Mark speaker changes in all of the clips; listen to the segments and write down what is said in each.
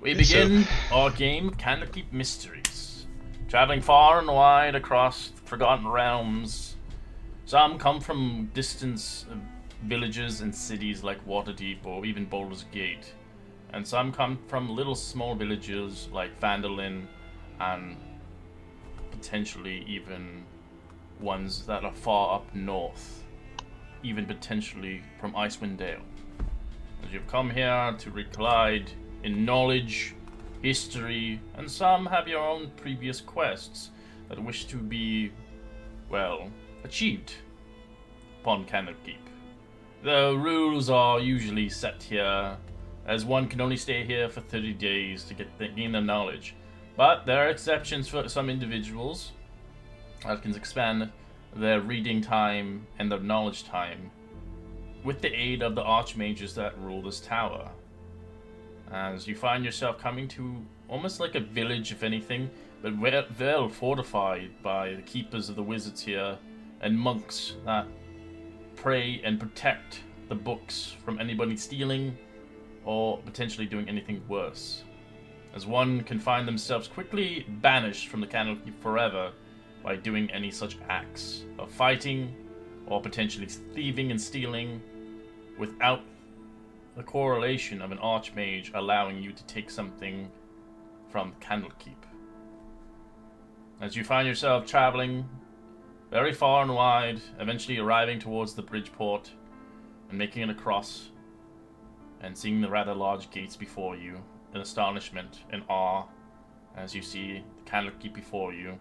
Speaker 1: We
Speaker 2: So,
Speaker 1: begin our game, Candlekeep Mysteries. Traveling far and wide across forgotten realms, some come from distant villages and cities like Waterdeep or even Baldur's Gate, and some come from little small villages like Vandalin and potentially even ones that are far up north, even potentially from Icewind Dale. As you've come here to collide in knowledge, history, and some have your own previous quests that wish to be, well, achieved upon Candlekeep. The rules are usually set here, as one can only stay here for 30 days to gain the knowledge. But there are exceptions for some individuals that can expand their reading time and their knowledge time with the aid of the archmages that rule this tower. As you find yourself coming to almost like a village, if anything, but well fortified by the keepers of the wizards here and monks that pray and protect the books from anybody stealing or potentially doing anything worse. As one can find themselves quickly banished from the Candlekeep forever by doing any such acts of fighting or potentially thieving and stealing without the correlation of an archmage allowing you to take something from Candlekeep. As you find yourself traveling very far and wide, eventually arriving towards the Bridgeport and making it across and seeing the rather large gates before you in astonishment and awe as you see the Candlekeep before you,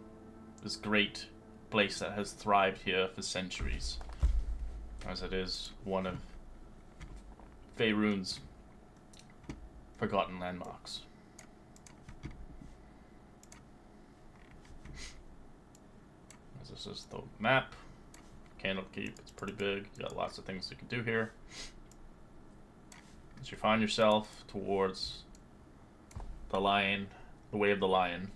Speaker 1: this great place that has thrived here for centuries, as it is one of Faerun's forgotten landmarks. As this is the map, Candlekeep, it's pretty big, you got lots of things you can do here. As you find yourself towards the lion, the way of the lion,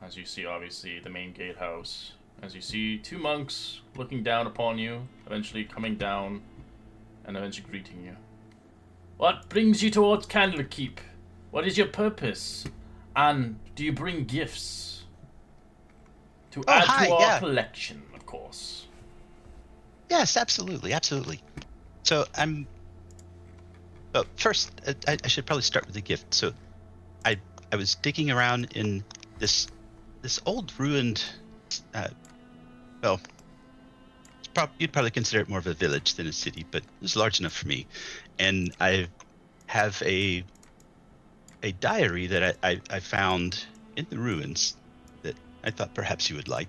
Speaker 1: as you see obviously the main gatehouse, as you see two monks looking down upon you, eventually coming down and eventually greeting you. What brings you towards Candlekeep? What is your purpose? And do you bring gifts? To
Speaker 2: oh,
Speaker 1: add
Speaker 2: hi,
Speaker 1: to our
Speaker 2: yeah.
Speaker 1: collection, of course.
Speaker 2: Yes, absolutely, absolutely. So first, I should probably start with the gift. So I I was digging around in this old ruined, uh, well, you'd probably consider it more of a village than a city, but it was large enough for me. And I have a diary that I found in the ruins that I thought perhaps you would like.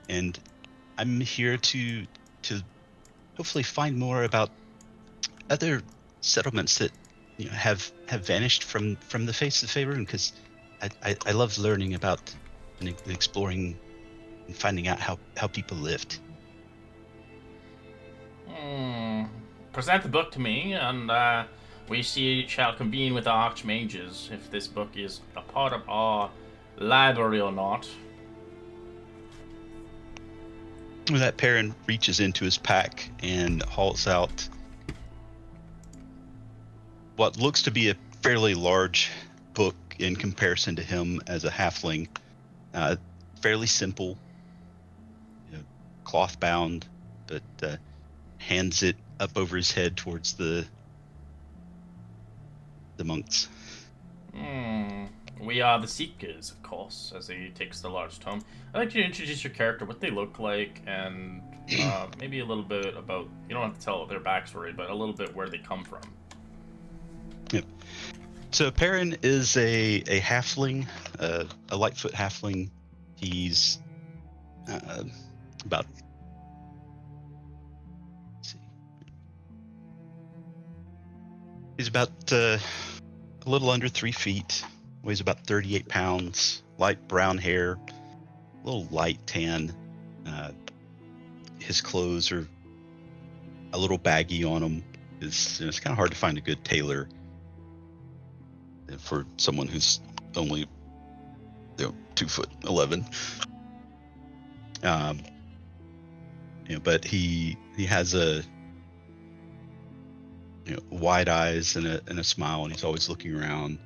Speaker 2: And I'm here to hopefully find more about other settlements that have vanished from the face of Faerun, because I love learning about and exploring and finding out how people lived.
Speaker 1: Hmm. Present the book to me, and we shall convene with our archmages if this book is a part of our library or not.
Speaker 2: That Perrin reaches into his pack and hauls out what looks to be a fairly large book in comparison to him as a halfling. Fairly simple, cloth bound, but hands it up over his head towards the monks.
Speaker 1: We are the Seekers, of course, as he takes the large tome. I'd like you to introduce your character, what they look like, and maybe a little bit about, you don't have to tell their backstory, but a little bit where they come from.
Speaker 2: Yep. So Perrin is a halfling, a Lightfoot halfling. He's about, let's see, he's about a little under 3 feet, weighs about 38 pounds, light brown hair, a little light tan. His clothes are a little baggy on him. It's kind of hard to find a good tailor for someone who's only 2'11". But he has wide eyes and a smile, and he's always looking around,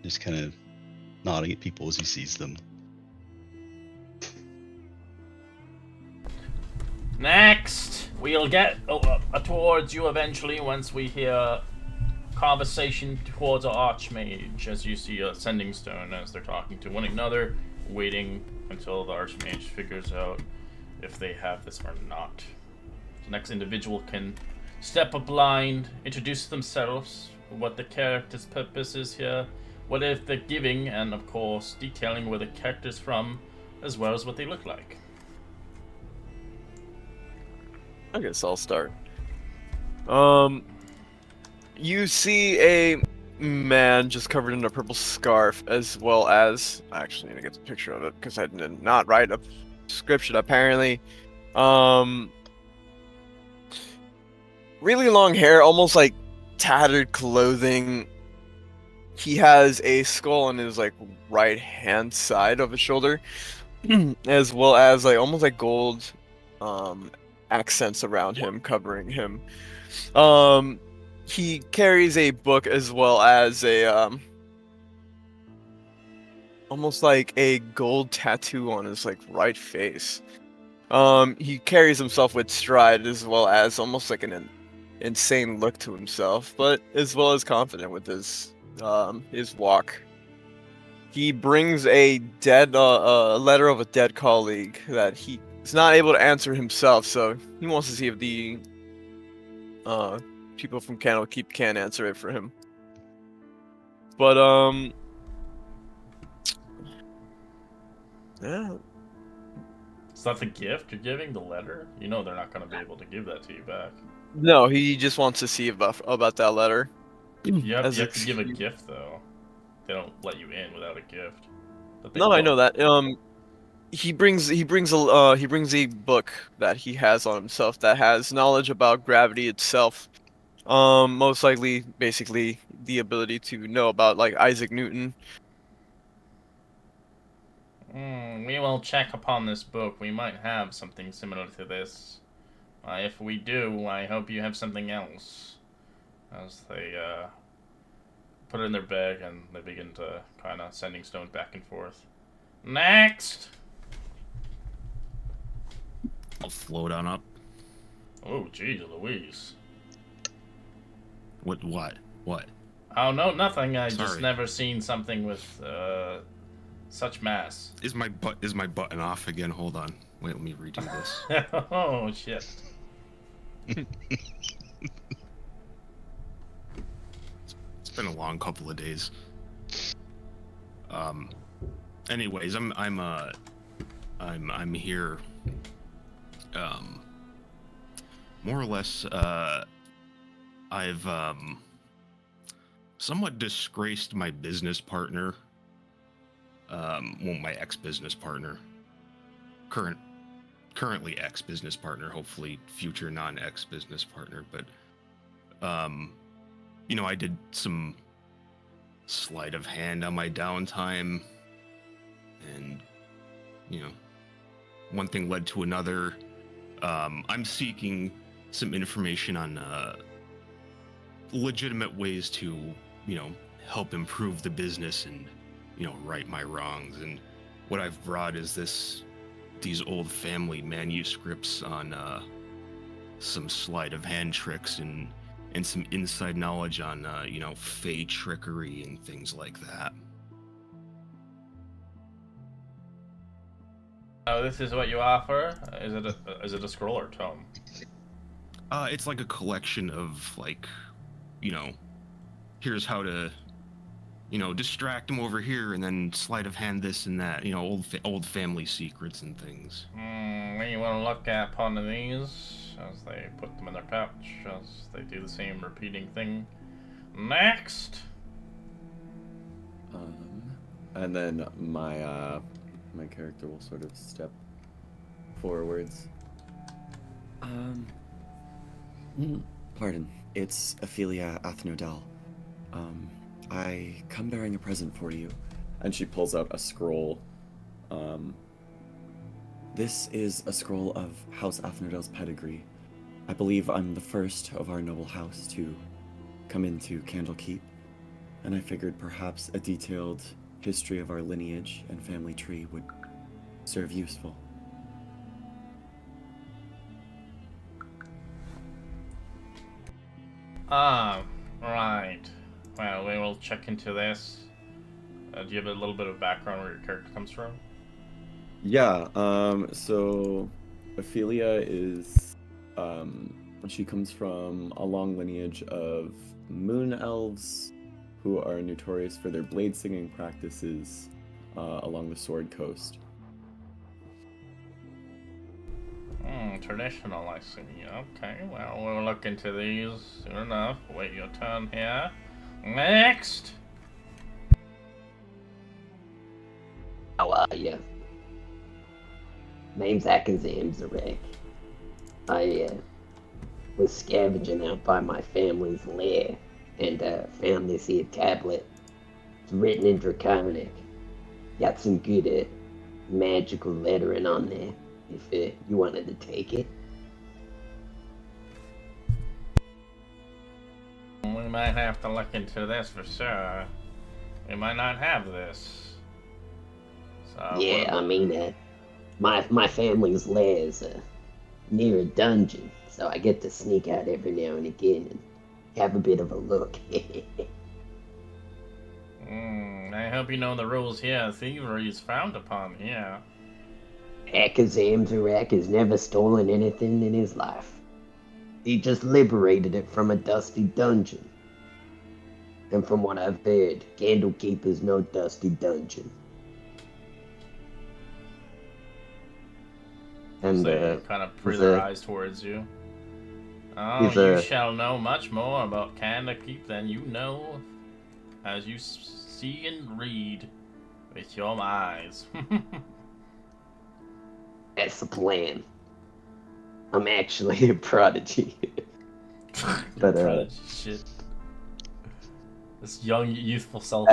Speaker 2: just kind of nodding at people as he sees them.
Speaker 1: Next, we'll get towards you eventually once we hear conversation towards our Archmage, as you see a Sending Stone as they're talking to one another, waiting until the Archmage figures out if they have this or not. The next individual can step up line, introduce themselves, what the character's purpose is here, what if they're giving, and of course detailing where the character's from, as well as what they look like.
Speaker 3: I guess I'll start. You see a man just covered in a purple scarf, as well as... I actually need to get the picture of it, because I did not write a description, apparently. Really long hair, almost like tattered clothing. He has a skull on his, like, right-hand side of his shoulder, as well as, like, almost like gold, accents around him, covering him. He carries a book as well as a almost like a gold tattoo on his like right face. He carries himself with stride as well as almost like an insane look to himself, but as well as confident with his walk. He brings a dead a letter of a dead colleague that he is not able to answer himself, so he wants to see if the people from Candlekeep can answer it for him. But yeah.
Speaker 1: Is that the gift you're giving? The letter? You know they're not going to be able to give that to you back.
Speaker 3: No, he just wants to see about that letter.
Speaker 1: You have to give a gift though. They don't let you in without a gift.
Speaker 3: No, I know that. He brings a book that he has on himself that has knowledge about gravity itself. Most likely, basically, the ability to know about like Isaac Newton.
Speaker 1: We will check upon this book. We might have something similar to this. If we do, I hope you have something else. As they put it in their bag and they begin to kind of sending stones back and forth. Next!
Speaker 4: I'll float on up.
Speaker 1: Oh, geez, Louise.
Speaker 4: What?
Speaker 1: Oh, no, nothing. I just
Speaker 4: Sorry.
Speaker 1: never seen something with such mass.
Speaker 4: Is my button off again? Hold on. Wait, let me redo this.
Speaker 1: Oh, shit.
Speaker 4: It's been a long couple of days. Anyways, I'm here. More or less, I've somewhat disgraced my business partner. Well, my ex-business partner. Currently ex-business partner, hopefully future non-ex-business partner, but I did some sleight of hand on my downtime, and one thing led to another. I'm seeking some information on legitimate ways to help improve the business and right my wrongs. And what I've brought is these old family manuscripts on some sleight of hand tricks and some inside knowledge on fey trickery and things like that.
Speaker 1: Oh, this is what you offer? Is it a scroll or tome?
Speaker 4: It's like a collection of here's how to distract them over here, and then sleight of hand this and that, old family secrets and things.
Speaker 1: We will look at one of these as they put them in their pouch, as they do the same repeating thing. Next!
Speaker 5: And then my character will sort of step forwards. Pardon, it's Ophelia Athnodal. I come bearing a present for you. And she pulls out a scroll. This is a scroll of House Athnodal's pedigree. I believe I'm the first of our noble house to come into Candlekeep, and I figured perhaps a detailed history of our lineage and family tree would serve useful.
Speaker 1: Ah, right. Well, we will check into this. Do you have a little bit of background where your character comes from?
Speaker 5: Yeah, so Ophelia is, she comes from a long lineage of moon elves who are notorious for their blade singing practices along the Sword Coast.
Speaker 1: Traditional, I see. Okay, well, we'll look into these soon enough. Wait your turn here. Next!
Speaker 6: How are you? Name's Akazam Zarek. I was scavenging out by my family's lair and found this here tablet. It's written in Draconic. Got some good magical lettering on there if you wanted to take it.
Speaker 1: We might have to look into this for sure. We might not have this. So,
Speaker 6: Yeah, I mean, my family's lair is near a dungeon, so I get to sneak out every now and again and have a bit of a look.
Speaker 1: I hope you know the rules here. Thievery is frowned upon here.
Speaker 6: Akazam Zarek has never stolen anything in his life. He just liberated it from a dusty dungeon. And from what I've heard, Candlekeep is no dusty dungeon. And
Speaker 1: They kind of pre
Speaker 6: he's
Speaker 1: their
Speaker 6: a-
Speaker 1: eyes towards you. Oh,
Speaker 6: he's
Speaker 1: you
Speaker 6: a-
Speaker 1: shall know much more about Candlekeep than you know as you see and read with your eyes.
Speaker 6: that's the plan. I'm actually a prodigy. But
Speaker 1: Prodigy shit. This young, youthful self.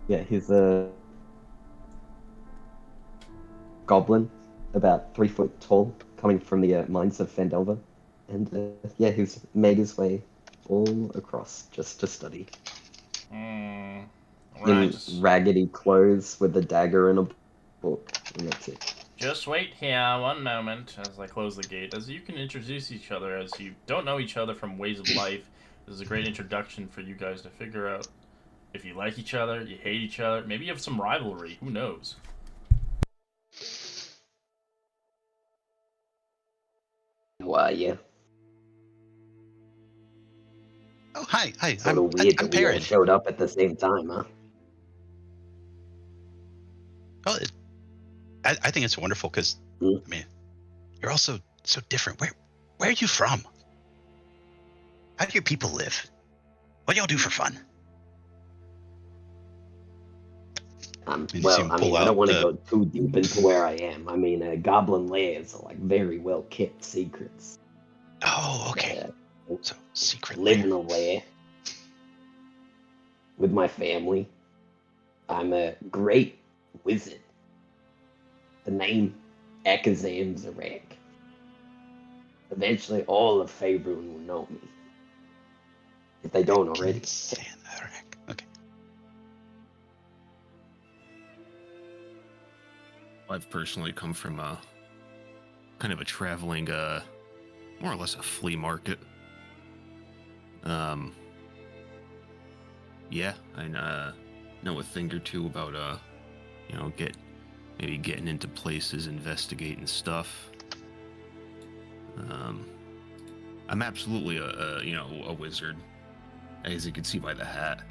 Speaker 6: yeah, he's a goblin, about 3 foot tall, coming from the mines of Fandelva. And yeah, he's made his way all across just to study.
Speaker 1: Right,
Speaker 6: In
Speaker 1: just,
Speaker 6: raggedy clothes with a dagger and a book, and that's it.
Speaker 1: just wait here one moment as I close the gate. As you can introduce each other as you don't know each other from ways of life, this is a great introduction for you guys to figure out if you like each other, you hate each other, maybe you have some rivalry, who knows?
Speaker 6: How are you?
Speaker 2: Oh, hi.
Speaker 6: Sort of weird
Speaker 2: I'm
Speaker 6: that we all
Speaker 2: Perrin.
Speaker 6: showed up at the same time, huh?
Speaker 2: Well, I think it's wonderful because,
Speaker 6: Hmm?
Speaker 2: I mean, you're all so different. Where are you from? How do your people live? What do y'all do for fun? You see him
Speaker 6: I
Speaker 2: pull
Speaker 6: mean, I don't
Speaker 2: out
Speaker 6: want to
Speaker 2: the.
Speaker 6: go too deep into where I am. I mean, goblin lairs are like very well kept secrets.
Speaker 2: Oh, okay.
Speaker 6: Uh,
Speaker 2: So secret
Speaker 6: live
Speaker 2: lair.
Speaker 6: in a lair with my family. I'm a great wizard. The name Akazam Zarek. Eventually, all of Faerun will know me. If they don't already.
Speaker 2: Okay.
Speaker 4: I've personally come from a kind of a traveling, more or less a flea market. Yeah, I know a thing or two about getting into places, investigating stuff. I'm absolutely a wizard, as you can see by the hat.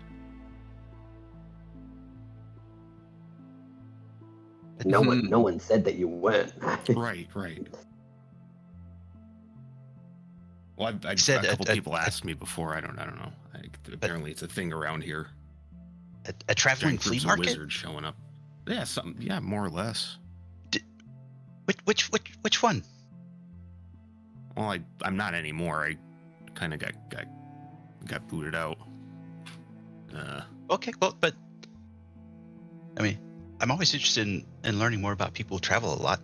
Speaker 6: No one said that you weren't.
Speaker 4: Right. Well, a
Speaker 2: Said
Speaker 4: couple people asked me before. I don't know. Apparently, it's a thing around here.
Speaker 2: a traveling
Speaker 4: Giant
Speaker 2: flea
Speaker 4: groups of
Speaker 2: market.
Speaker 4: wizards showing up. Yeah, something. Yeah, more or less.
Speaker 2: Which one?
Speaker 4: Well, I'm not anymore. I kind of got booted out.
Speaker 2: Okay, well, but I mean, I'm always interested in learning more about people who travel a lot.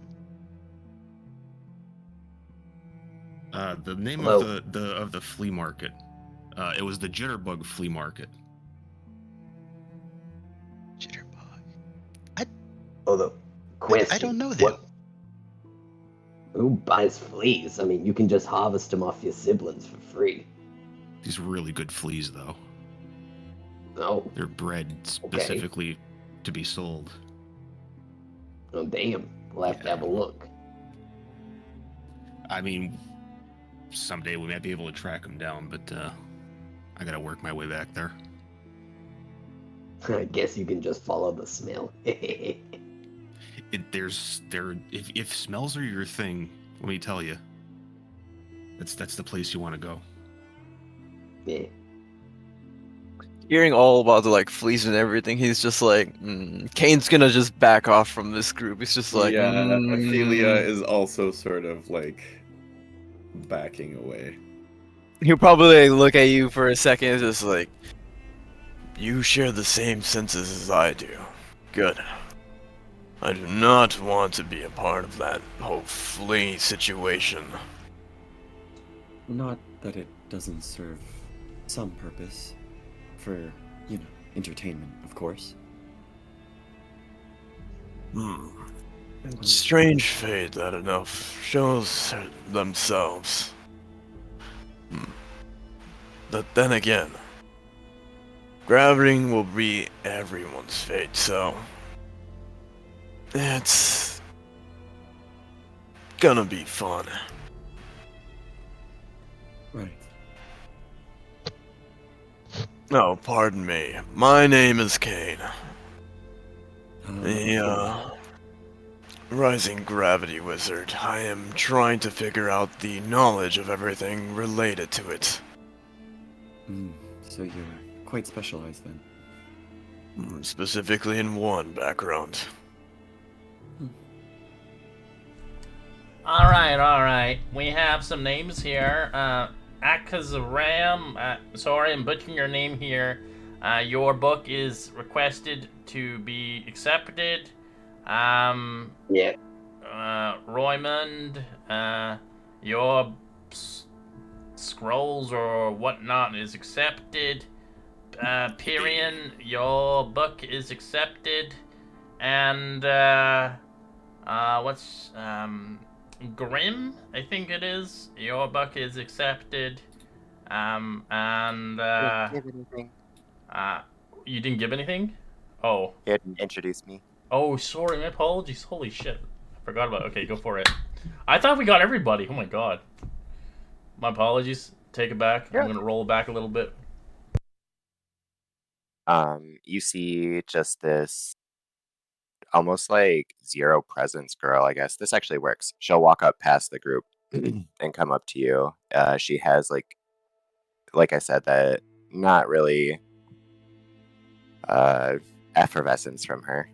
Speaker 4: The name
Speaker 6: Hello.
Speaker 4: of the flea market. It was the Jitterbug Flea Market.
Speaker 2: Jitterbug.
Speaker 6: Oh, the question.
Speaker 2: I don't know them.
Speaker 6: What? Who buys fleas? I mean, you can just harvest them off your siblings for free.
Speaker 4: These really good fleas, though.
Speaker 6: Oh,
Speaker 4: They're bred specifically to be sold.
Speaker 6: oh damn. We'll have to have a look.
Speaker 4: I mean, someday we might be able to track them down, but I gotta work my way back there.
Speaker 6: I guess you can just follow the smell.
Speaker 4: If smells are your thing, let me tell you, that's the place you want to go.
Speaker 6: Yeah.
Speaker 3: Hearing all about the like fleas and everything, he's just like, Kane's gonna just back off from this group. He's just like,
Speaker 5: yeah, Ophelia is also sort of like backing away.
Speaker 3: He'll probably like, look at you for a second, and just like, you share the same senses as I do. Good. I do not want to be a part of that whole flea situation.
Speaker 5: Not that it doesn't serve some purpose for, entertainment, of course.
Speaker 3: Strange fate that enough shows themselves. But then again, gravity will be everyone's fate, so it's gonna be fun.
Speaker 5: Right.
Speaker 3: Oh, pardon me. My name is Kane.
Speaker 5: Okay.
Speaker 3: The rising gravity wizard. I am trying to figure out the knowledge of everything related to it.
Speaker 5: So you're quite specialized then.
Speaker 3: Specifically in one background.
Speaker 1: All right. We have some names here. Akazaram. Sorry, I'm butchering your name here. Your book is requested to be accepted.
Speaker 6: Yeah.
Speaker 1: Roymond, your scrolls or whatnot is accepted. Pyrian, your book is accepted. And, what's, Grim, I think it is. Your book is accepted.
Speaker 7: Didn't give anything.
Speaker 1: You didn't give anything? Oh.
Speaker 7: He hadn't introduced me.
Speaker 1: Oh, sorry, my apologies. Holy shit. Forgot about it. Okay, go for it. I thought we got everybody. Oh my god. My apologies. Take it back.
Speaker 7: Yeah.
Speaker 1: I'm gonna roll it back a little bit.
Speaker 7: You see just this almost like zero presence girl, I guess. This actually works. She'll walk up past the group and come up to you. She has like I said, that not really effervescence from her.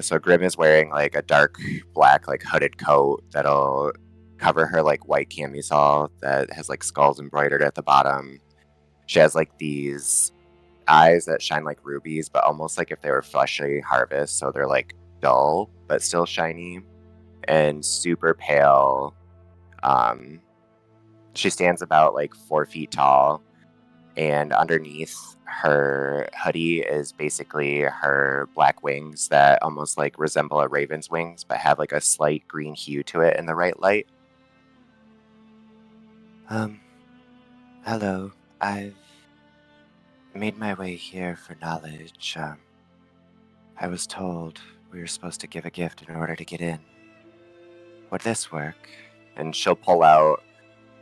Speaker 7: So Grim is wearing like a dark black like hooded coat that'll cover her like white camisole that has like skulls embroidered at the bottom. She has like these eyes that shine like rubies, but almost like if they were fleshy harvest, so they're like dull but still shiny and super pale. She stands about like 4 feet tall, and underneath her hoodie is basically her black wings that almost like resemble a raven's wings but have like a slight green hue to it in the right light. Hello. I've made my way here for knowledge. I was told we were supposed to give a gift in order to get in. Would this work? And she'll pull out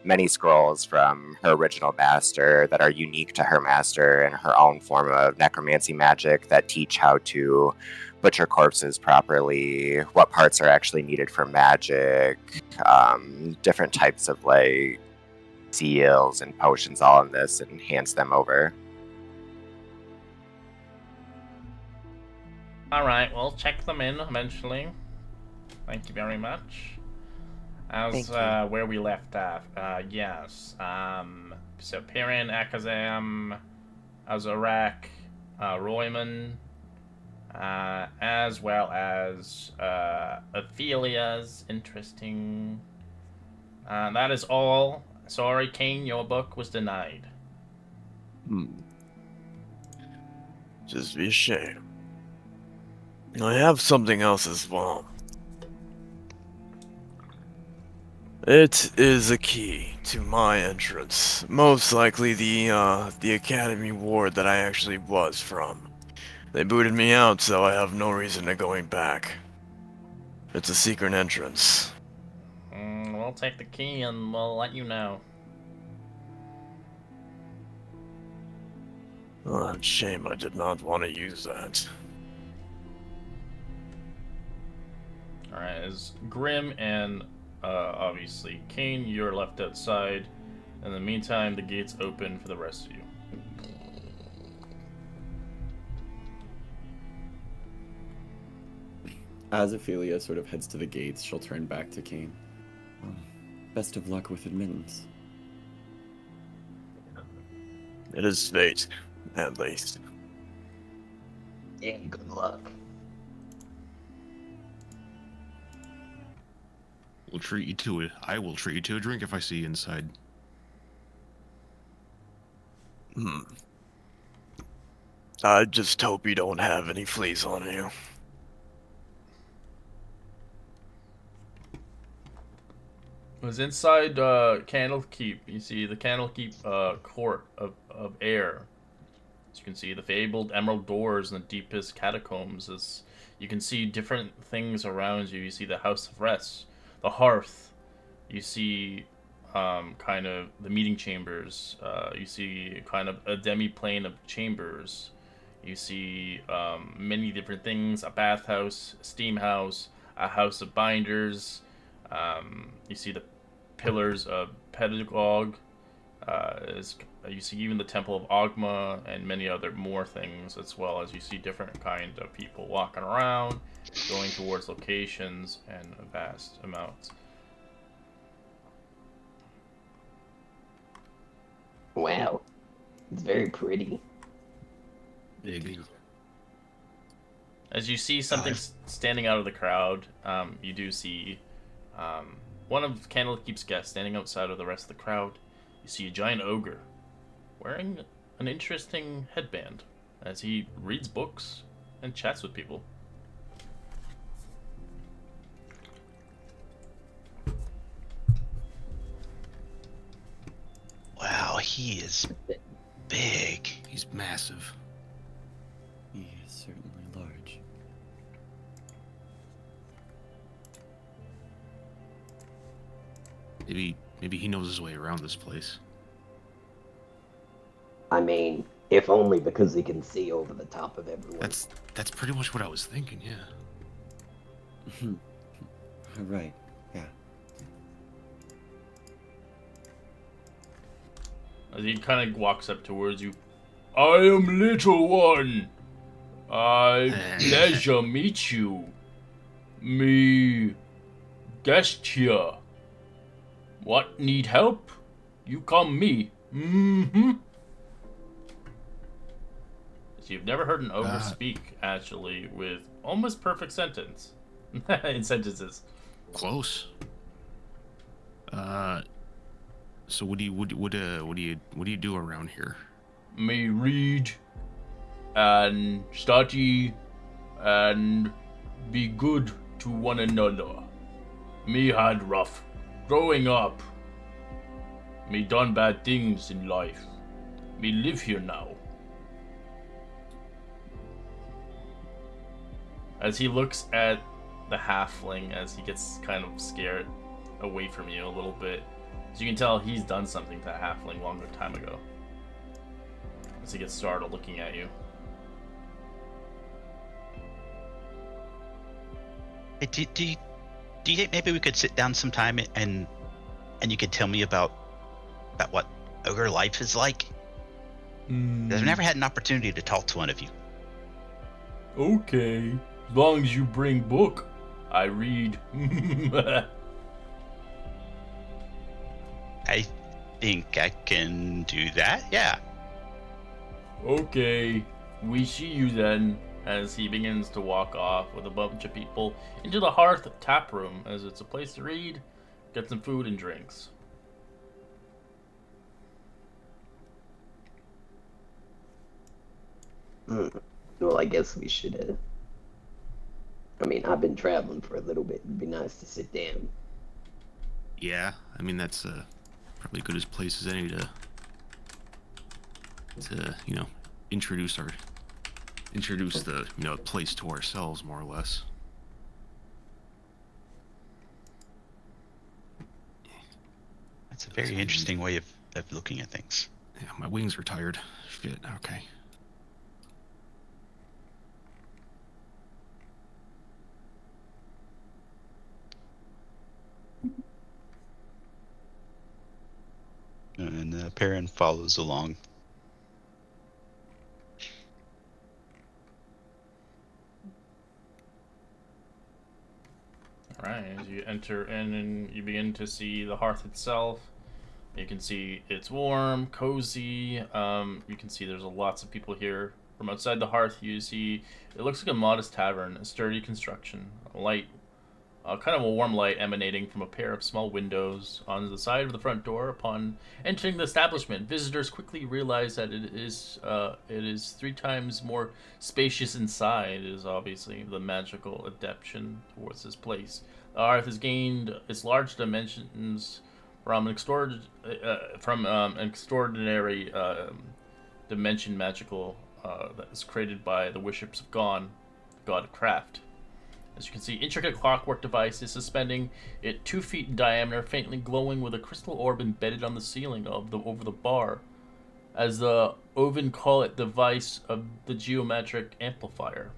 Speaker 7: many scrolls from her original master that are unique to her master and her own form of necromancy magic that teach how to butcher corpses properly, what parts are actually needed for magic, different types of like seals and potions all in this, and hands them over.
Speaker 1: Alright, we'll check them in eventually. Thank you very much. As where we left off, yes. So Pyrian, Akazam, Azarak, Royman, as well as Ophelia's interesting. That is all. Sorry, Kane, your book was denied.
Speaker 3: Just be a shame. I have something else as well. It is a key to my entrance. Most likely the academy ward that I actually was from. They booted me out, so I have no reason to going back. It's a secret entrance.
Speaker 1: We'll take the key and we'll let you know.
Speaker 3: Oh, shame I did not want to use that.
Speaker 1: Alright, as Grim and obviously Kane, you're left outside. In the meantime, the gates open for the rest of you.
Speaker 5: As Ophelia sort of heads to the gates, she'll turn back to Kane. Best of luck with admittance.
Speaker 3: It is fate, at least.
Speaker 6: Yeah, good luck.
Speaker 4: We'll treat you to it. I will treat you to a drink if I see you inside.
Speaker 3: I just hope you don't have any fleas on you.
Speaker 1: It was inside Candlekeep. You see the Candlekeep court of air. As you can see, the fabled emerald doors in the deepest catacombs. As you can see different things around you. You see the house of rest, the hearth. You see kind of the meeting chambers. You see kind of a demi-plane of chambers. You see many different things: a bathhouse, a steam house, a house of binders. You see the pillars of Pedagogue. You see even the Temple of Ogma and many other more things, as well as you see different kind of people walking around, going towards locations, and a vast amount.
Speaker 6: Wow. It's very pretty.
Speaker 4: Big.
Speaker 1: As you see something standing out of the crowd, you do see one of Candlekeep's guests standing outside of the rest of the crowd. You see a giant ogre wearing an interesting headband as he reads books and chats with people.
Speaker 2: Wow, he is big.
Speaker 4: He's massive.
Speaker 5: He is certainly large.
Speaker 4: Maybe he knows his way around this place.
Speaker 6: I mean, if only because he can see over the top of everyone.
Speaker 4: That's pretty much what I was thinking, yeah.
Speaker 5: Right, yeah.
Speaker 1: As he kind of walks up towards you. I am little one. I pleasure meet you. Me guest here. What need help? You come me. Mm-hmm. So you've never heard an ogre speak, actually, with almost perfect sentence. In sentences.
Speaker 4: Close. So what do you do around here?
Speaker 1: Me read and study and be good to one another. Me had rough growing up. Me done bad things in life. Me live here now. As he looks at the halfling, as he gets kind of scared away from you a little bit, as you can tell he's done something to the halfling longer time ago. As he gets startled looking at you.
Speaker 2: Hey, do you think maybe we could sit down sometime and you could tell me about what ogre life is like? I've never had an opportunity to talk to one of you.
Speaker 1: Okay, as long as you bring book, I read.
Speaker 2: I think I can do that, yeah.
Speaker 1: Okay, we see you then. As he begins to walk off with a bunch of people into the Hearth tap room, as it's a place to read, get some food and drinks.
Speaker 6: Hmm. Well, I guess we should. I mean, I've been traveling for a little bit. It'd be nice to sit down.
Speaker 4: Yeah, I mean that's probably good as place as any to introduce the place to ourselves more or less.
Speaker 2: That's a very interesting way of looking at things.
Speaker 4: Yeah, my wings are tired. Shit. Okay.
Speaker 2: And Perrin follows along.
Speaker 1: Alright, as you enter in and you begin to see the hearth itself, you can see it's warm, cozy. You can see there's lots of people here. From outside the hearth, you see it looks like a modest tavern, a sturdy construction, a light, kind of a warm light emanating from a pair of small windows on the side of the front door. Upon entering the establishment, visitors quickly realize that it is 3 times more spacious inside. It is obviously the magical adaptation towards this place. The hearth has gained its large dimensions from an extraordinary dimension magical that is created by the worships of Gon, the god of craft. As you can see, intricate clockwork device is suspending it 2 feet in diameter, faintly glowing with a crystal orb embedded on the ceiling over the bar. As the Oven call it, device of the geometric amplifier,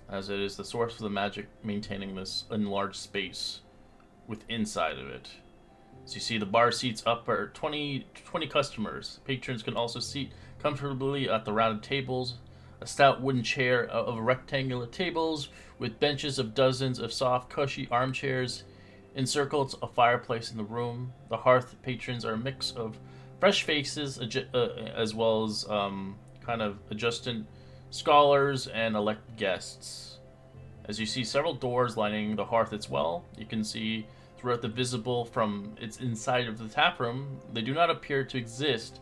Speaker 1: as it is the source of the magic maintaining this enlarged space with inside of it. So you see the bar seats up are 20 customers. Patrons can also seat comfortably at the rounded tables. A stout wooden chair of rectangular tables with benches of dozens of soft, cushy armchairs encircles a fireplace in the room. The hearth patrons are a mix of fresh faces as well as kind of adjustant scholars and elect guests. As you see several doors lining the hearth as well, you can see throughout the visible from its inside of the tap room, they do not appear to exist.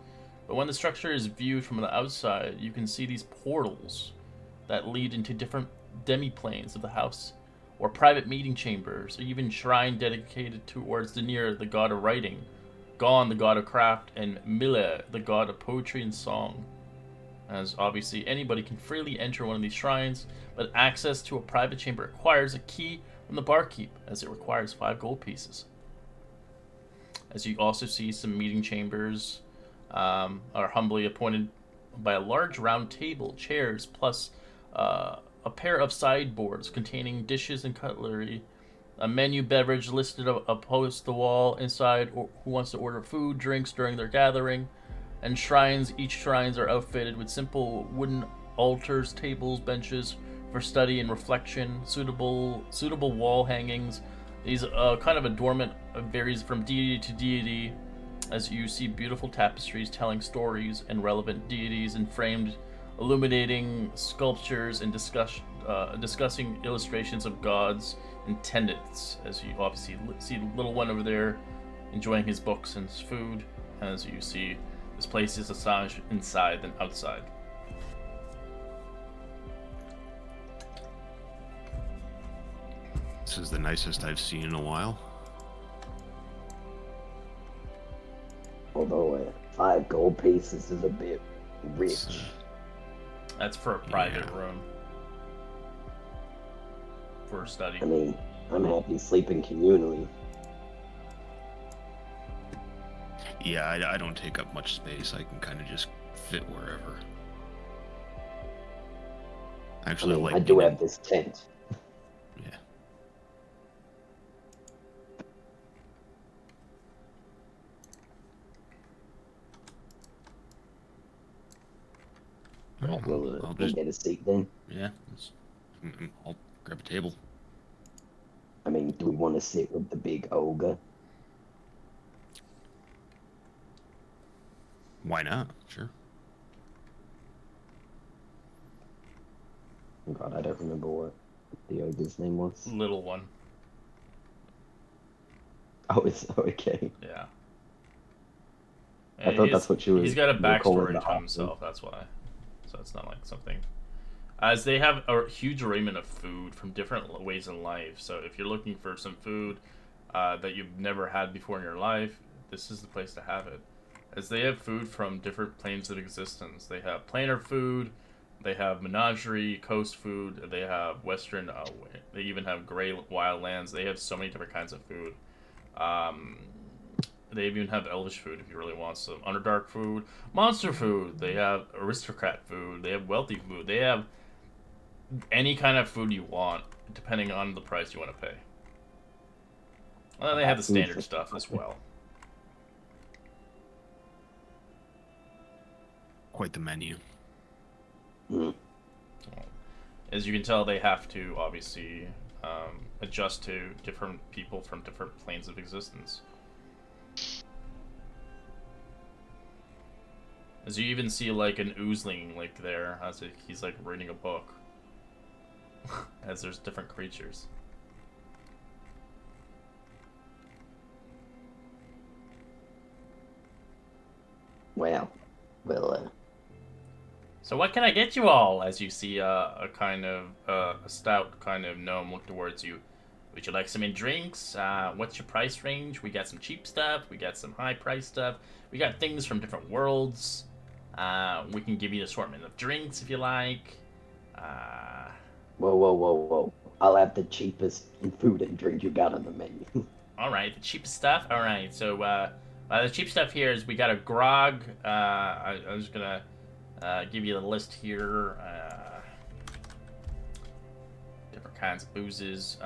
Speaker 1: But when the structure is viewed from the outside, you can see these portals that lead into different demi-planes of the house, or private meeting chambers, or even shrine dedicated towards Denir, the god of writing, Gon, the god of craft, and Mille, the god of poetry and song. As obviously anybody can freely enter one of these shrines, but access to a private chamber requires a key from the barkeep, as it requires 5 gold pieces. As you also see, some meeting chambers are humbly appointed by a large round table, chairs, plus a pair of sideboards containing dishes and cutlery, a menu beverage listed opposed the wall inside, or who wants to order food, drinks during their gathering, and shrines. Each shrines are outfitted with simple wooden altars, tables, benches for study and reflection, suitable wall hangings. These kind of adornment varies from deity to deity, as you see beautiful tapestries telling stories and relevant deities and framed illuminating sculptures and discussing illustrations of gods and tenets. As you obviously see the little one over there enjoying his books and his food, as you see this place is assange inside than outside.
Speaker 4: This is the nicest I've seen in a while.
Speaker 6: Although 5 gold pieces is a bit rich.
Speaker 1: That's for a private room. For a study.
Speaker 6: I mean, I'm happy sleeping communally.
Speaker 4: Yeah, I don't take up much space. I can kind of just fit wherever. Actually,
Speaker 6: I do have this tent.
Speaker 4: Yeah.
Speaker 6: Right, we'll
Speaker 4: I'll just,
Speaker 6: get a seat then.
Speaker 4: yeah, I'll grab a table.
Speaker 6: I mean, do we want to sit with the big ogre?
Speaker 4: Why not? Sure.
Speaker 6: Oh God, I don't remember what the ogre's name was.
Speaker 1: Little one.
Speaker 6: Oh, it's okay.
Speaker 1: Yeah.
Speaker 6: I thought that's what she was.
Speaker 1: He's got a
Speaker 6: you were calling
Speaker 1: backstory
Speaker 6: the
Speaker 1: to
Speaker 6: half-elf.
Speaker 1: himself, that's why. so it's not like something. As they have a huge arrayment of food from different ways in life. So if you're looking for some food that you've never had before in your life, this is the place to have it. As they have food from different planes of existence. They have planar food, they have menagerie, coast food, they have western, they even have gray wildlands. They have so many different kinds of food. They even have elvish food if you really want some. Underdark food, monster food. They have aristocrat food. They have wealthy food. They have any kind of food you want, depending on the price you want to pay. Well, they have the standard stuff as well.
Speaker 4: Quite the menu.
Speaker 1: As you can tell, they have to obviously adjust to different people from different planes of existence. As you even see like an oozling like there, as he's like reading a book. As there's different creatures.
Speaker 6: Well,
Speaker 1: So what can I get you all? As you see a kind of a stout kind of gnome look towards you. Would you like some drinks? What's your price range? We got some cheap stuff. We got some high price stuff. We got things from different worlds. We can give you an assortment of drinks if you like.
Speaker 6: whoa. I'll have the cheapest food and drink you got on the menu.
Speaker 1: All right, the cheapest stuff. All right, so the cheap stuff here is we got a grog. I was gonna give you the list here. Different kinds of boozes.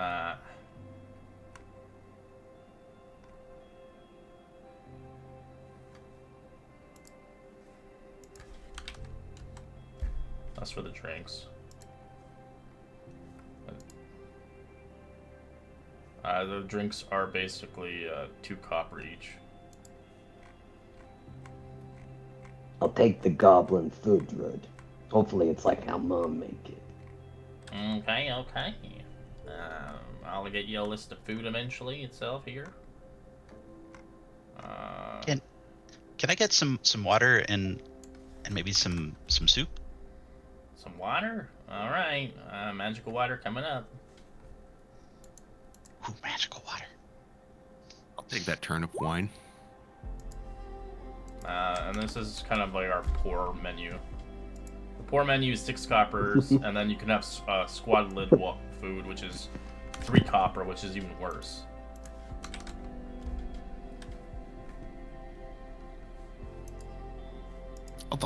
Speaker 1: That's for the drinks. The drinks are basically 2 copper each.
Speaker 6: I'll take the goblin food road. Hopefully it's like how Mom make it.
Speaker 1: Okay. I'll get you a list of food eventually itself here.
Speaker 2: Can I get some water and maybe some soup?
Speaker 1: Some water? Alright. Magical water coming up.
Speaker 2: Ooh, magical water.
Speaker 4: I'll take that turnip wine.
Speaker 1: And this is kind of like our poor menu. The poor menu is 6 coppers, and then you can have squad lid food, which is 3 copper, which is even worse.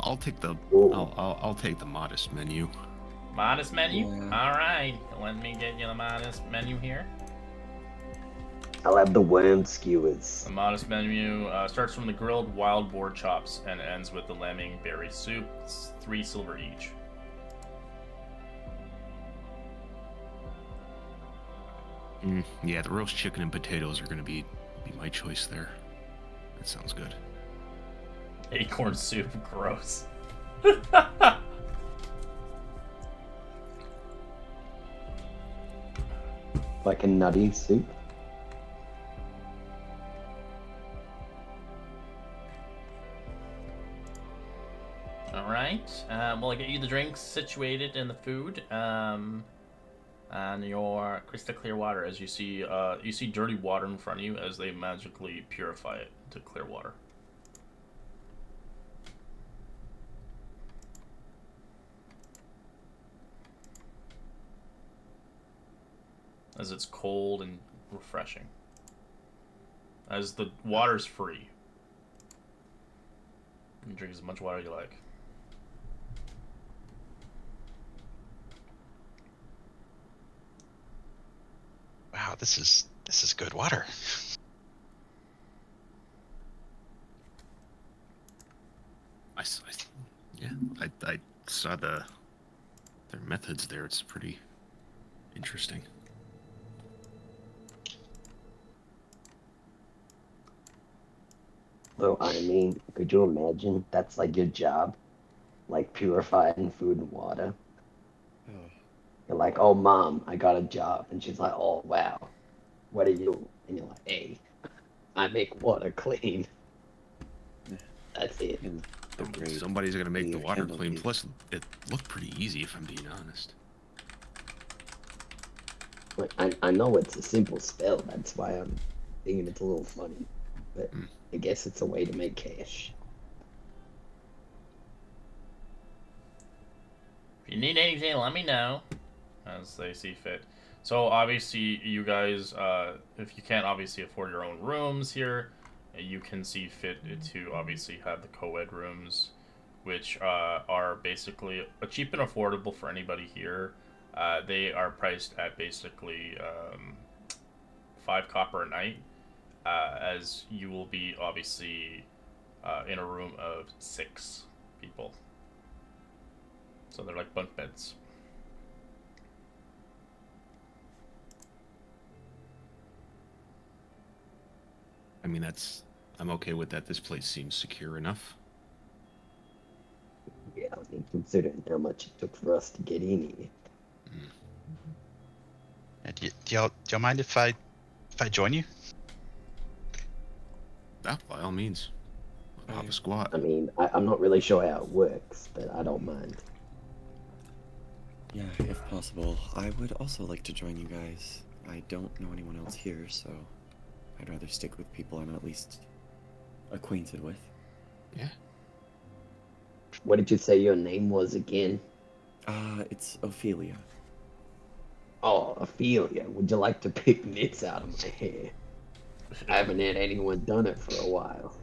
Speaker 4: I'll take the I'll take the modest menu.
Speaker 1: Modest menu?
Speaker 3: Yeah.
Speaker 1: Alright. Let me get you the modest menu here.
Speaker 6: I'll have the worm skewers.
Speaker 1: The modest menu starts from the grilled wild boar chops and ends with the lemming berry soup. It's 3 silver each.
Speaker 4: Yeah, the roast chicken and potatoes are gonna be my choice there. That sounds good.
Speaker 1: Acorn soup, gross.
Speaker 6: Like a nutty soup.
Speaker 1: Alright. Well, I get you the drinks situated and the food. And your crystal clear water, as you see dirty water in front of you as they magically purify it to clear water. As it's cold and refreshing. As the water's free. You can drink as much water you like.
Speaker 2: Wow, this is good water.
Speaker 4: I saw their methods there. It's pretty interesting.
Speaker 6: Well, I mean, could you imagine? That's like your job, like purifying food and water. You're like, oh, Mom, I got a job. And she's like, oh, wow, what do you do? And you're like, hey, I make water clean. That's it.
Speaker 5: great
Speaker 4: Somebody's gonna make
Speaker 5: being
Speaker 4: the
Speaker 5: a
Speaker 4: water clean.
Speaker 5: Candlekeep.
Speaker 4: Plus, it looked pretty easy, if I'm being honest.
Speaker 6: Like, I know it's a simple spell, that's why I'm thinking it's a little funny. But
Speaker 4: Hmm.
Speaker 6: I guess it's a way to make cash.
Speaker 1: If you need anything, let me know, as they see fit. So obviously, you guys, if you can't obviously afford your own rooms here, you can see fit to obviously have the co-ed rooms, which are basically cheap and affordable for anybody here. They are priced at basically 5 copper a night, as you will be obviously in a room of 6 people. So they're like bunk beds.
Speaker 4: I mean, I'm okay with that. This place seems secure enough.
Speaker 6: Yeah, I mean, considering how much it took for us to get in here.
Speaker 2: Do y'all mind if I join you?
Speaker 4: Ah, by all means. I'll have a squat.
Speaker 6: I mean, I'm not really sure how it works, but I don't mind.
Speaker 5: Yeah, if possible. I would also like to join you guys. I don't know anyone else here, so I'd rather stick with people I'm at least acquainted with.
Speaker 4: Yeah.
Speaker 6: What did you say your name was again?
Speaker 5: It's Ophelia.
Speaker 6: Oh, Ophelia. Would you like to pick nits out of my hair? I haven't had anyone done it for a while.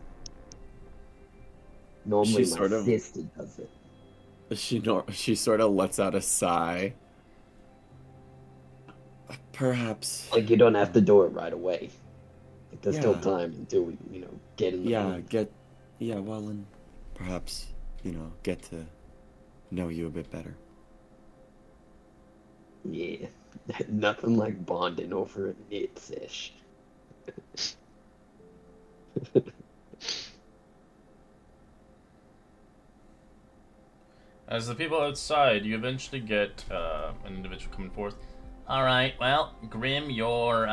Speaker 6: Normally
Speaker 5: She
Speaker 6: my
Speaker 5: sort of-
Speaker 6: sister does it.
Speaker 5: She sort of lets out a sigh. Perhaps.
Speaker 6: Like, you don't have to do it right away. Like, there's still
Speaker 5: Yeah.
Speaker 6: time until we, get in the mood.
Speaker 5: Well, and perhaps, get to know you a bit better.
Speaker 6: Yeah. Nothing like bonding over a knit sesh.
Speaker 1: As the people outside, you eventually get an individual coming forth. All right, well, Grim, your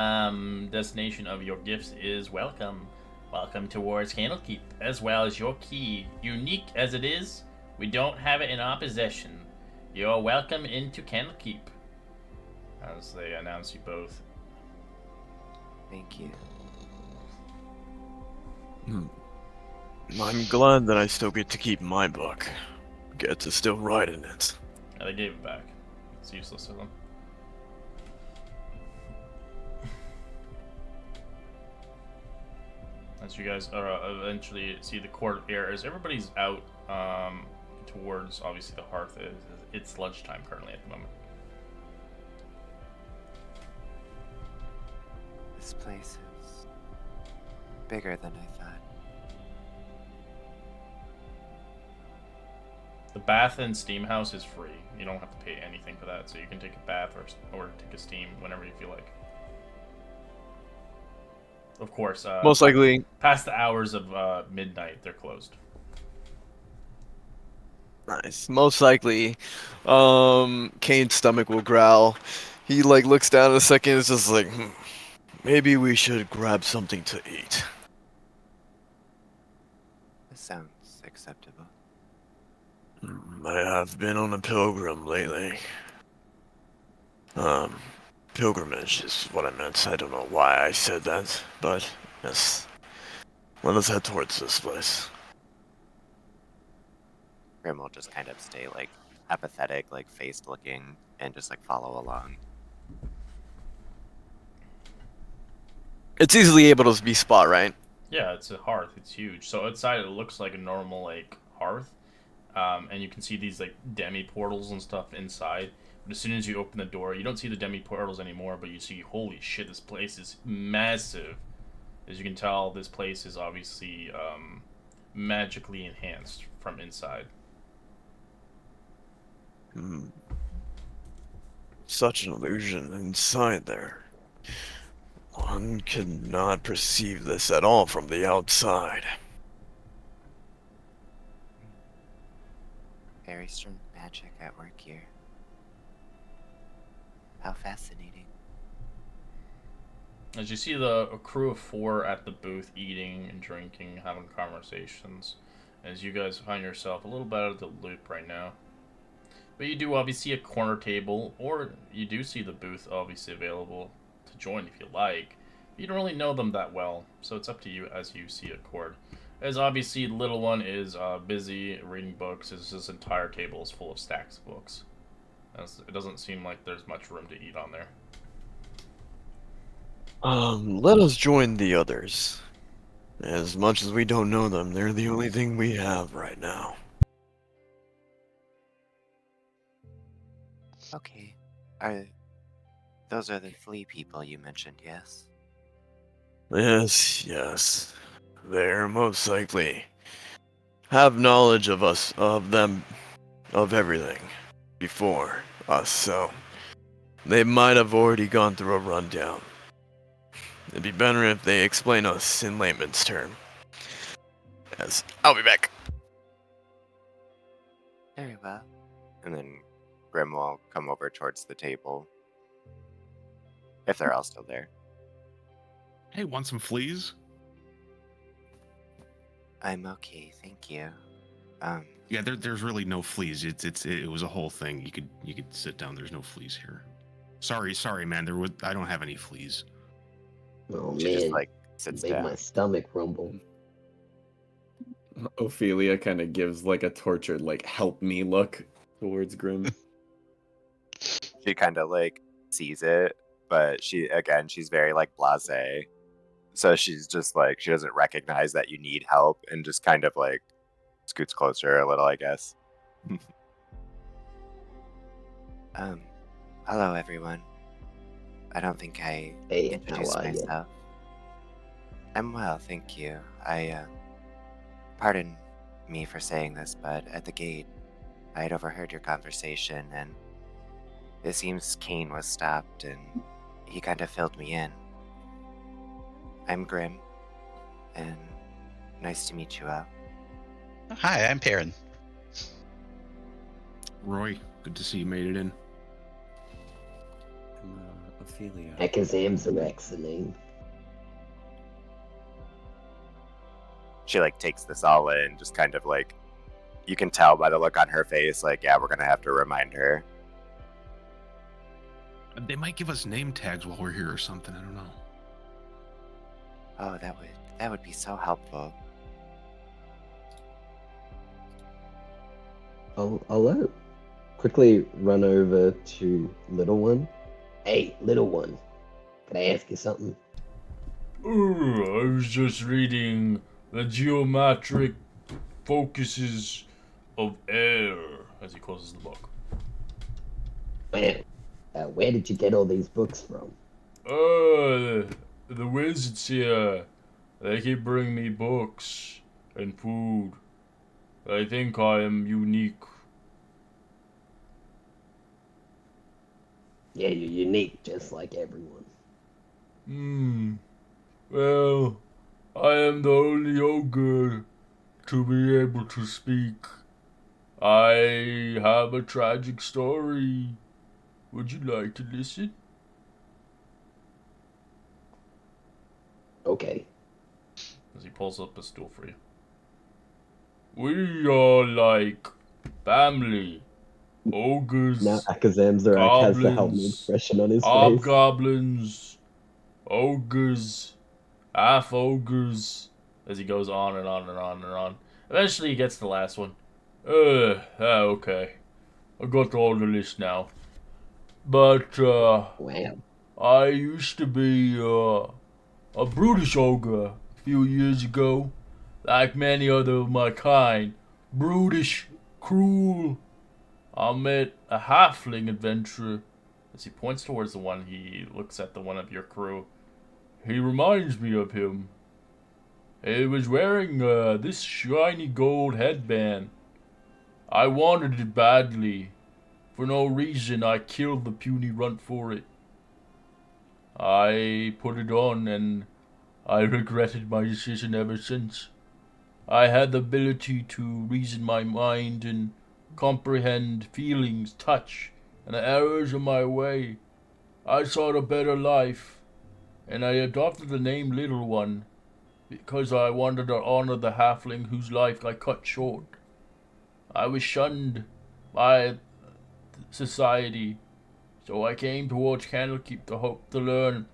Speaker 1: destination of your gifts is welcome. Welcome towards Candlekeep, as well as your key. Unique as it is, we don't have it in our possession. You're welcome into Candlekeep. As they announce you both.
Speaker 7: Thank you.
Speaker 3: I'm glad that I still get to keep my book. Get to still write in it.
Speaker 1: Yeah, they gave it back. It's useless to them. As you guys eventually see the court air, as everybody's out towards obviously the hearth. It's lunchtime currently at the moment.
Speaker 7: This place is bigger than I thought.
Speaker 1: The bath and steam house is free. You don't have to pay anything for that, so you can take a bath or take a steam whenever you feel like. Of course,
Speaker 3: Most likely.
Speaker 1: past the hours of midnight, they're closed.
Speaker 3: Nice. Most likely, Kane's stomach will growl. He looks down a second. It's just like, maybe we should grab something to eat.
Speaker 7: This sounds acceptable.
Speaker 3: I have been on a pilgrim lately. Pilgrimage is what I meant. I don't know why I said that, but yes. Let us head towards this place.
Speaker 7: Grim will just kind of stay apathetic, faced looking, and just follow along.
Speaker 3: It's easily able to be spot, right?
Speaker 1: Yeah, it's a hearth. It's huge. So outside, it looks like a normal hearth, and you can see these demi portals and stuff inside. But as soon as you open the door, you don't see the demi portals anymore. But you see, holy shit, this place is massive. As you can tell, this place is obviously magically enhanced from inside.
Speaker 3: Such an illusion inside there. One could not perceive this at all from the outside.
Speaker 7: Very strong magic at work here. How fascinating.
Speaker 1: As you see a crew of 4 at the booth eating and drinking, having conversations. as you guys find yourself a little bit out of the loop right now. But you do obviously see a corner table, or you do see the booth obviously available to join if you like. You don't really know them that well, so it's up to you as you see accord. As obviously the little one is busy reading books, as his entire table is full of stacks of books. As it doesn't seem like there's much room to eat on there.
Speaker 3: Let us join the others. As much as we don't know them, they're the only thing we have right now.
Speaker 7: Okay. Those are the flea people you mentioned, yes?
Speaker 3: Yes. They're most likely have knowledge of us, of them, of everything before us, so they might have already gone through a rundown. It'd be better if they explain us in layman's term. Yes, I'll be back.
Speaker 7: Very well. And then Grim will come over towards the table. If they're all still there.
Speaker 4: Hey, want some fleas?
Speaker 7: I'm okay, thank you.
Speaker 4: Yeah, there's really no fleas. It was a whole thing. You could sit down. There's no fleas here. Sorry, man. I don't have any fleas.
Speaker 6: Oh
Speaker 7: she just
Speaker 6: man,
Speaker 7: like sits
Speaker 6: made
Speaker 7: down.
Speaker 6: my stomach rumble.
Speaker 5: Ophelia kind of gives like a tortured, like, help me look towards Grim.
Speaker 7: She kind of like sees it, but she's very like blasé. So she's just like, she doesn't recognize that you need help and just kind of like scoots closer a little, I guess. Hello everyone. I don't think I
Speaker 6: Hey,
Speaker 7: introduced
Speaker 6: how are you?
Speaker 7: myself. I'm well, thank you. Pardon me for saying this, but at the gate, I had overheard your conversation, and it seems Kane was stopped, and he kind of filled me in. I'm Grim, and nice to meet you all.
Speaker 2: Hi, I'm Perrin.
Speaker 4: Roy, good to see you made it in.
Speaker 5: I'm, Ophelia.
Speaker 6: Akazam's the name.
Speaker 7: She like takes this all in, just kind of like, you can tell by the look on her face, like, yeah, we're gonna have to remind her.
Speaker 4: They might give us name tags while we're here or something. I don't know.
Speaker 7: Oh, that would be so helpful.
Speaker 6: I'll quickly run over to Little One. Hey, Little One, can I ask you something?
Speaker 1: I was just reading the geometric focuses of air as he closes the book.
Speaker 6: Man, where did you get all these books from?
Speaker 1: The wizards here, they keep bringing me books and food. I think I am unique.
Speaker 6: Yeah, you're unique, just like everyone.
Speaker 1: Well, I am the only ogre to be able to speak. I have a tragic story. Would you like to listen?
Speaker 6: Okay.
Speaker 1: As he pulls up a stool for you. We are like family. Ogres,
Speaker 6: Now Akazamzarak has the help me
Speaker 1: goblins,
Speaker 6: expression on his face.
Speaker 1: hobgoblins, ogres, half ogres, as he goes on and on and on and on. Eventually he gets to the last one. Okay. I got all the list now. But,
Speaker 6: Wow.
Speaker 1: I used to be, a brutish ogre a few years ago. Like many other of my kind. Brutish, cruel. I met a halfling adventurer. As he points towards the one, he looks at the one of your crew. He reminds me of him. He was wearing this shiny gold headband. I wanted it badly. For no reason, I killed the puny runt for it. I put it on and I regretted my decision ever since. I had the ability to reason my mind and comprehend feelings, touch, and the errors of my way. I sought a better life, and I adopted the name Little One. because I wanted to honor the halfling whose life got cut short. I was shunned by society, so I came towards Candlekeep to hope to learn,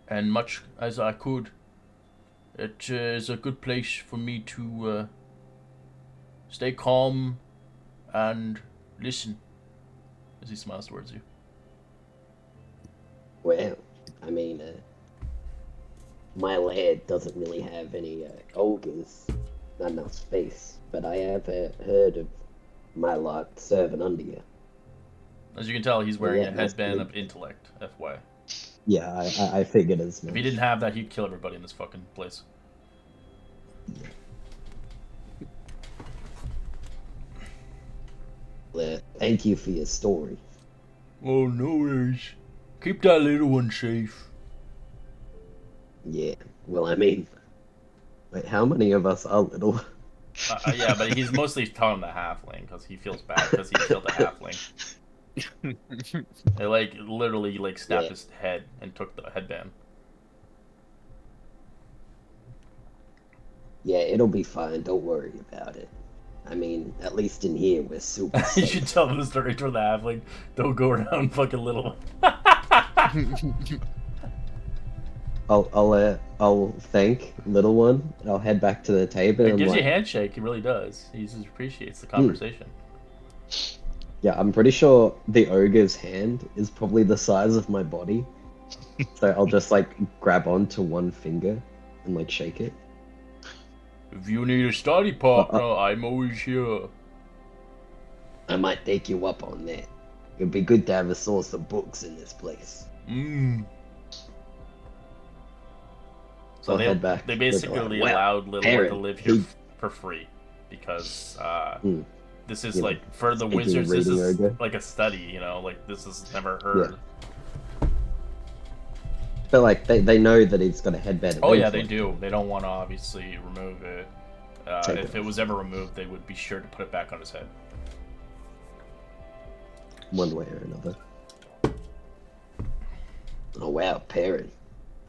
Speaker 1: and much as I could. It is a good place for me to stay calm and listen. As he smiles towards you.
Speaker 6: Well, I mean, my lair doesn't really have any ogres, not enough space, but I have heard of my lot serving under you.
Speaker 1: As you can tell, he's wearing
Speaker 6: Yeah,
Speaker 1: a
Speaker 6: that's
Speaker 1: headband
Speaker 6: good.
Speaker 1: of intellect, FY.
Speaker 6: Yeah, I figured as much.
Speaker 1: If he didn't have that, he'd kill everybody in this fucking place.
Speaker 6: Thank you for your story.
Speaker 1: Oh, no worries. Keep that little one safe.
Speaker 6: Yeah, well, I mean, wait, how many of us are little?
Speaker 1: Yeah, but he's mostly telling the halfling because he feels bad because he killed a halfling. It, like, literally, like, snapped
Speaker 6: Yeah.
Speaker 1: his head and took the headband.
Speaker 6: Yeah, it'll be fine. Don't worry about it. I mean, at least in here, we're super
Speaker 1: You
Speaker 6: safe.
Speaker 1: should tell the story to the halfling. Don't go around fucking little.
Speaker 6: I'll thank little one. I'll head back to the table.
Speaker 1: It
Speaker 6: And
Speaker 1: gives
Speaker 6: I'm
Speaker 1: you a
Speaker 6: like,
Speaker 1: handshake. He really does. He just appreciates the conversation.
Speaker 6: yeah, I'm pretty sure the ogre's hand is probably the size of my body. So I'll just like grab onto one finger and like shake it.
Speaker 1: If you need a study partner, I'm always here.
Speaker 6: I might take you up on that. It'd be good to have a source of books in this place.
Speaker 1: Mmm. So
Speaker 6: I'll head back.
Speaker 1: they
Speaker 6: with,
Speaker 1: basically
Speaker 6: wow,
Speaker 1: allowed little one to
Speaker 6: Aaron,
Speaker 1: live here
Speaker 6: he-
Speaker 1: for free because
Speaker 6: Hmm.
Speaker 1: this is
Speaker 6: You know,
Speaker 1: like for the
Speaker 6: speaking of
Speaker 1: wizards. This
Speaker 6: reading
Speaker 1: is
Speaker 6: ogre.
Speaker 1: like a study, you know. Like this is never heard.
Speaker 6: But like they know that he's got a headband.
Speaker 1: Oh yeah, they
Speaker 6: eventually.
Speaker 1: do. They don't want to obviously remove it.
Speaker 6: Take
Speaker 1: If
Speaker 6: it
Speaker 1: it was ever removed, they would be sure to put it back on his head.
Speaker 6: One way or another. Oh wow, Perrin.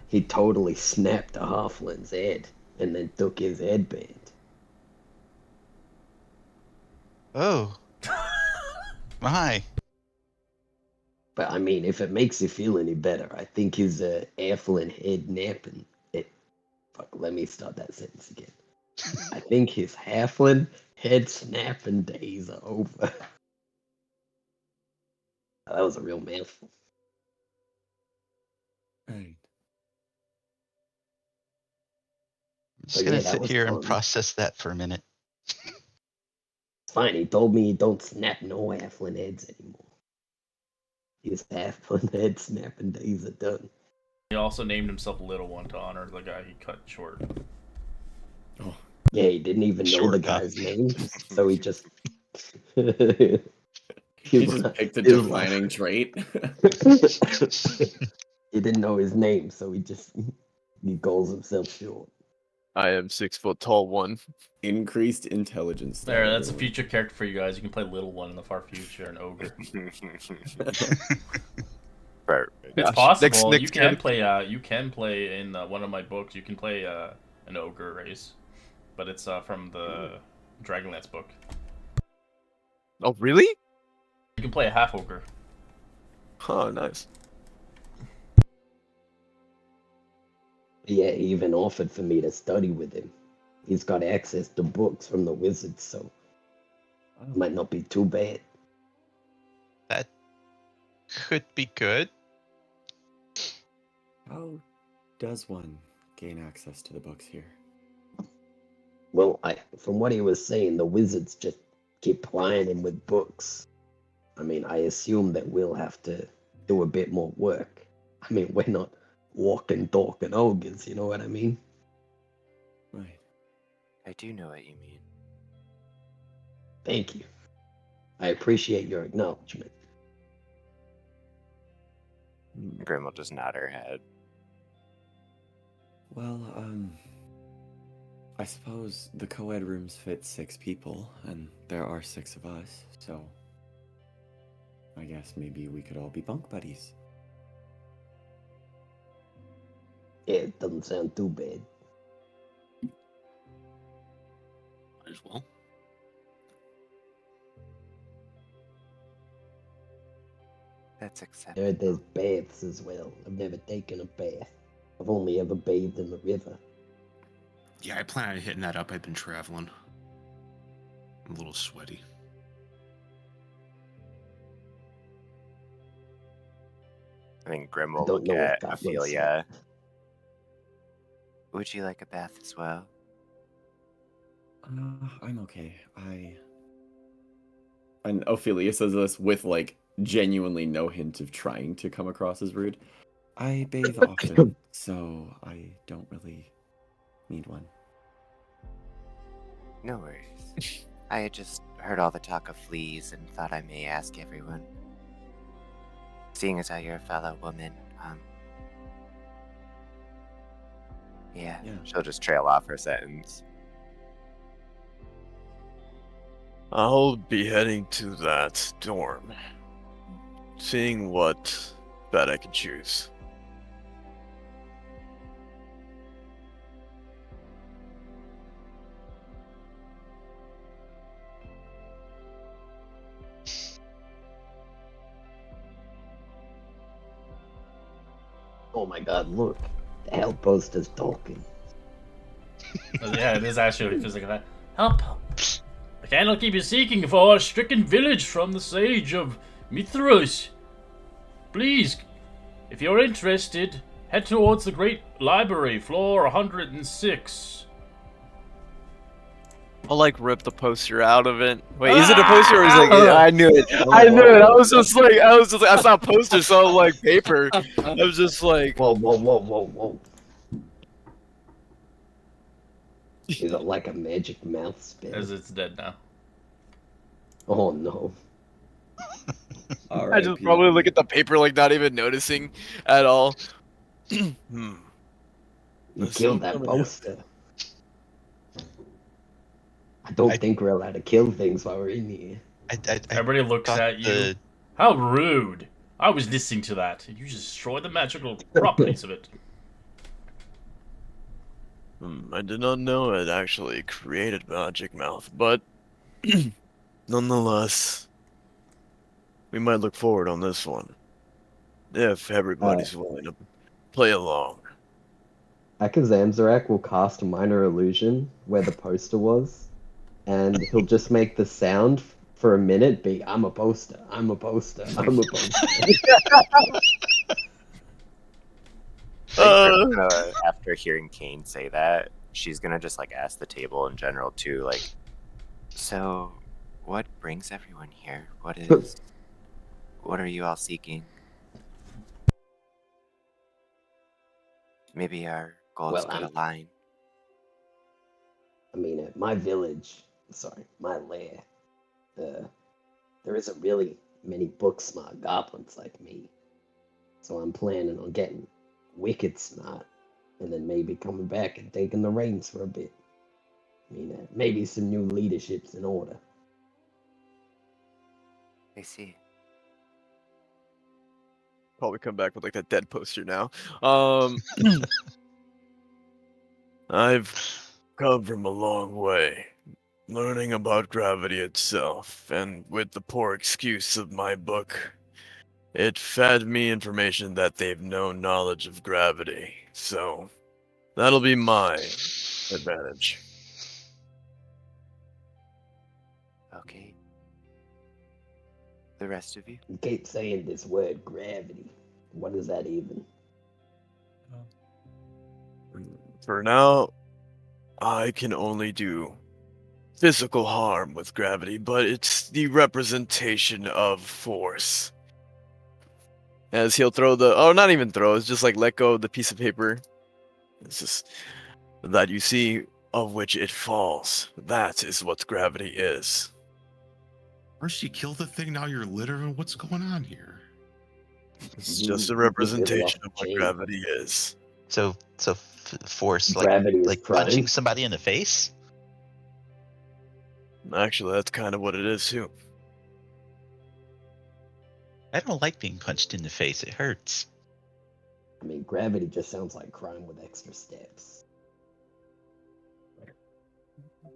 Speaker 6: He totally snapped a halfling's head and then took his headband.
Speaker 2: Oh. My.
Speaker 6: But I mean, if it makes you feel any better, I think his halfling head napping. Fuck, let me start that sentence again. I think his halfling head snapping days are over. That was a real mouthful.
Speaker 5: Right.
Speaker 2: I'm just
Speaker 6: But
Speaker 2: gonna
Speaker 6: yeah, that
Speaker 2: sit
Speaker 6: was
Speaker 2: here and
Speaker 6: fun.
Speaker 2: process that for a minute.
Speaker 6: It's fine. He told me he don't snap no halfling heads anymore. His halfling head snapping days are done.
Speaker 1: He also named himself Little One to honor the guy he cut short.
Speaker 5: Oh,
Speaker 6: Yeah, he didn't even know the
Speaker 2: Short, huh?
Speaker 6: guy's name, so he just.
Speaker 5: he just
Speaker 6: li-
Speaker 5: picked a
Speaker 6: he li-
Speaker 5: defining trait.
Speaker 6: He didn't know his name, so he calls himself short.
Speaker 3: I am 6 foot tall one.
Speaker 5: Increased intelligence.
Speaker 1: There, that's a
Speaker 5: everyone.
Speaker 1: future character for you guys. You can play Little One in the far future, an ogre.
Speaker 7: Perfect.
Speaker 1: It's
Speaker 3: Gosh,
Speaker 1: possible.
Speaker 3: next
Speaker 1: You can play. You can play in one of my books. You can play an ogre race, but it's from the Dragonlance book.
Speaker 3: Oh, really?
Speaker 1: You can play a half ogre.
Speaker 3: Oh, nice.
Speaker 6: Yeah, he even offered for me to study with him. He's got access to books from the wizards, so it might not be too bad.
Speaker 2: That could be good.
Speaker 5: How does one gain access to the books here?
Speaker 6: Well, from what he was saying, the wizards just keep plying him with books. I mean, I assume that we'll have to do a bit more work. I mean, we're not walking, talking ogres, you know what I mean?
Speaker 5: Right.
Speaker 7: I do know what you mean.
Speaker 6: Thank you. I appreciate your acknowledgement.
Speaker 7: Grim will just nod her head.
Speaker 5: Well, I suppose the co-ed rooms fit 6 people, and there are 6 of us, so I guess maybe we could all be bunk buddies.
Speaker 6: Yeah, it doesn't sound too bad.
Speaker 4: Might as well.
Speaker 7: That's
Speaker 6: I
Speaker 7: acceptable.
Speaker 6: heard there's baths as well. I've never taken a bath. I've only ever bathed in the river.
Speaker 4: Yeah, I plan on hitting that up. I've been traveling. I'm a little sweaty.
Speaker 7: I think Grim
Speaker 6: I
Speaker 7: will
Speaker 6: don't
Speaker 7: look
Speaker 6: know if
Speaker 7: at
Speaker 6: goblins.
Speaker 7: Ophelia. Would you like a bath as well?
Speaker 5: I'm okay. And Ophelia says this with like genuinely no hint of trying to come across as rude. I bathe often, so I don't really need one.
Speaker 7: No worries. I had just heard all the talk of fleas and thought I may ask everyone. Seeing as how you're a fellow woman, yeah,
Speaker 5: Yeah.
Speaker 7: she'll just trail off her sentence.
Speaker 3: I'll be heading to that dorm, seeing what bed I can choose.
Speaker 6: Oh my god, look. The outpost is talking.
Speaker 1: Yeah, it is actually physical. Help! The Candlekeep is seeking for a stricken village from the sage of Mithras. Please, if you're interested, head towards the Great Library, floor 106.
Speaker 3: I'll like rip the poster out of it. Wait, is it a poster or is it? I knew it.
Speaker 6: Whoa,
Speaker 3: I knew it. I
Speaker 6: whoa,
Speaker 3: was just like, I saw a poster, so like paper. I was just like,
Speaker 6: Whoa, whoa, whoa, whoa, whoa. Is it like a magic mouth spell?
Speaker 1: As it's dead now.
Speaker 6: Oh no.
Speaker 3: I just probably look at the paper like not even noticing at all.
Speaker 6: You
Speaker 3: Let's
Speaker 6: killed
Speaker 3: see
Speaker 6: that
Speaker 3: what
Speaker 6: poster. I don't think we're allowed to kill things while we're in here.
Speaker 2: I
Speaker 1: Everybody looks
Speaker 2: thought
Speaker 1: at you. How rude! I was listening to that. You just destroyed the magical properties of it.
Speaker 3: I did not know it actually created Magic Mouth, but nonetheless, we might look forward on this one. If everybody's willing to play along.
Speaker 6: Akazamzarak will cast a minor illusion where the poster was, and he'll just make the sound for a minute be, I'm a poster, I'm a poster, I'm a poster.
Speaker 7: After hearing Kane say that, she's gonna just like ask the table in general too, like, so what brings everyone here? What are you all seeking? Maybe our goals could align.
Speaker 6: I mean, at my village, my lair, there isn't really many book smart goblins like me. So I'm planning on getting wicked smart and then maybe coming back and taking the reins for a bit. I mean, maybe some new leadership's in order.
Speaker 7: I see.
Speaker 3: Probably come back with like that dead poster now. I've come from a long way, learning about gravity itself, and with the poor excuse of my book, it fed me information that they've no knowledge of gravity. So that'll be my advantage.
Speaker 7: Okay. The rest of you?
Speaker 6: You keep saying this word gravity. What is that even?
Speaker 3: For now, I can only do physical harm with gravity, but it's the representation of force. As he'll throw not even throw, it's just like let go of the piece of paper. It's just that you see of which it falls. That is what gravity is.
Speaker 4: First you kill the thing, now you're littering. What's going on here?
Speaker 3: It's just a
Speaker 6: You really
Speaker 3: representation
Speaker 6: off
Speaker 3: of what
Speaker 6: chain.
Speaker 3: gravity is.
Speaker 2: So force
Speaker 6: Gravity is
Speaker 2: like
Speaker 6: prime.
Speaker 2: punching somebody in the face.
Speaker 3: Actually, that's kind of what it is too.
Speaker 2: I don't like being punched in the face. It hurts.
Speaker 6: I mean, gravity just sounds like crime with extra steps.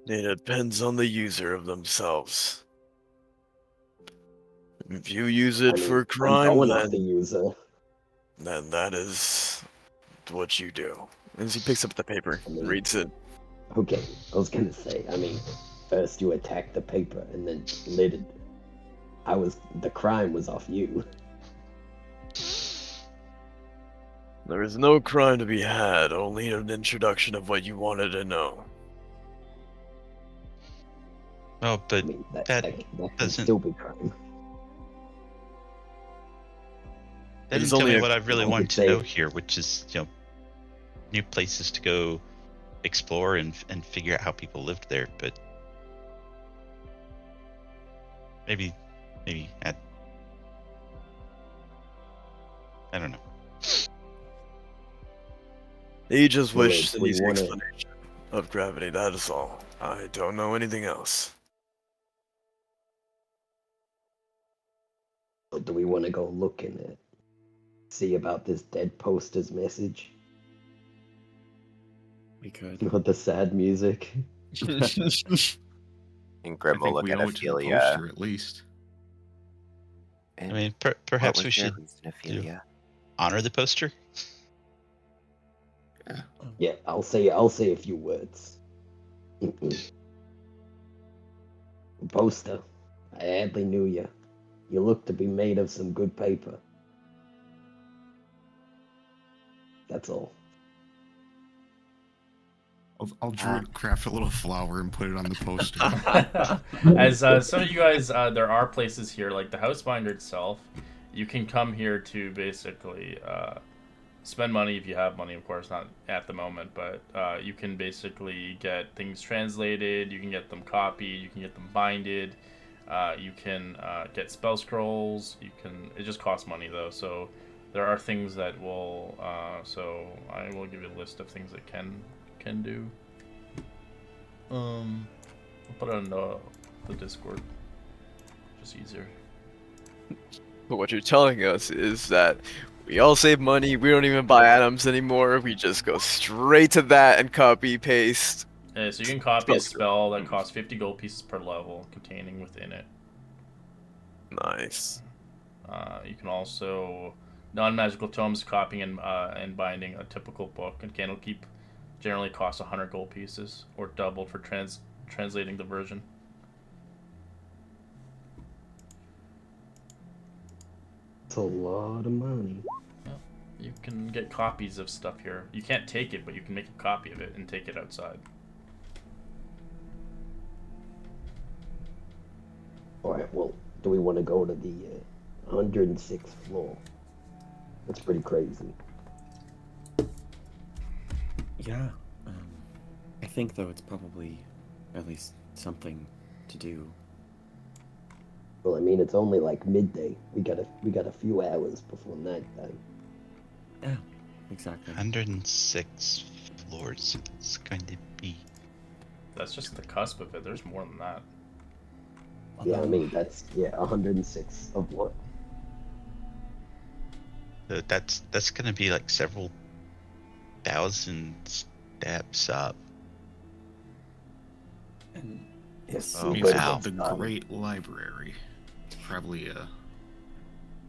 Speaker 3: It depends on the user of themselves. If you use it
Speaker 6: I mean,
Speaker 3: for
Speaker 6: I'm
Speaker 3: crime,
Speaker 6: going off the user.
Speaker 3: then that is what you do. As he picks up the paper,
Speaker 6: I mean-
Speaker 3: reads it.
Speaker 6: Okay, I was gonna say, I mean, first you attacked the paper and then lit it. The crime was off you.
Speaker 3: There is no crime to be had, only an introduction of what you wanted to know.
Speaker 2: Oh, but
Speaker 6: I mean, that can
Speaker 2: doesn't-
Speaker 6: still be crime.
Speaker 2: that
Speaker 3: It is
Speaker 2: didn't tell
Speaker 3: only
Speaker 2: me
Speaker 3: a-
Speaker 2: what I really
Speaker 6: I
Speaker 2: wanted
Speaker 6: would
Speaker 2: to
Speaker 6: say-
Speaker 2: know here, which is, new places to go explore and figure out how people lived there. But maybe I don't know.
Speaker 3: He just
Speaker 6: Well,
Speaker 3: wished
Speaker 6: if
Speaker 3: an
Speaker 6: we
Speaker 3: easy
Speaker 6: wanna-
Speaker 3: explanation of gravity, that is all. I don't know anything else.
Speaker 6: Do we want to go look in it? See about this dead poster's message?
Speaker 5: We could.
Speaker 6: With the sad music?
Speaker 7: And
Speaker 4: I
Speaker 7: Grim will
Speaker 4: think
Speaker 7: look
Speaker 4: we
Speaker 7: at
Speaker 4: owe it to the
Speaker 7: Ophelia.
Speaker 4: poster at least.
Speaker 7: And
Speaker 2: I mean,
Speaker 7: what
Speaker 2: perhaps
Speaker 7: was
Speaker 2: we
Speaker 7: your
Speaker 2: should
Speaker 7: reason, Ophelia?
Speaker 2: honor the poster.
Speaker 6: Yeah, I'll say a few words. Poster, I hardly knew you. You look to be made of some good paper. That's all.
Speaker 4: I'll craft a little flower and put it on the poster.
Speaker 1: As some of you guys, there are places here, like the Housebinder itself. You can come here to basically spend money if you have money, of course, not at the moment, but you can basically get things translated, you can get them copied, you can get them binded, you can get spell scrolls, it just costs money though, so there are things that will, so I will give you a list of things that can do. I'll put it on the Discord, just easier.
Speaker 3: But what you're telling us is that we all save money, we don't even buy items anymore, we just go straight to that and copy, paste.
Speaker 1: Yeah, so you can copy a
Speaker 3: Spell
Speaker 1: spell that costs 50 gold pieces per level containing within it.
Speaker 3: Nice.
Speaker 1: You can also non-magical tomes copying and binding a typical book and Candlekeep generally costs 100 gold pieces or doubled for translating the version.
Speaker 6: It's a lot of money.
Speaker 1: You can get copies of stuff here. You can't take it, but you can make a copy of it and take it outside.
Speaker 6: Alright, well, do we want to go to the 106th floor? That's pretty crazy.
Speaker 5: Yeah. I think though it's probably at least something to do.
Speaker 6: Well, I mean, it's only like midday. We got a few hours before nighttime.
Speaker 5: Yeah, exactly.
Speaker 2: 106 floors. It's going to be.
Speaker 1: That's just the cusp of it. There's more than that.
Speaker 6: Yeah, I
Speaker 5: Although-
Speaker 6: mean, that's 106 of what?
Speaker 2: That's going to be like several thousand steps up.
Speaker 5: And
Speaker 6: Yes,
Speaker 7: Oh,
Speaker 4: Means
Speaker 6: but
Speaker 7: wow.
Speaker 4: the
Speaker 6: it's,
Speaker 4: Great Library. Probably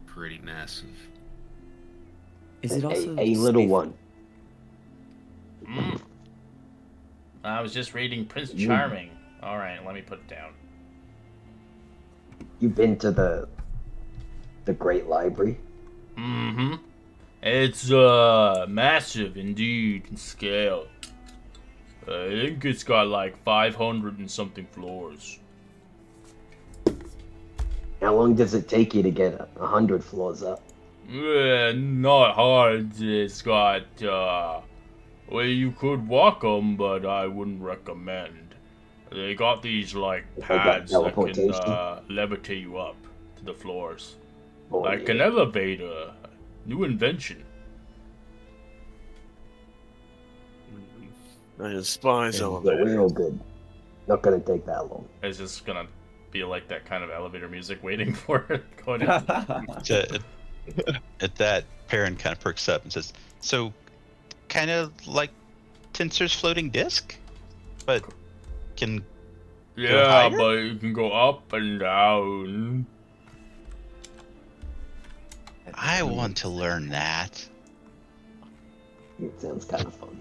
Speaker 4: pretty massive.
Speaker 5: is it also
Speaker 6: a little
Speaker 5: safe-
Speaker 6: one?
Speaker 1: Mm. I was just reading Prince
Speaker 6: You-
Speaker 1: Charming. Alright, let me put it down.
Speaker 6: You've been to the Great Library?
Speaker 1: Mm-hmm. It's massive indeed in scale. I think it's got like 500 and something floors.
Speaker 6: How long does it take you to get 100 floors up?
Speaker 1: Not hard. It's got well, you could walk them, but I wouldn't recommend. They got these like
Speaker 6: They got
Speaker 1: pads that can
Speaker 6: teleportation?
Speaker 1: levitate you up to the floors.
Speaker 6: Oh,
Speaker 1: Like
Speaker 6: yeah.
Speaker 1: an elevator. New invention.
Speaker 3: I despise
Speaker 6: Yeah,
Speaker 3: elevators.
Speaker 6: real good. Not gonna take that long.
Speaker 1: It's just gonna be like that kind of elevator music waiting for it going in.
Speaker 2: At that, Perrin kind of perks up and says, "So, kind of like Tinser's floating disc, but can
Speaker 1: Yeah,
Speaker 2: higher?
Speaker 1: but you can go up and down.
Speaker 2: I want to learn that."
Speaker 6: It sounds kind of fun.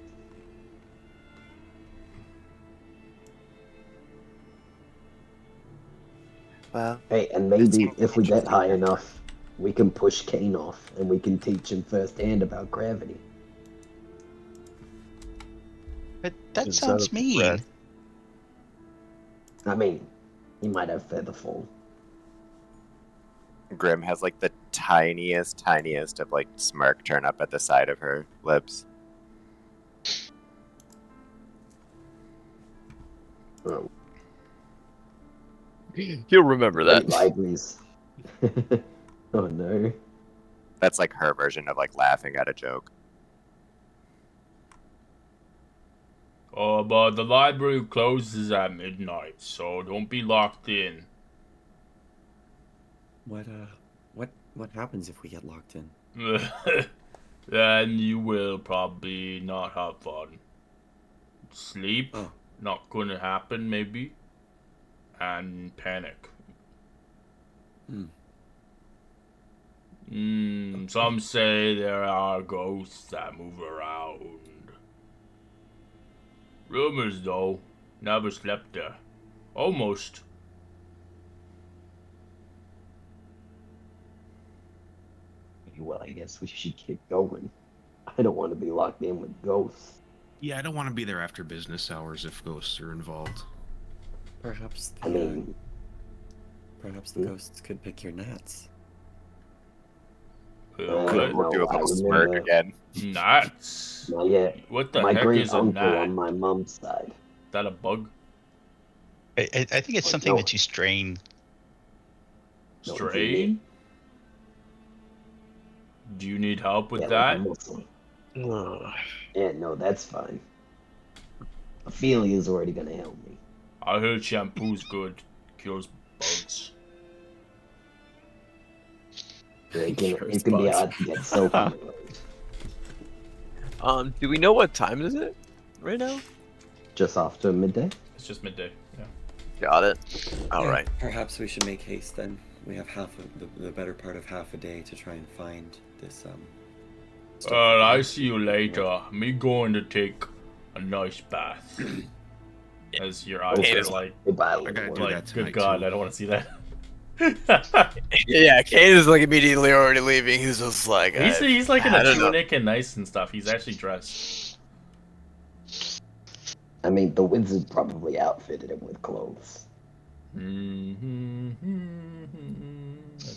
Speaker 7: Well,
Speaker 6: Hey, and
Speaker 7: That
Speaker 6: maybe
Speaker 7: seems
Speaker 6: if we get
Speaker 7: interesting.
Speaker 6: high enough, we can push Kane off, and we can teach him firsthand about gravity.
Speaker 2: But that
Speaker 3: Is that
Speaker 2: sounds
Speaker 3: a
Speaker 2: mean.
Speaker 3: threat?
Speaker 6: I mean, he might have feather fall.
Speaker 7: Grim has like the tiniest of like smirk turn up at the side of her lips.
Speaker 6: Oh,
Speaker 3: He'll remember
Speaker 6: great
Speaker 3: that.
Speaker 6: libraries. Oh no.
Speaker 7: That's like her version of like laughing at a joke.
Speaker 1: Oh, but the library closes at midnight, so don't be locked in.
Speaker 5: What happens if we get locked in?
Speaker 1: Then you will probably not have fun. Sleep,
Speaker 5: Oh.
Speaker 1: not gonna happen, maybe. And panic. Some say there are ghosts that move around. Rumors, though. Never slept there. Almost.
Speaker 6: Well, I guess we should keep going. I don't want to be locked in with ghosts.
Speaker 4: Yeah, I don't want to be there after business hours if ghosts are involved.
Speaker 5: Perhaps
Speaker 6: I mean,
Speaker 5: perhaps the ghosts could pick your gnats.
Speaker 1: What?
Speaker 6: no,
Speaker 7: Do a
Speaker 6: I
Speaker 7: little smirk
Speaker 6: remember.
Speaker 7: again.
Speaker 1: Gnats?
Speaker 6: Not yet.
Speaker 1: What the
Speaker 6: My
Speaker 1: heck
Speaker 6: great
Speaker 1: is a
Speaker 6: uncle
Speaker 1: gnat?
Speaker 6: on my mom's side.
Speaker 1: Is that a bug?
Speaker 2: I think it's
Speaker 6: Like,
Speaker 2: something
Speaker 6: no.
Speaker 2: that you strain.
Speaker 6: No,
Speaker 1: Strain? Do you need help with
Speaker 6: Yeah,
Speaker 1: that?
Speaker 6: like a muscle. Yeah, no, that's fine. Ophelia's already gonna help me.
Speaker 1: I heard shampoo's good. Cures bugs.
Speaker 6: Yeah, it
Speaker 5: Cures
Speaker 6: can be
Speaker 5: bugs.
Speaker 6: hard to get soap on the road.
Speaker 3: Do we know what time is it right now?
Speaker 6: Just after midday?
Speaker 1: It's just midday. Yeah.
Speaker 3: Got it. All
Speaker 5: Yeah,
Speaker 3: right.
Speaker 5: Perhaps we should make haste then. We have the better part of half a day to try and find this stuff
Speaker 1: I
Speaker 5: again.
Speaker 1: see you later. Me going to take a nice bath. As your eyes
Speaker 3: Okay.
Speaker 1: are like,
Speaker 6: Goodbye,
Speaker 4: I
Speaker 6: little
Speaker 4: gotta
Speaker 6: one.
Speaker 4: do that
Speaker 1: good
Speaker 4: tonight,
Speaker 1: God,
Speaker 4: too.
Speaker 1: I don't want to see that.
Speaker 3: Yeah, Kane is like immediately already leaving. He's just like,
Speaker 1: He's like in
Speaker 3: I
Speaker 1: a
Speaker 3: don't know.
Speaker 1: tunic and nice and stuff. He's actually dressed.
Speaker 6: I mean, the wizard probably outfitted him with clothes.
Speaker 1: As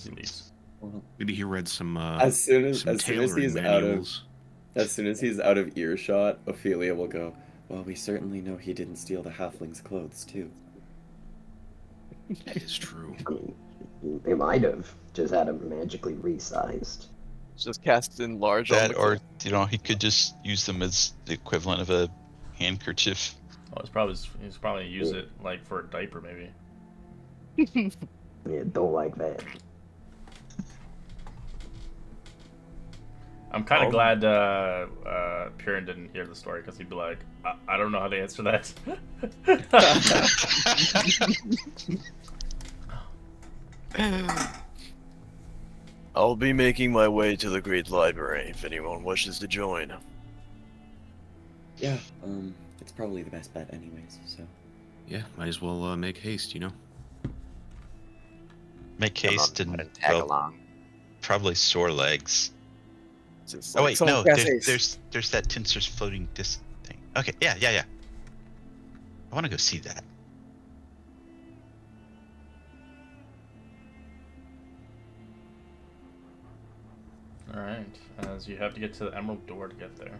Speaker 1: he leaves.
Speaker 5: Well,
Speaker 4: Maybe he read some
Speaker 5: as soon as
Speaker 4: some tailoring
Speaker 5: he's
Speaker 4: manuals.
Speaker 5: as soon as he's out of earshot, Ophelia will go, "Well, we certainly know he didn't steal the halfling's clothes, too."
Speaker 4: That is true.
Speaker 6: I mean, they might have just had him magically resized.
Speaker 3: Just cast in large on
Speaker 2: That,
Speaker 3: the
Speaker 2: or he could just use them as the equivalent of a handkerchief.
Speaker 1: Oh, he's probably use it like for a diaper maybe.
Speaker 6: Yeah, don't like that.
Speaker 1: I'm kind of glad Piran didn't hear the story because he'd be like, I don't know how to answer that.
Speaker 3: I'll be making my way to the Great Library if anyone wishes to join.
Speaker 5: Yeah, it's probably the best bet anyways, so.
Speaker 4: Yeah, might as well make haste, you know?
Speaker 2: Make
Speaker 7: Come on,
Speaker 2: haste
Speaker 7: go ahead
Speaker 2: and
Speaker 7: tag
Speaker 2: well,
Speaker 7: along.
Speaker 2: probably sore legs.
Speaker 3: Just
Speaker 2: Oh
Speaker 3: like,
Speaker 2: wait,
Speaker 3: someone
Speaker 2: no,
Speaker 3: cast haste.
Speaker 2: there's that Tinser's floating disc thing. Okay, yeah. I want to go see that.
Speaker 1: Alright, as you have to get to the Emerald Door to get there.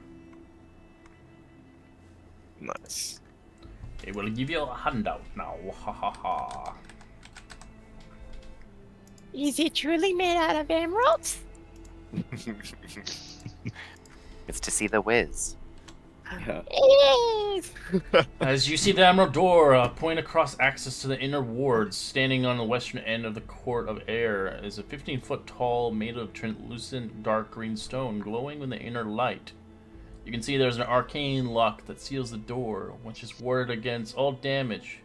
Speaker 3: Nice.
Speaker 1: It will give you a handout now. Ha ha ha.
Speaker 8: Is it truly made out of emeralds?
Speaker 7: It's to see the whiz.
Speaker 5: Yeah.
Speaker 1: As you see the Emerald Door point across access to the inner wards, standing on the western end of the Court of Air is a 15-foot tall, made of translucent dark green stone, glowing in the inner light. You can see there's an arcane lock that seals the door, which is warded against all damage.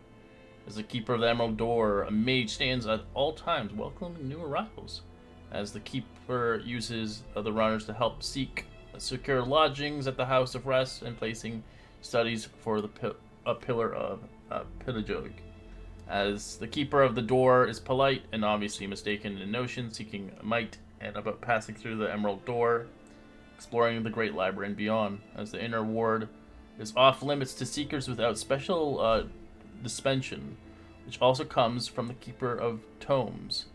Speaker 1: As the keeper of the Emerald Door, a mage stands at all times, welcoming new arrivals. As the keeper uses the runners to help seek secure lodgings at the House of Rest and placing studies for the pillar of pedagogy. As the keeper of the door is polite and obviously mistaken in notion, seeking might and about passing through the Emerald Door, exploring the Great Library and beyond. As the inner ward is off limits to seekers without special dispensation, which also comes from the keeper of tomes,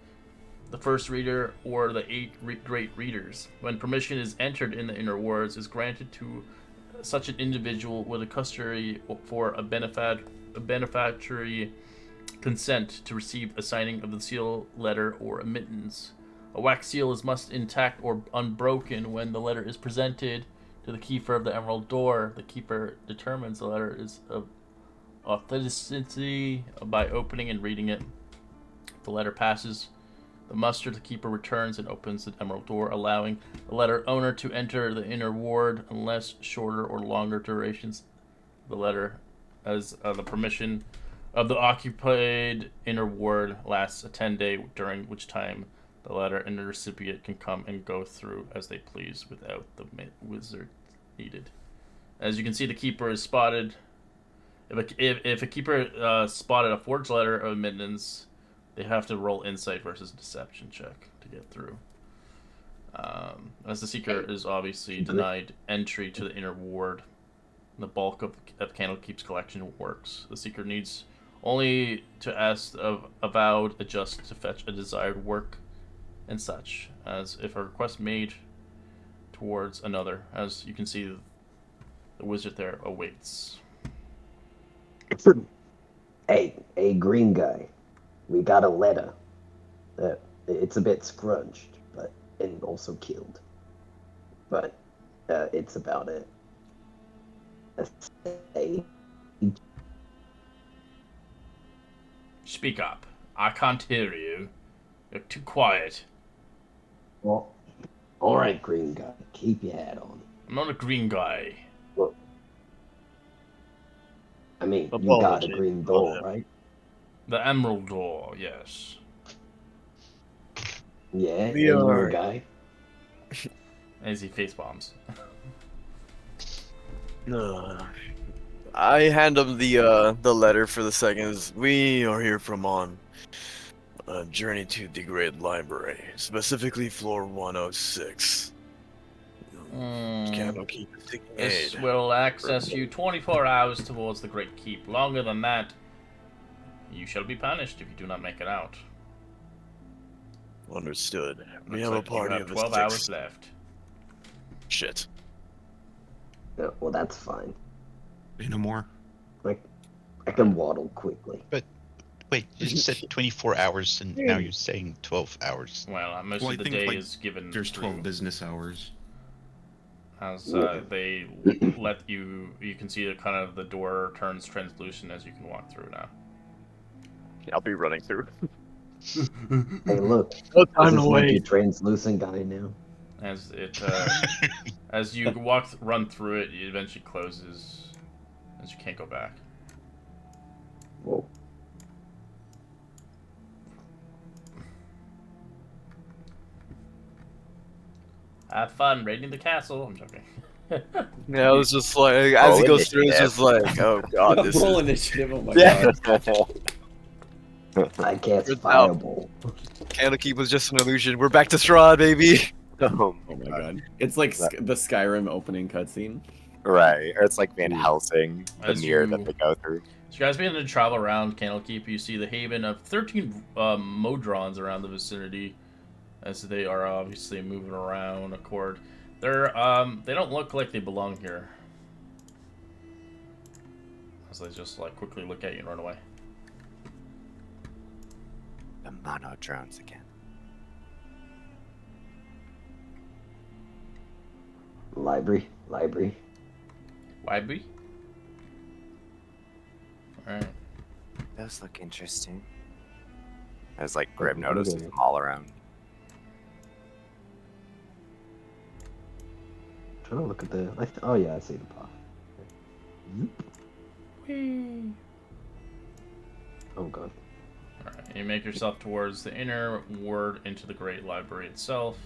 Speaker 1: the first reader, or the 8 great readers. When permission is entered in the inner wards is granted to such an individual with a custody for a beneficiary consent to receive a signing of the seal, letter, or admittance. A wax seal is must intact or unbroken when the letter is presented to the keeper of the Emerald Door. The keeper determines the letter is of authenticity by opening and reading it. The letter passes the muster. The keeper returns and opens the Emerald Door, allowing the letter owner to enter the inner ward unless shorter or longer durations the letter, as the permission of the occupied inner ward lasts a 10-day, during which time the letter and the recipient can come and go through as they please without the wizard needed. As you can see, the keeper is spotted. If a keeper spotted a forged letter of admittance, they have to roll insight versus deception check to get through. As the seeker is obviously denied entry to the inner ward, the bulk of Candlekeep's collection works. The seeker needs only to ask of avowed adjust to fetch a desired work and such, as if a request made towards another. As you can see, the wizard there awaits.
Speaker 6: Hey, green guy. We got a letter. It's a bit scrunched, but and also killed. But it's about it.
Speaker 1: Speak up. I can't hear you. You're too quiet.
Speaker 6: Well, all right, green guy. Keep your hat on.
Speaker 1: I'm not a green guy.
Speaker 6: Well, I mean, you got a green door, right?
Speaker 1: The Emerald Door, yes.
Speaker 6: Yeah,
Speaker 3: We
Speaker 6: and you
Speaker 3: are-
Speaker 6: a guy.
Speaker 1: As he face bombs.
Speaker 3: I hand him the letter for the seconds. We are here from on a journey to the Great Library, specifically floor 106. Candlekeep is taking
Speaker 1: This
Speaker 3: aid.
Speaker 1: will access you 24 hours towards the Great Keep. Longer than that, you shall be punished if you do not make it out.
Speaker 3: Understood. We
Speaker 1: Looks
Speaker 3: have
Speaker 1: like
Speaker 3: a party
Speaker 1: you have
Speaker 3: of
Speaker 1: 12
Speaker 3: 6.
Speaker 1: hours left.
Speaker 3: Shit.
Speaker 6: Well, that's fine.
Speaker 4: Say no more.
Speaker 6: I can waddle quickly.
Speaker 2: Wait, you just said 24 hours, and now you're saying 12 hours.
Speaker 1: Well, most
Speaker 4: Well, I
Speaker 1: of the
Speaker 4: think,
Speaker 1: day
Speaker 4: like,
Speaker 1: is given
Speaker 4: There's 12
Speaker 1: through
Speaker 4: business hours.
Speaker 1: as they let you. You can see the kind of the door turns translucent as you can walk through now.
Speaker 3: I'll be running through.
Speaker 6: Hey, look.
Speaker 3: No
Speaker 6: This
Speaker 3: time
Speaker 6: is
Speaker 3: to
Speaker 6: like a
Speaker 3: wait.
Speaker 6: translucent guy now.
Speaker 1: As it as you run through it, it eventually closes, as you can't go back.
Speaker 6: Whoa.
Speaker 1: Have fun raiding the castle. I'm joking.
Speaker 3: Yeah, I was just like, as he
Speaker 7: Roll
Speaker 3: goes through, it's just like, oh god, this
Speaker 5: Roll
Speaker 3: is...
Speaker 5: initiative. Oh my
Speaker 3: Yeah.
Speaker 5: god.
Speaker 6: I cast
Speaker 3: Turns out-
Speaker 6: fireball.
Speaker 3: Candlekeep was just an illusion. We're back to Strahd, baby.
Speaker 5: Oh my god. It's like
Speaker 7: That-
Speaker 5: the Skyrim opening cutscene.
Speaker 7: Right, or it's like Van Helsing, the
Speaker 1: As
Speaker 7: mirror
Speaker 1: you-
Speaker 7: that they go through.
Speaker 1: So you guys begin to travel around Candlekeep. You see the haven of 13 Modrons around the vicinity, as they are obviously moving around. Accord, they don't look like they belong here. As they just like quickly look at you and run away.
Speaker 7: The mono drones again.
Speaker 6: Library.
Speaker 1: Library? Alright.
Speaker 7: Those look interesting. As like Grim
Speaker 6: what are
Speaker 7: notices
Speaker 6: they?
Speaker 7: them all around.
Speaker 6: Trying to look at the. Oh yeah, I see the path.
Speaker 1: Whee!
Speaker 6: Oh god.
Speaker 1: Alright, you make yourself towards the inner ward into the Great Library itself,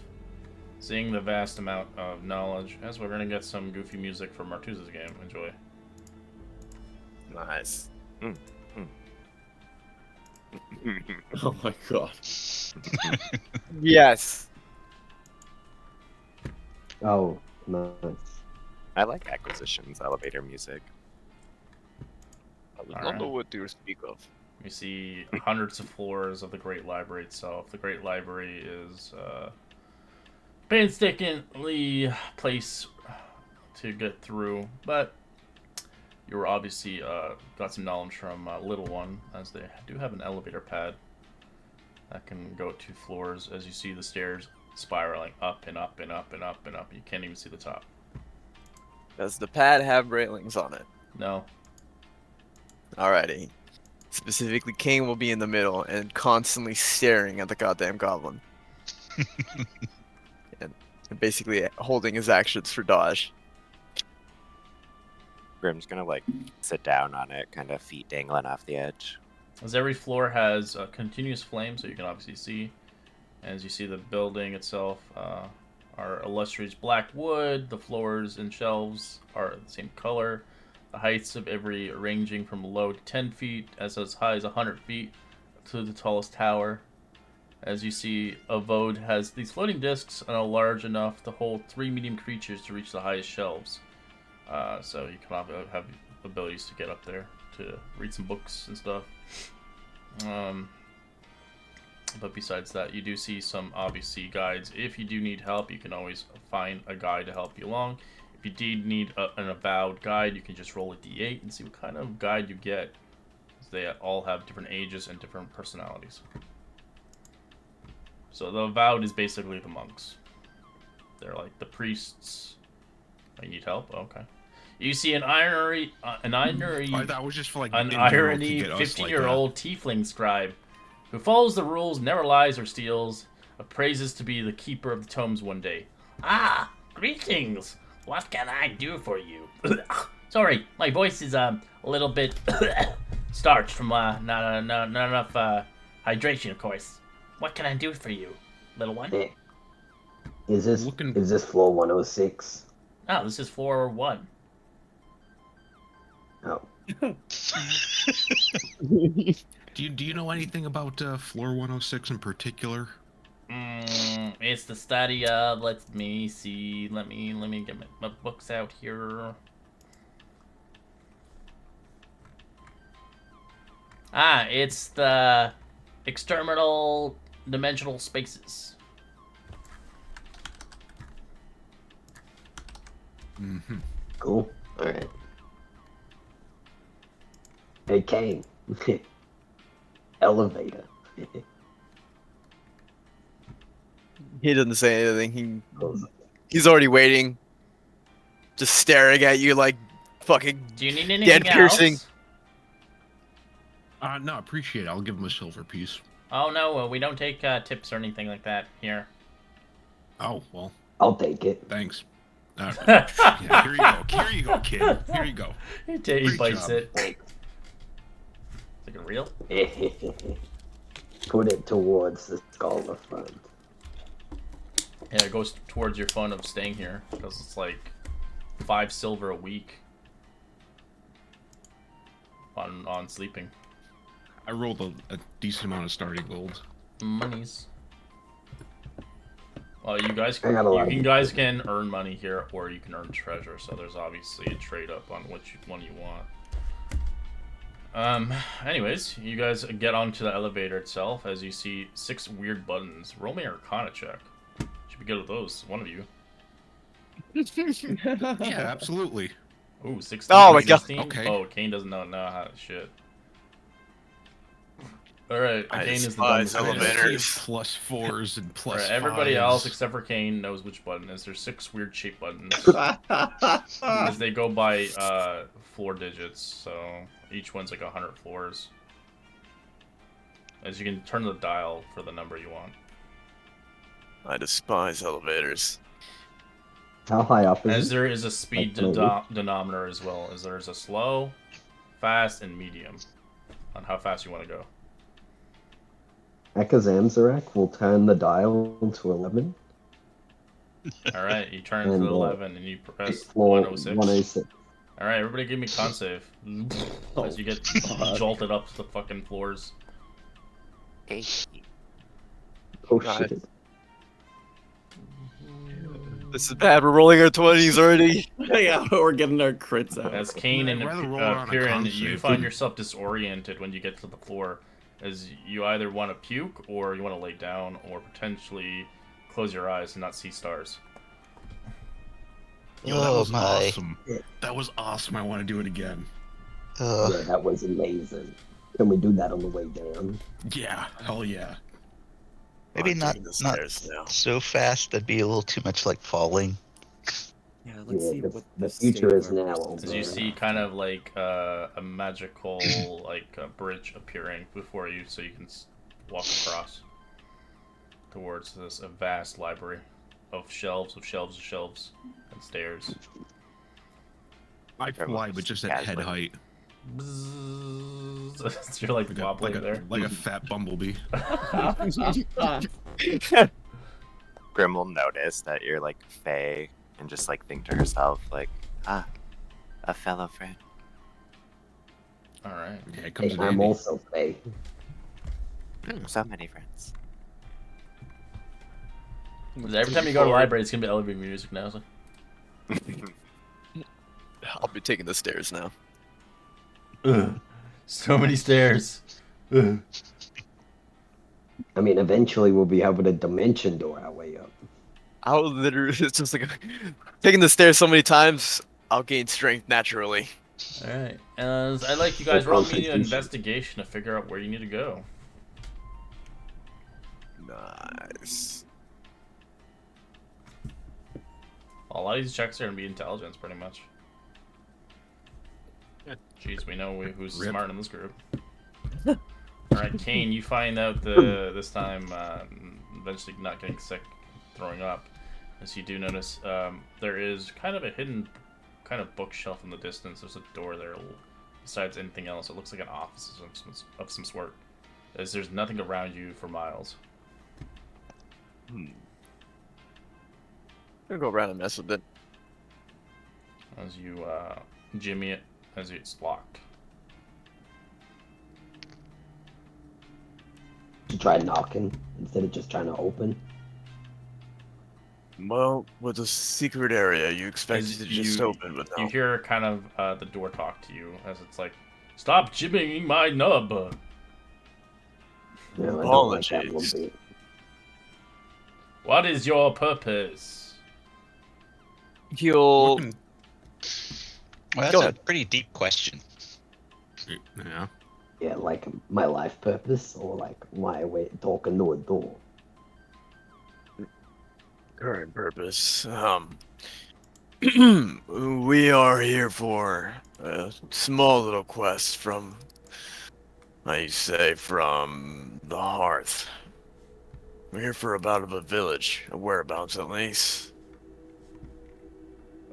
Speaker 1: seeing the vast amount of knowledge, as we're gonna get some goofy music from Martuza's game. Enjoy.
Speaker 3: Nice.
Speaker 5: Oh my god.
Speaker 3: Yes.
Speaker 6: Oh, nice.
Speaker 7: I like Acquisitions elevator music.
Speaker 3: I do
Speaker 1: All
Speaker 3: not know
Speaker 1: right.
Speaker 3: what to speak of.
Speaker 1: You see hundreds of floors of the Great Library itself. The Great Library is painstakingly placed to get through, but you were obviously got some knowledge from Little One, as they do have an elevator pad that can go 2 floors. As you see the stairs spiraling up and up and up and up and up, you can't even see the top.
Speaker 3: Does the pad have railings on it?
Speaker 1: No.
Speaker 3: Alrighty. Specifically, Kane will be in the middle and constantly staring at the goddamn goblin. and basically holding his actions for dodge.
Speaker 7: Grim's gonna like sit down on it, kind of feet dangling off the edge.
Speaker 1: As every floor has a continuous flame, so you can obviously see. As you see the building itself are illustrious black wood. The floors and shelves are the same color. The heights of every ranging from low to 10 feet, as high as 100 feet, to the tallest tower. As you see, Avode has these floating discs and are large enough to hold 3 medium creatures to reach the highest shelves. So you can have abilities to get up there to read some books and stuff. But besides that, you do see some obviously guides. If you do need help, you can always find a guide to help you along. If you did need an avowed guide, you can just roll a d8 and see what kind of guide you get. They all have different ages and different personalities. So the avowed is basically the monks. They're like the priests. I need help? Okay. You see an irony,
Speaker 4: That was just for like
Speaker 1: an
Speaker 4: in general to
Speaker 1: irony
Speaker 4: get us,
Speaker 1: 15-year-old tiefling scribe who follows the rules, never lies or steals, appraises to be the keeper of the tomes one day. Ah, greetings. What can I do for you? Sorry, my voice is a little bit starched from not enough hydration, of course. What can I do for you, little one?
Speaker 6: Hey, is
Speaker 4: Looking-
Speaker 6: this floor 106?
Speaker 1: Oh, this is floor 1.
Speaker 6: Oh,
Speaker 4: Do you know anything about floor 106 in particular?
Speaker 1: It's the study of. Let me see. Let me get my books out here. Ah, it's the external dimensional spaces.
Speaker 4: Mm-hmm.
Speaker 6: cool. All right. Hey, Kane. Elevator.
Speaker 3: He doesn't say anything. He's already waiting, just staring at you like fucking
Speaker 1: Do you need anything
Speaker 3: dead piercing.
Speaker 1: else?
Speaker 4: No, appreciate it. I'll give him a silver piece.
Speaker 1: Oh no, we don't take tips or anything like that here.
Speaker 4: Oh, well,
Speaker 6: I'll take it.
Speaker 4: thanks. Yeah, here you go. Here you go, kid. Here you go.
Speaker 1: He
Speaker 4: Great
Speaker 1: bites
Speaker 4: job.
Speaker 1: it. Is it real?
Speaker 6: Put it towards the scholar fund.
Speaker 1: Yeah, it goes towards your fun of staying here because it's like 5 silver a week on sleeping.
Speaker 4: I rolled a decent amount of starting gold.
Speaker 1: Monies. Well, you guys
Speaker 6: I got a lot.
Speaker 1: guys can earn money here, or you can earn treasure. So there's obviously a trade up on which one you want. Anyways, you guys get onto the elevator itself as you see 6 weird buttons. Roll me an Arcana check. Should be good at those, one of you.
Speaker 4: Yeah, absolutely.
Speaker 1: Ooh, 16.
Speaker 3: Oh my God.
Speaker 1: 16?
Speaker 4: Okay.
Speaker 1: Oh, Kane doesn't know how to shit. All right,
Speaker 3: I
Speaker 1: Kane is the
Speaker 3: despise
Speaker 1: dumbest.
Speaker 4: I had a
Speaker 1: player.
Speaker 4: sea of
Speaker 3: elevators.
Speaker 4: +4s and
Speaker 1: All right,
Speaker 4: +5s.
Speaker 1: everybody else except for Kane knows which button is. There's 6 weird shape buttons. As they go by floor digits, so each one's like 100 floors. As you can turn the dial for the number you want.
Speaker 3: I despise elevators.
Speaker 6: How high up is
Speaker 1: As
Speaker 6: it?
Speaker 1: there is a speed
Speaker 6: Like, maybe.
Speaker 1: denominator as well, as there's a slow, fast, and medium on how fast you want to go.
Speaker 6: Ekazamzarak will turn the dial to 11.
Speaker 1: All right, you turn to
Speaker 6: And
Speaker 1: 11 and you press
Speaker 6: floor
Speaker 1: 106.
Speaker 6: 106.
Speaker 1: All right, everybody, give me con save as you get jolted up to the fucking floors.
Speaker 7: Hey,
Speaker 6: Oh
Speaker 3: God.
Speaker 6: shit.
Speaker 3: This is bad. We're rolling our 20s already.
Speaker 5: Yeah, we're getting our crits out.
Speaker 1: As Kane and
Speaker 4: I'd rather roll it on a
Speaker 1: Piran,
Speaker 4: con
Speaker 1: you
Speaker 4: save.
Speaker 1: find yourself disoriented when you get to the floor, as you either want to puke or you want to lay down or potentially close your eyes and not see stars.
Speaker 4: Yo, that
Speaker 2: Oh
Speaker 4: was
Speaker 2: my.
Speaker 4: awesome. That was awesome. I want to do it again.
Speaker 6: Yeah, that was amazing. Can we do that on the way down?
Speaker 4: Yeah, hell yeah.
Speaker 2: Maybe
Speaker 3: I'm
Speaker 2: not
Speaker 3: taking the
Speaker 2: not
Speaker 3: stairs now.
Speaker 2: so fast. That'd be a little too much like falling.
Speaker 5: Yeah, let's
Speaker 6: Yeah,
Speaker 5: see
Speaker 6: the-
Speaker 5: what
Speaker 6: the
Speaker 5: state
Speaker 6: future
Speaker 5: of
Speaker 6: is
Speaker 5: our
Speaker 6: now,
Speaker 5: persons
Speaker 1: As
Speaker 6: man.
Speaker 1: you
Speaker 5: are
Speaker 1: see
Speaker 5: after.
Speaker 1: kind of like a magical like bridge appearing before you, so you can walk across towards this vast library of shelves of shelves of shelves and stairs.
Speaker 4: I fly, but just at head height.
Speaker 1: Bzzz. You're like
Speaker 4: Like
Speaker 1: wobbling there.
Speaker 4: like a fat bumblebee.
Speaker 7: Grim will notice that you're like Faye and just like think to herself, like, ah, a fellow friend.
Speaker 1: All right.
Speaker 4: Yeah, it comes
Speaker 6: Hey,
Speaker 4: in
Speaker 6: I'm
Speaker 4: handy.
Speaker 6: also Faye.
Speaker 7: So many friends.
Speaker 1: Every time you go to the library, it's gonna be elevator music now. So.
Speaker 3: I'll be taking the stairs now.
Speaker 1: So many stairs. Ugh.
Speaker 6: I mean, eventually we'll be able to dimension door our way up.
Speaker 3: I'll literally, it's just like taking the stairs so many times, I'll gain strength naturally.
Speaker 1: All right. I like you guys
Speaker 6: Or
Speaker 1: roll me an
Speaker 6: constitution.
Speaker 1: investigation to figure out where you need to go.
Speaker 3: Nice.
Speaker 1: A lot of these checks are gonna be intelligence, pretty much. Jeez, we know who's
Speaker 4: Rip.
Speaker 1: smart in this group. All right, Kane, you find out this time eventually not getting sick, throwing up, as you do notice there is kind of a hidden kind of bookshelf in the distance. There's a door there. Besides anything else, it looks like an office of some sort, as there's nothing around you for miles.
Speaker 3: I'm gonna go around and mess with it.
Speaker 1: As you jimmy it, as it's locked.
Speaker 6: To try knocking instead of just trying to open.
Speaker 3: Well, with a secret area, you expect
Speaker 1: As
Speaker 3: it to just open, but no.
Speaker 1: You hear kind of the door talk to you as it's like, "Stop jimmying my nub."
Speaker 6: No, I don't like that one
Speaker 3: Apologies.
Speaker 6: bit.
Speaker 1: What is your purpose?
Speaker 3: He'll.
Speaker 4: Looking-
Speaker 2: Well, that's
Speaker 3: Go
Speaker 2: a
Speaker 3: ahead.
Speaker 2: pretty deep question.
Speaker 4: Yeah.
Speaker 6: Yeah, like my life purpose or like my way talking to a door.
Speaker 3: Current purpose. We are here for a small little quest from, I say, from the hearth. We're here for about a village, a whereabouts at least.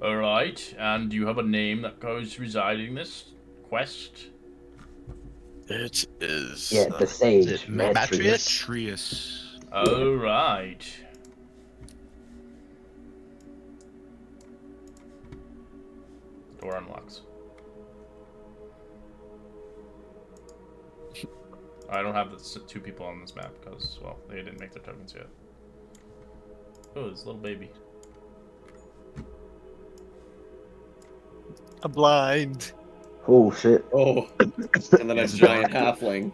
Speaker 1: All right, and do you have a name that goes residing this quest?
Speaker 3: It is.
Speaker 6: Yeah, the sage,
Speaker 2: it
Speaker 6: Matrius.
Speaker 2: Matrius?
Speaker 4: Trius.
Speaker 1: All right. Door unlocks. I don't have the 2 people on this map because, well, they didn't make their tokens yet. Oh, this little baby.
Speaker 3: A blind.
Speaker 6: Oh shit.
Speaker 5: Oh, and then a giant halfling.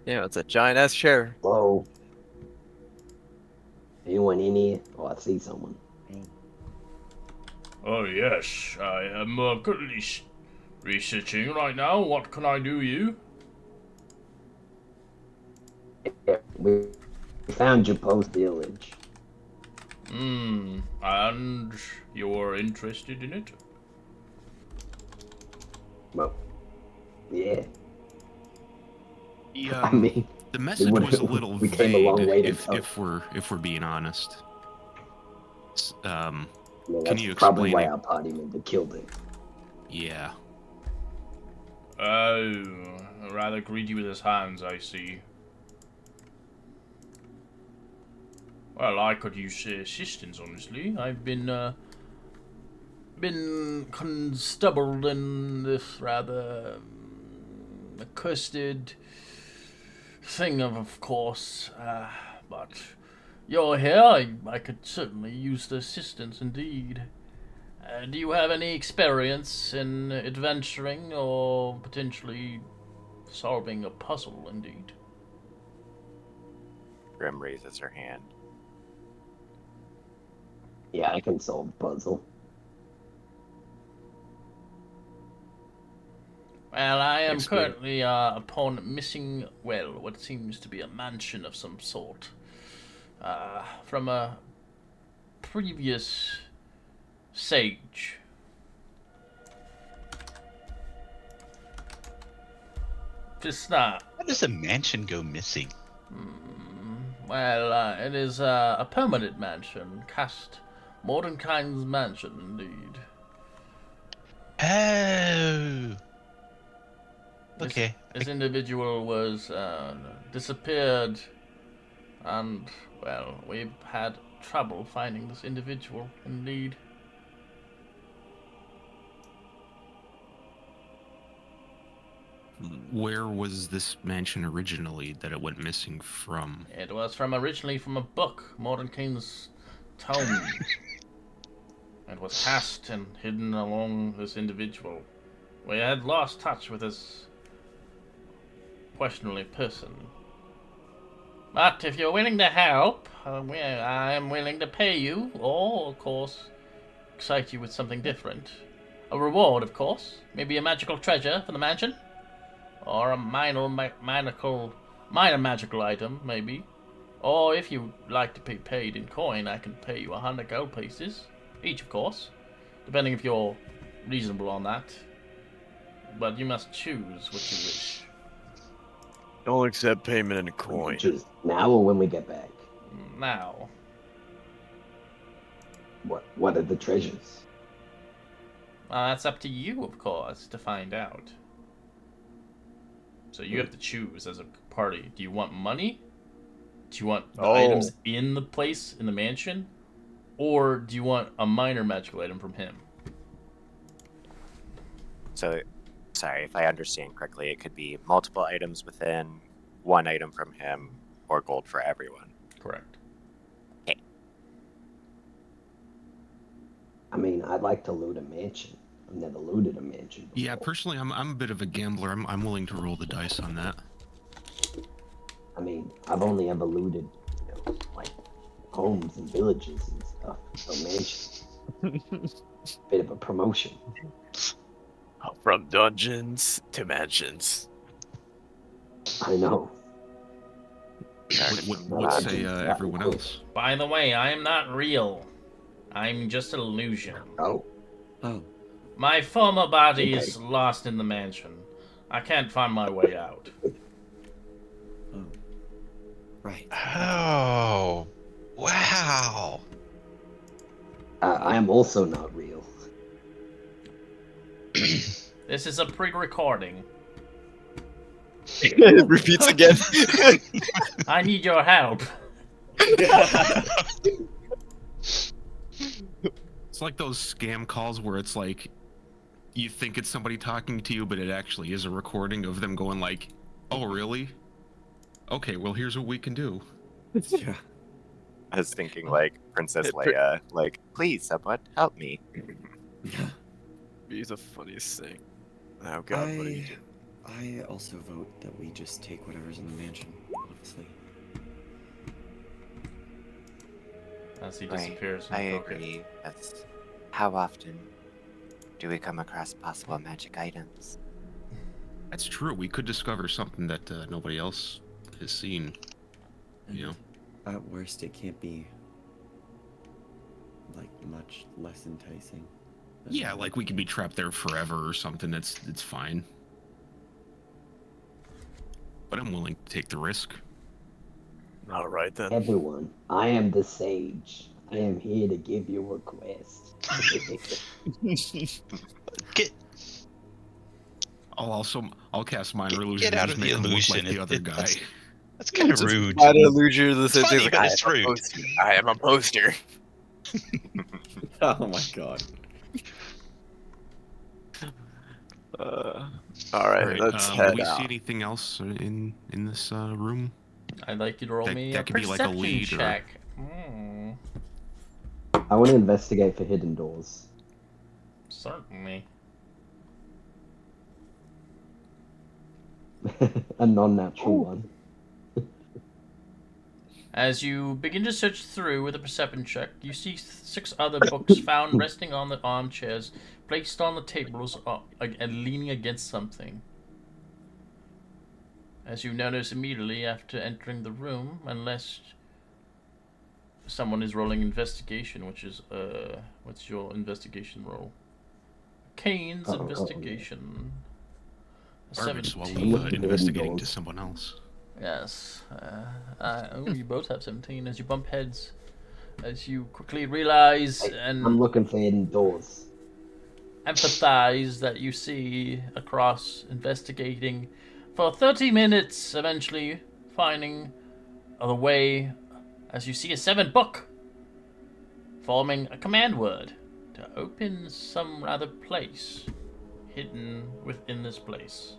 Speaker 3: Yeah, it's a giant ass chair.
Speaker 6: Whoa. anyone in here? Oh, I see someone.
Speaker 1: Oh yes, I am currently researching right now. What can I do you?
Speaker 6: Yeah, we found your post village.
Speaker 1: And you're interested in it?
Speaker 6: Well, yeah.
Speaker 4: The,
Speaker 6: I mean,
Speaker 4: the message was a little
Speaker 6: we
Speaker 4: vague,
Speaker 6: came a long way to
Speaker 4: if we're being honest.
Speaker 6: Yeah,
Speaker 4: Can
Speaker 6: that's
Speaker 4: you
Speaker 6: probably
Speaker 4: explain
Speaker 6: why
Speaker 4: it?
Speaker 6: our party member killed it.
Speaker 4: Yeah.
Speaker 1: Oh, rather greedy with his hands, I see. Well, I could use assistance, honestly. I've been constabbled in this rather accursed thing of course. But you're here, I could certainly use the assistance indeed. Do you have any experience in adventuring or potentially solving a puzzle, indeed?
Speaker 7: Grim raises her hand.
Speaker 6: Yeah, I can solve a puzzle.
Speaker 1: Well, I am
Speaker 4: Explain.
Speaker 1: currently upon missing, well, what seems to be a mansion of some sort. From a previous sage. Just not.
Speaker 2: How does a mansion go missing?
Speaker 1: Well, it is a permanent mansion. Cast Mordenkainen's mansion, indeed.
Speaker 2: Oh. Okay.
Speaker 1: This individual was disappeared, and, well, we've had trouble finding this individual, indeed.
Speaker 4: Where was this mansion originally that it went missing from?
Speaker 1: It was originally from a book, Mordenkainen's tome. It was cast and hidden along this individual. We had lost touch with this questionable person. But if you're willing to help, I am willing to pay you, or, of course, excite you with something different. A reward, of course. Maybe a magical treasure for the mansion. Or a minor magical item, maybe. Or if you like to be paid in coin, I can pay you 100 gold pieces. Each, of course. Depending if you're reasonable on that. But you must choose what you wish.
Speaker 3: Don't accept payment in coin.
Speaker 6: Just now or when we get back?
Speaker 1: Now,
Speaker 6: What are the treasures?
Speaker 1: that's up to you, of course, to find out. So you have to choose as a party. Do you want money? Do you want the items in the place, in the mansion? Or do you want a minor magical item from him?
Speaker 7: So, sorry, if I understand correctly, it could be multiple items within, one item from him, or gold for everyone.
Speaker 1: Correct.
Speaker 6: I mean, I'd like to loot a mansion. I've never looted a mansion before.
Speaker 4: Yeah, personally, I'm a bit of a gambler. I'm willing to roll the dice on that.
Speaker 6: I mean, I've only ever looted, like, homes and villages and stuff. So mansions. Bit of a promotion.
Speaker 3: From dungeons to mansions.
Speaker 6: I know.
Speaker 4: What say everyone else?
Speaker 1: By the way, I am not real. I'm just an illusion.
Speaker 6: Oh.
Speaker 5: Oh.
Speaker 1: My former body
Speaker 6: Okay.
Speaker 1: is lost in the mansion. I can't find my way out.
Speaker 5: Oh. Right.
Speaker 2: Oh. Wow.
Speaker 6: I am also not real.
Speaker 1: This is a pre-recording.
Speaker 3: Repeats again.
Speaker 1: I need your help.
Speaker 4: It's like those scam calls where it's like, you think it's somebody talking to you, but it actually is a recording of them going like, "Oh, really? Okay, well, here's what we can do."
Speaker 5: Yeah.
Speaker 7: I was thinking like Princess Leia, like, please, someone help me.
Speaker 3: Be the funniest thing. Oh god, what did you do?
Speaker 5: I also vote that we just take whatever's in the mansion, honestly.
Speaker 1: as he
Speaker 7: Right.
Speaker 1: disappears.
Speaker 7: I
Speaker 1: Okay.
Speaker 7: agree. That's how often do we come across possible magic items?
Speaker 4: That's true. We could discover something that nobody else has seen. You know.
Speaker 5: At worst, it can't be like much less enticing. than-
Speaker 4: Yeah, like we could be trapped there forever or something. It's fine. But I'm willing to take the risk.
Speaker 3: All right then.
Speaker 6: Everyone, I am the sage. I am here to give you a quest.
Speaker 2: Get
Speaker 4: I'll cast minor illusion
Speaker 2: get
Speaker 4: and
Speaker 2: out
Speaker 4: just
Speaker 2: of the
Speaker 4: make him look
Speaker 2: illusion.
Speaker 4: like the other guy.
Speaker 2: That's kind of
Speaker 3: Just
Speaker 2: rude.
Speaker 3: try to elude you the
Speaker 2: It's
Speaker 3: same
Speaker 2: funny,
Speaker 3: thing.
Speaker 2: but
Speaker 3: I
Speaker 2: it's
Speaker 3: am a
Speaker 2: rude.
Speaker 3: poster. I am a poster.
Speaker 5: Oh my god.
Speaker 3: All right, let's
Speaker 4: do
Speaker 3: head
Speaker 4: we see
Speaker 3: out.
Speaker 4: anything else in this room?
Speaker 1: I'd like you to roll
Speaker 4: That-
Speaker 1: me
Speaker 4: that
Speaker 1: a
Speaker 4: could be like a
Speaker 1: perception
Speaker 4: lead or-
Speaker 1: check. Hmm.
Speaker 6: I want to investigate for hidden doors.
Speaker 1: Certainly.
Speaker 6: A non-natural one.
Speaker 1: As you begin to search through with a perception check, you see 6 other books found resting on the armchairs, placed on the tables, and leaning against something. As you notice immediately after entering the room, unless someone is rolling investigation, which is, what's your investigation roll? Kane's
Speaker 6: Oh,
Speaker 1: investigation.
Speaker 4: Garbage. While
Speaker 1: 17.
Speaker 4: we
Speaker 6: Hidden
Speaker 4: investigating to
Speaker 6: doors.
Speaker 4: someone else.
Speaker 1: Yes. You both have 17 as you bump heads. As you quickly realize
Speaker 6: Hey,
Speaker 1: and
Speaker 6: I'm looking for hidden doors.
Speaker 1: empathize that you see across investigating for 30 minutes, eventually finding the way as you see a 7th book forming a command word to open some rather place hidden within this place.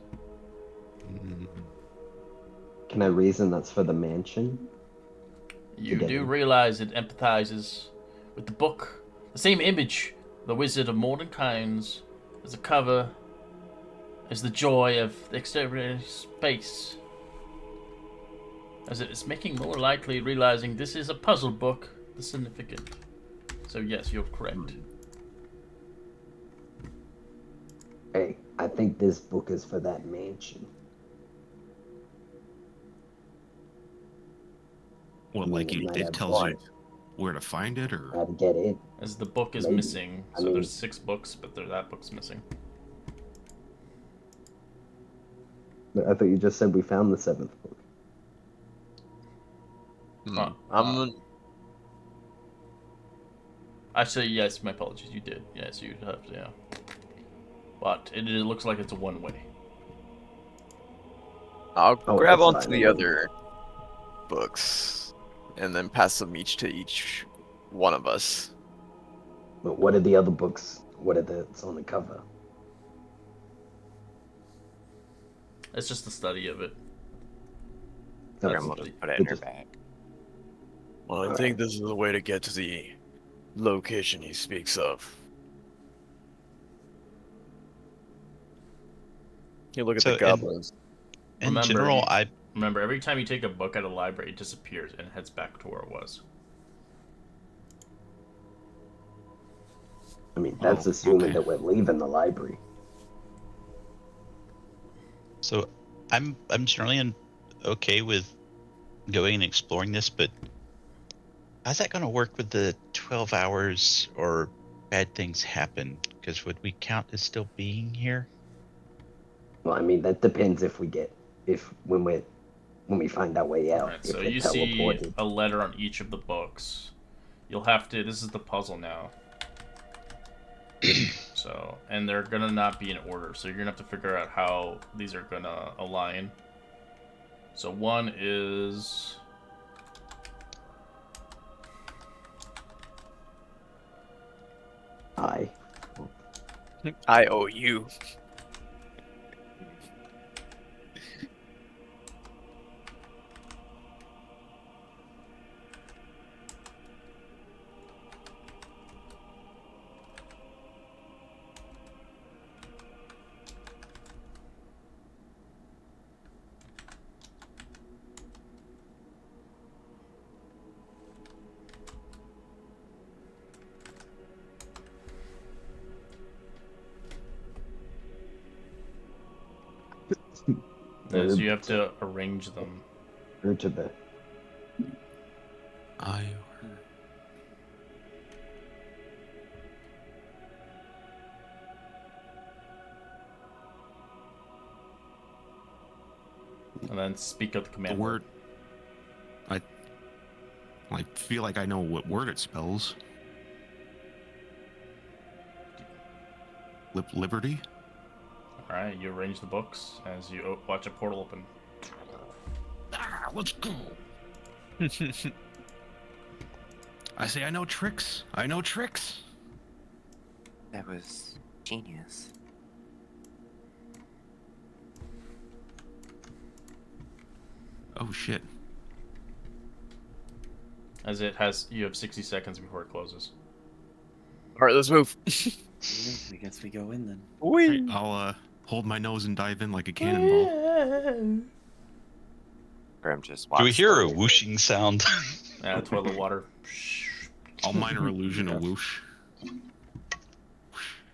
Speaker 6: Can I reason that's for the mansion?
Speaker 1: You
Speaker 6: get
Speaker 1: do
Speaker 6: in.
Speaker 1: realize it empathizes with the book. The same image, the Wizard of Mordenkainen's, as the cover, as the joy of the exterior space. As it is making more likely realizing this is a puzzle book, the significant. So yes, you're correct.
Speaker 6: Hey, I think this book is for that mansion.
Speaker 4: Well,
Speaker 6: I mean,
Speaker 4: like
Speaker 6: it might
Speaker 4: it
Speaker 6: have
Speaker 4: tells you
Speaker 3: Right.
Speaker 4: where to find it, or
Speaker 6: how to get in.
Speaker 1: As the book is
Speaker 6: Maybe.
Speaker 1: missing.
Speaker 6: I
Speaker 1: So
Speaker 6: mean-
Speaker 1: there's 6 books, but that book's missing.
Speaker 6: But I thought you just said we found the 7th book.
Speaker 1: Actually, yes, my apologies, you did. Yes, you have, yeah. But it looks like it's a one-way.
Speaker 3: I'll
Speaker 6: Oh,
Speaker 3: grab
Speaker 6: that's
Speaker 3: onto
Speaker 6: fine,
Speaker 3: the
Speaker 6: I
Speaker 3: other books and then pass them each to each one of us.
Speaker 6: But what are the other books? What are that's on the cover?
Speaker 1: It's just the study of it.
Speaker 6: Okay.
Speaker 7: And we'll just put it in her bag.
Speaker 3: Well, I
Speaker 6: Alright.
Speaker 3: think this is the way to get to the location he speaks of. You look at
Speaker 2: So,
Speaker 3: the goblins.
Speaker 2: In
Speaker 1: Remember,
Speaker 2: general,
Speaker 1: you- Remember, every time you take a book out of the library, it disappears and heads back to where it was.
Speaker 6: I mean, that's assuming
Speaker 4: okay.
Speaker 6: that we're leaving the library.
Speaker 2: So I'm generally okay with going and exploring this, but how's that going to work with the 12 hours or bad things happen? Because would we count as still being here?
Speaker 6: Well, I mean, that depends if when we find our way out.
Speaker 1: Alright,
Speaker 6: if
Speaker 1: so
Speaker 6: we're
Speaker 1: you see
Speaker 6: teleported.
Speaker 1: a letter on each of the books. You'll have to. This is the puzzle now. So, and they're gonna not be in order, so you're gonna have to figure out how these are gonna align. So one is
Speaker 3: I owe you.
Speaker 1: As you have to arrange them.
Speaker 6: Urtaba.
Speaker 4: I.
Speaker 1: And then speak out the
Speaker 4: The
Speaker 1: command
Speaker 4: word. I feel like I know what word it spells. Liberty?
Speaker 1: Alright, you arrange the books as you watch a portal open.
Speaker 4: Ah, let's go. I say I know tricks. I know tricks.
Speaker 7: That was genius.
Speaker 4: Oh shit.
Speaker 1: As you have 60 seconds before it closes.
Speaker 3: All right, let's move.
Speaker 9: I guess we go in then.
Speaker 4: Right, I'll hold my nose and dive in like a cannonball.
Speaker 7: Grim just
Speaker 2: Do we
Speaker 7: walks
Speaker 2: hear a
Speaker 7: slowly.
Speaker 2: whooshing sound?
Speaker 1: Yeah, toilet water.
Speaker 4: All minor illusion a whoosh.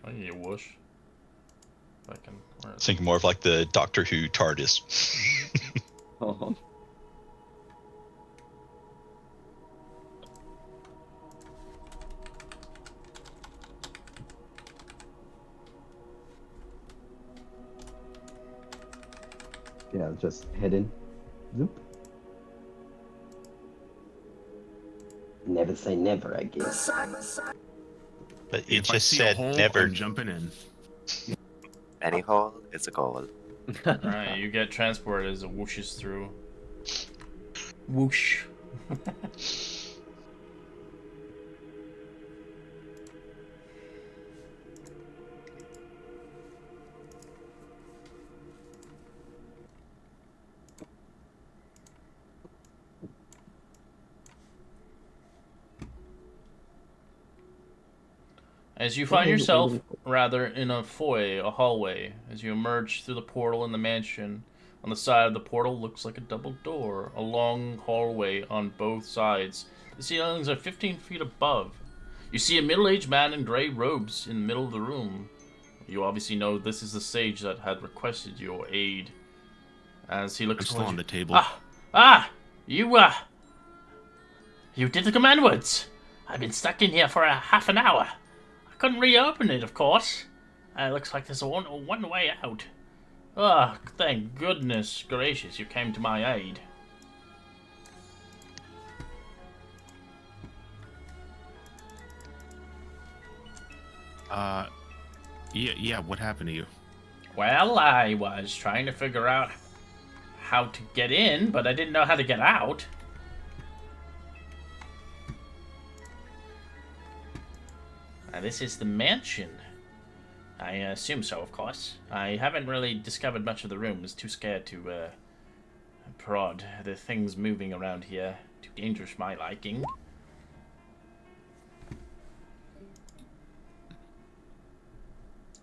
Speaker 1: I need a whoosh. Fucking. Where is
Speaker 2: Think more of like the Doctor Who TARDIS.
Speaker 5: Oh.
Speaker 6: Yeah, just head in. Zoop. Never say never, I guess.
Speaker 2: But it
Speaker 4: If I
Speaker 2: just
Speaker 4: see
Speaker 2: said
Speaker 4: a hole,
Speaker 2: never.
Speaker 4: I'm jumping in.
Speaker 7: Any hole is a goal.
Speaker 1: Alright, you get transported as it whooshes through. Whoosh. As you find yourself, rather, in a foyer, a hallway, as you emerge through the portal in the mansion, on the side of the portal looks like a double door, a long hallway on both sides. The ceilings are 15 feet above. You see a middle-aged man in gray robes in the middle of the room. You obviously know this is the sage that had requested your aid. As he
Speaker 4: I'm
Speaker 1: looks
Speaker 4: still
Speaker 1: towards
Speaker 4: on
Speaker 1: you.
Speaker 4: the table.
Speaker 1: You did the command words. I've been stuck in here for a half an hour. I couldn't reopen it, of course. It looks like there's one way out. Ah, thank goodness gracious you came to my aid.
Speaker 4: Yeah, what happened to you?
Speaker 1: Well, I was trying to figure out how to get in, but I didn't know how to get out. This is the mansion. I assume so, of course. I haven't really discovered much of the room. I was too scared to prod. The things moving around here. Too dangerous for my liking.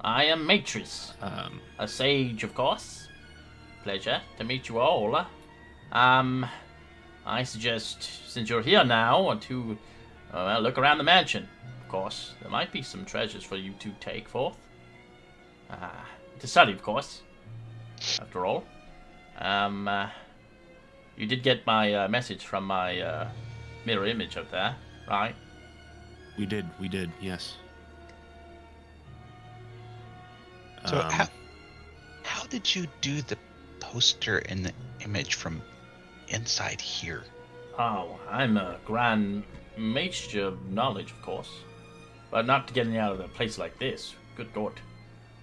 Speaker 1: I am Matrix. A sage, of course. Pleasure to meet you all. I suggest, since you're here now, to look around the mansion. Of course, there might be some treasures for you to take forth. To study, of course. After all. You did get my message from my mirror image up there, right?
Speaker 4: We did, yes.
Speaker 2: So how did you do the poster and the image from inside here?
Speaker 1: Oh, I'm a grand mixture of knowledge, of course. But not getting out of a place like this. Good God.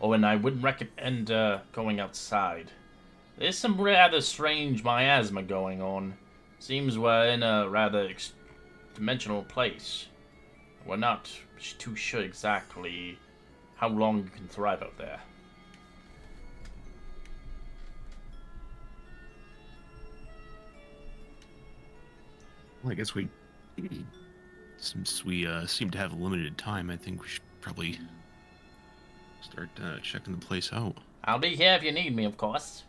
Speaker 1: Oh, and I wouldn't recommend going outside. There's some rather strange miasma going on. Seems we're in a rather dimensional place. We're not too sure exactly how long you can thrive out there.
Speaker 4: Well, I guess since we seem to have limited time, I think we should probably start checking the place out.
Speaker 1: I'll be here if you need me, of course.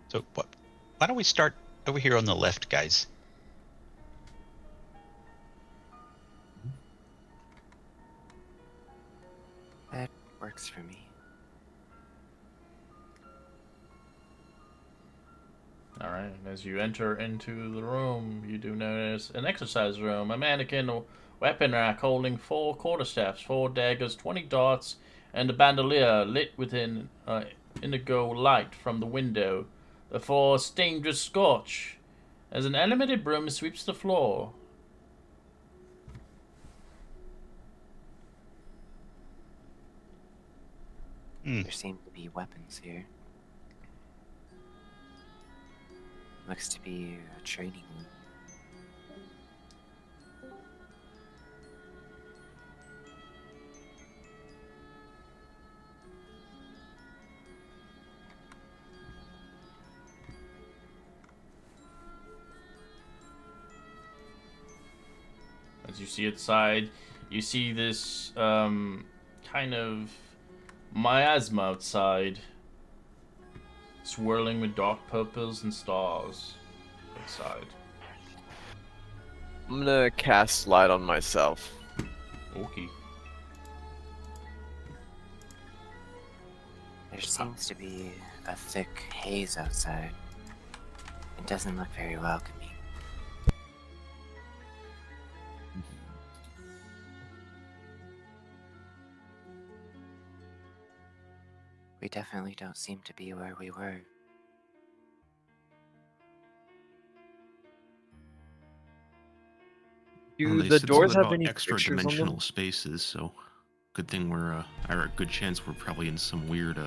Speaker 2: So why don't we start over here on the left, guys?
Speaker 7: works for me.
Speaker 1: Alright, as you enter into the room, you do notice an exercise room, a mannequin weapon rack holding 4 quarterstaffs, 4 daggers, 20 darts, and a bandolier lit with an indigo light from the window. The 4 dangerous scorch as an animated broom sweeps the floor.
Speaker 7: There seem to be weapons here. Looks to be a training room.
Speaker 1: As you see outside, you see this kind of miasma outside, swirling with dark purples and stars outside.
Speaker 3: I'm gonna cast light on myself.
Speaker 1: Okay.
Speaker 7: There seems to be a thick haze outside. It doesn't look very welcoming. We definitely don't seem to be where we were.
Speaker 4: Well,
Speaker 3: Do
Speaker 4: they
Speaker 3: the
Speaker 4: said
Speaker 3: doors
Speaker 4: something
Speaker 3: have
Speaker 4: about
Speaker 3: any
Speaker 4: extra
Speaker 3: pictures on
Speaker 4: dimensional
Speaker 3: them?
Speaker 4: spaces, so good thing we're or a good chance we're probably in some weird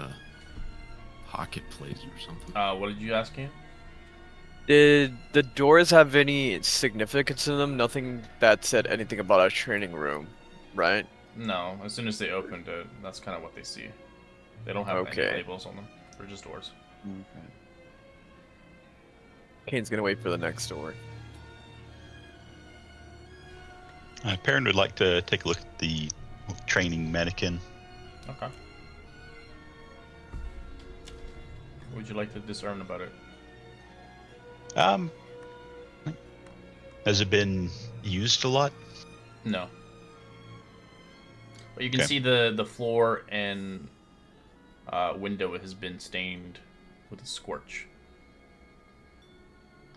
Speaker 4: pocket place or something.
Speaker 1: What did you ask him?
Speaker 3: Did the doors have any significance in them? Nothing that said anything about a training room, right?
Speaker 1: No, as soon as they opened it, that's kind of what they see. They don't have any
Speaker 3: Okay.
Speaker 1: labels on them. They're just doors.
Speaker 9: Okay.
Speaker 3: Kane's gonna wait for the next door.
Speaker 2: Perrin would like to take a look at the training mannequin.
Speaker 1: Okay. What would you like to discern about it?
Speaker 2: Has it been used a lot?
Speaker 1: No. But you can
Speaker 2: Okay.
Speaker 1: see the floor and window has been stained with a scorch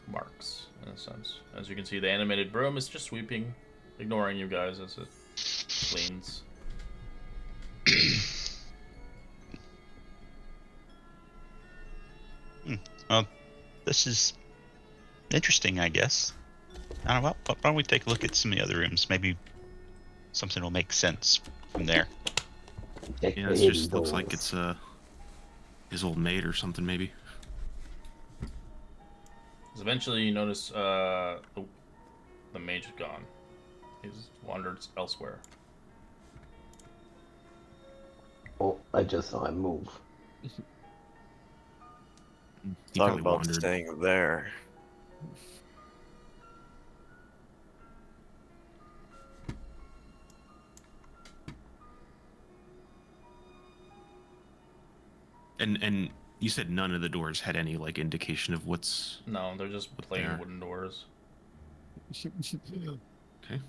Speaker 1: marks, in a sense. As you can see, the animated broom is just sweeping, ignoring you guys as it cleans.
Speaker 2: Well, this is interesting, I guess. I don't know. Why don't we take a look at some of the other rooms? Maybe something will make sense from there.
Speaker 6: Check
Speaker 4: Yeah,
Speaker 6: for
Speaker 4: it
Speaker 6: hidden
Speaker 4: just looks like
Speaker 6: doors.
Speaker 4: it's his old maid or something, maybe.
Speaker 1: 'Cause eventually you notice the mage is gone. He's wandered elsewhere.
Speaker 6: Oh, I just saw him move.
Speaker 4: He
Speaker 3: Talk
Speaker 4: probably
Speaker 3: about
Speaker 4: wandered.
Speaker 3: staying there.
Speaker 4: And you said none of the doors had any like indication of what's
Speaker 1: No, they're just
Speaker 4: What
Speaker 1: plain
Speaker 4: they are.
Speaker 1: wooden doors.
Speaker 4: okay.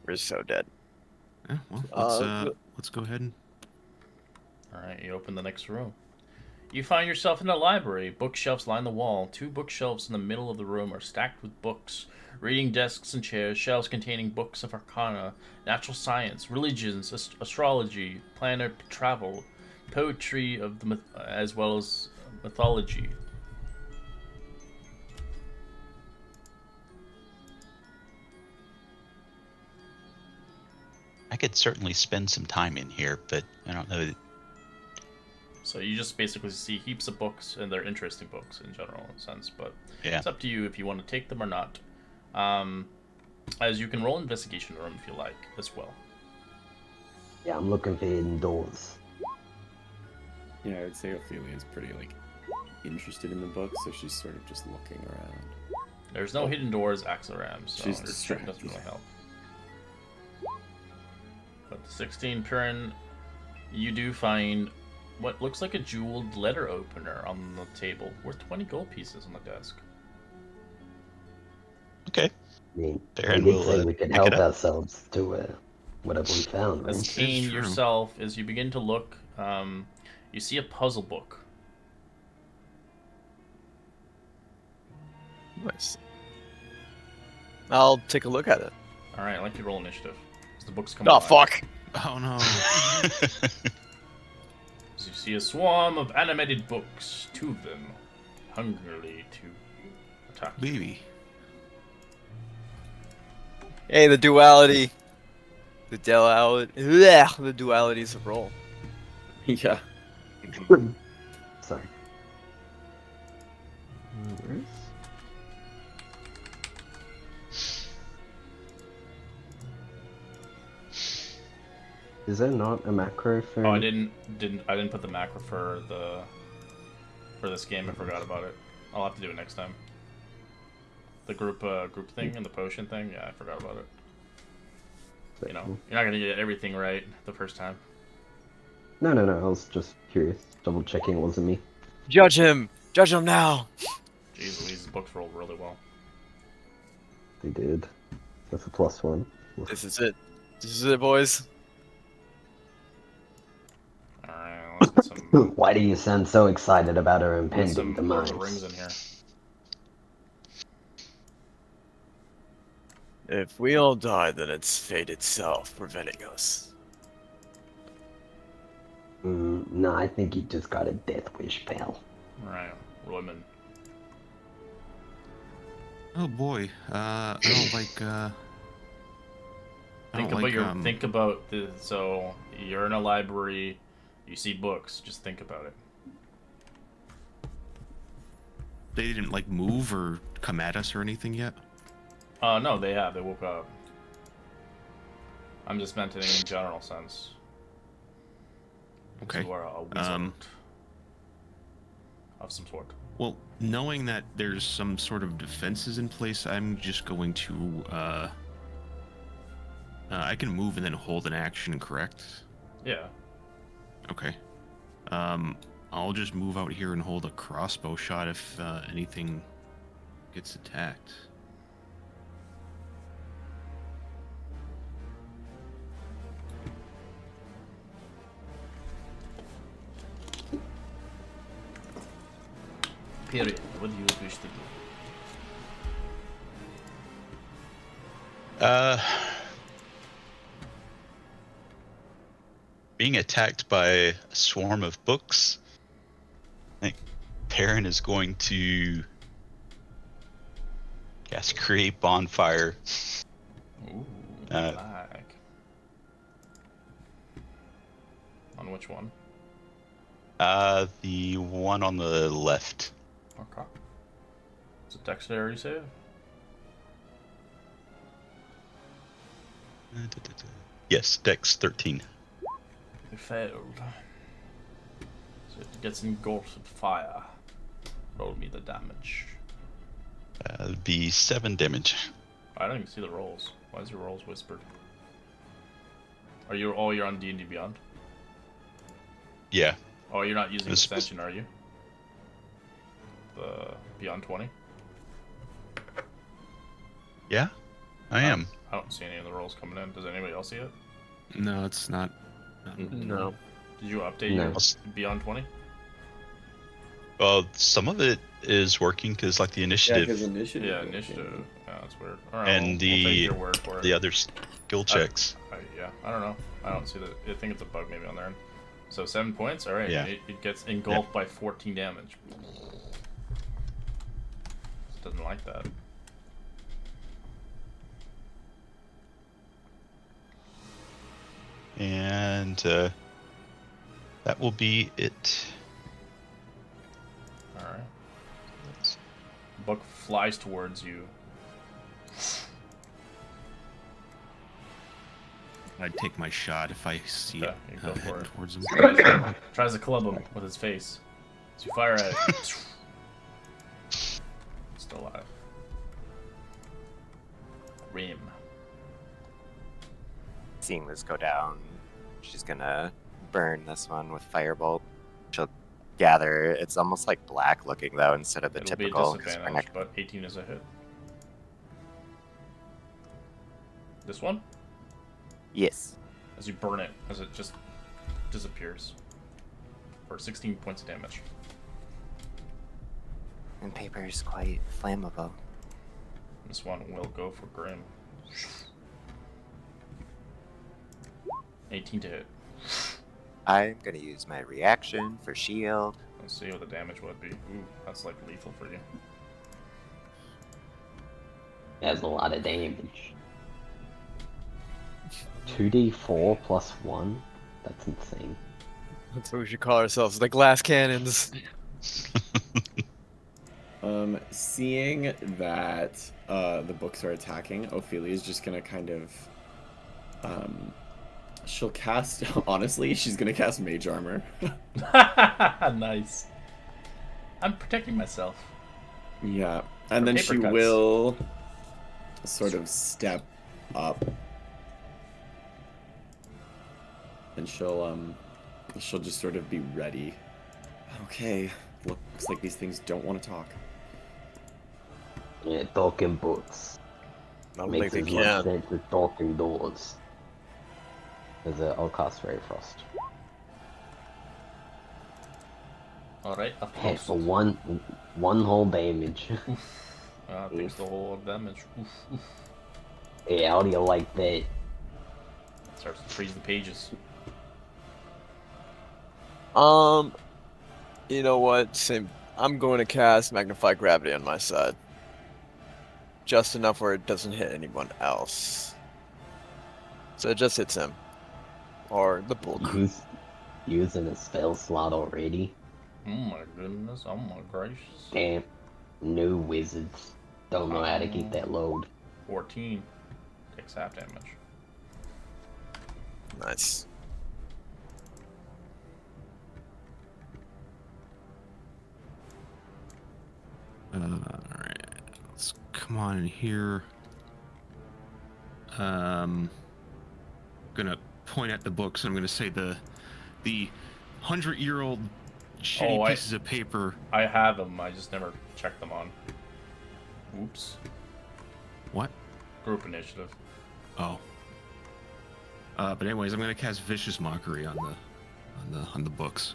Speaker 3: We're so dead.
Speaker 4: Yeah, well, let's go ahead and
Speaker 1: Alright, you open the next room. You find yourself in a library. Bookshelves line the wall. 2 bookshelves in the middle of the room are stacked with books. Reading desks and chairs, shelves containing books of arcana, natural science, religions, astrology, planet travel, poetry of the as well as mythology.
Speaker 2: I could certainly spend some time in here, but I don't know.
Speaker 1: So you just basically see heaps of books, and they're interesting books in general sense, but
Speaker 2: Yeah.
Speaker 1: it's up to you if you want to take them or not. As you can roll investigation room if you like as well.
Speaker 6: Yeah, I'm looking for hidden doors.
Speaker 5: Yeah, I would say Ophelia's pretty like interested in the book, so she's sort of just looking around.
Speaker 1: There's no hidden doors, Axaram, so
Speaker 5: She's
Speaker 1: it
Speaker 5: distracted.
Speaker 1: doesn't really help. But the 16 Piran, you do find what looks like a jeweled letter opener on the table, worth 20 gold pieces on the desk.
Speaker 2: Okay.
Speaker 6: I mean,
Speaker 2: Baron
Speaker 6: we did
Speaker 2: will
Speaker 6: say we could
Speaker 2: pick it
Speaker 6: help
Speaker 2: up.
Speaker 6: ourselves to What have we found,
Speaker 1: As
Speaker 6: right?
Speaker 1: keen
Speaker 4: true.
Speaker 1: yourself, as you begin to look, you see a puzzle book.
Speaker 3: Nice. I'll take a look at it.
Speaker 1: All right, I'd like to roll initiative. As the books come
Speaker 3: Oh
Speaker 1: alive.
Speaker 3: fuck!
Speaker 4: Oh no.
Speaker 1: As you see a swarm of animated books, 2 of them, hungrily to attack you.
Speaker 4: Baby.
Speaker 3: Hey, the duality. The duality's a roll.
Speaker 5: Yeah.
Speaker 6: Sorry. Where's... Is there not a macro for?
Speaker 1: Oh, I didn't put the macro for this game. I forgot about it. I'll have to do it next time. The group thing and the potion thing. Yeah, I forgot about it. You know, you're not gonna get everything right the first time.
Speaker 6: No. I was just curious, double checking it wasn't me.
Speaker 3: Judge him! Judge him now!
Speaker 1: Jeez Louise, the books rolled really well.
Speaker 6: They did. That's a +1.
Speaker 3: This is it. This is it, boys.
Speaker 1: Alright, let's get some,
Speaker 6: Why do you sound so excited about our
Speaker 1: get
Speaker 6: impending
Speaker 1: some Lord
Speaker 6: demise?
Speaker 1: of the Rings in here.
Speaker 3: If we all die, then it's fate itself preventing us.
Speaker 6: No, I think you just got a death wish, pal.
Speaker 1: Alright, Royman.
Speaker 4: Oh boy. I don't like.
Speaker 1: Think about the. So you're in a library, you see books. Just think about it.
Speaker 4: They didn't like move or come at us or anything yet.
Speaker 1: No, they have. They woke up. I'm just mentioning in general sense.
Speaker 4: Okay.
Speaker 1: You are a wizard of some sort.
Speaker 4: Well, knowing that there's some sort of defenses in place, I'm just going to. I can move and then hold an action, correct?
Speaker 1: Yeah.
Speaker 4: Okay. I'll just move out here and hold a crossbow shot if anything gets attacked.
Speaker 1: Period. What do you wish to do?
Speaker 2: Being attacked by a swarm of books, I think Perrin is going to cast Create Bonfire.
Speaker 1: Ooh,
Speaker 2: Uh,
Speaker 1: like. On which one?
Speaker 2: The one on the left.
Speaker 1: Okay. Is it dexterity save?
Speaker 2: Yes, Dex 13.
Speaker 1: It failed. So it gets engulfed with fire. Roll me the damage.
Speaker 2: It'd be 7 damage.
Speaker 1: I don't even see the rolls. Why is your rolls whispered? You're on D&D Beyond?
Speaker 2: Yeah.
Speaker 1: Oh, you're not using
Speaker 2: It's-
Speaker 1: extension, are you? The Beyond 20?
Speaker 2: Yeah, I am.
Speaker 1: I don't see any of the rolls coming in. Does anybody else see it?
Speaker 4: No, it's not.
Speaker 3: No.
Speaker 1: Did you update
Speaker 6: No.
Speaker 1: your Beyond 20?
Speaker 2: Well, some of it is working because, like, the
Speaker 5: Yeah,
Speaker 2: initiative,
Speaker 5: because initiative.
Speaker 1: Yeah, initiative. Yeah, that's weird. Alright,
Speaker 2: And
Speaker 1: we'll
Speaker 2: the-
Speaker 1: take your word for it.
Speaker 2: the other skill checks.
Speaker 1: Yeah, I don't know. I don't see that. I think it's a bug maybe on there. So 7 points. All right.
Speaker 2: Yeah.
Speaker 1: It gets engulfed by 14 damage. Doesn't like that.
Speaker 2: And that will be it.
Speaker 1: All right. Book flies towards you.
Speaker 4: I'd take my shot if I see
Speaker 1: Yeah,
Speaker 4: it
Speaker 1: you go for
Speaker 4: heading
Speaker 1: it.
Speaker 4: towards him.
Speaker 1: Tries to club him with his face. So you fire at it. Still alive. Rim.
Speaker 7: Seeing this go down, she's gonna burn this one with firebolt. She'll gather. It's almost like black looking though, instead of the
Speaker 1: It'll be a
Speaker 7: typical. 'cause we're
Speaker 1: disadvantage, but 18 is a hit. This one?
Speaker 7: Yes.
Speaker 1: as you burn it, as it just disappears. For 16 points of damage.
Speaker 7: And paper is quite flammable.
Speaker 1: This one will go for Grim. 18 to hit.
Speaker 7: I'm gonna use my reaction for shield.
Speaker 1: Let's see what the damage would be. Ooh, that's like lethal for you.
Speaker 6: That's a lot of damage. 2d4 plus 1? That's insane.
Speaker 3: That's what we should call ourselves, the glass cannons.
Speaker 5: Seeing that the books are attacking, Ophelia's just gonna kind of she'll cast honestly, she's gonna cast Mage Armor.
Speaker 1: Nice. I'm protecting myself.
Speaker 5: Yeah. And
Speaker 1: For
Speaker 5: then
Speaker 1: paper
Speaker 5: she
Speaker 1: cuts.
Speaker 5: will sort of step up. And she'll just sort of be ready. Okay. Looks like these things don't want to talk.
Speaker 6: Yeah, talking books.
Speaker 3: I don't
Speaker 6: Makes
Speaker 3: think
Speaker 6: as
Speaker 3: they
Speaker 6: much
Speaker 3: can.
Speaker 6: sense as talking doors. I'll cast Ray Frost.
Speaker 1: Alright, up
Speaker 6: Hey,
Speaker 1: close.
Speaker 6: for one whole damage.
Speaker 1: Takes the whole damage. Oof, oof.
Speaker 6: Yeah, how do you like that?
Speaker 1: Starts to freeze the pages.
Speaker 3: You know what? Same. I'm going to cast Magnify Gravity on my side. Just enough where it doesn't hit anyone else. So it just hits him. Or the book.
Speaker 6: Using a spell slot already?
Speaker 1: Oh my goodness, oh my gracious.
Speaker 6: Damn. New wizards. Don't know how to keep that load.
Speaker 1: 14. Takes half damage.
Speaker 3: Nice.
Speaker 4: Alright. Let's come on in here. Gonna point at the books and I'm gonna say the 100-year-old shitty
Speaker 1: Oh,
Speaker 4: pieces of paper.
Speaker 1: I have them, I just never checked them on. Oops.
Speaker 4: What?
Speaker 1: Group initiative.
Speaker 4: Oh. But anyways, I'm gonna cast Vicious Mockery on the books.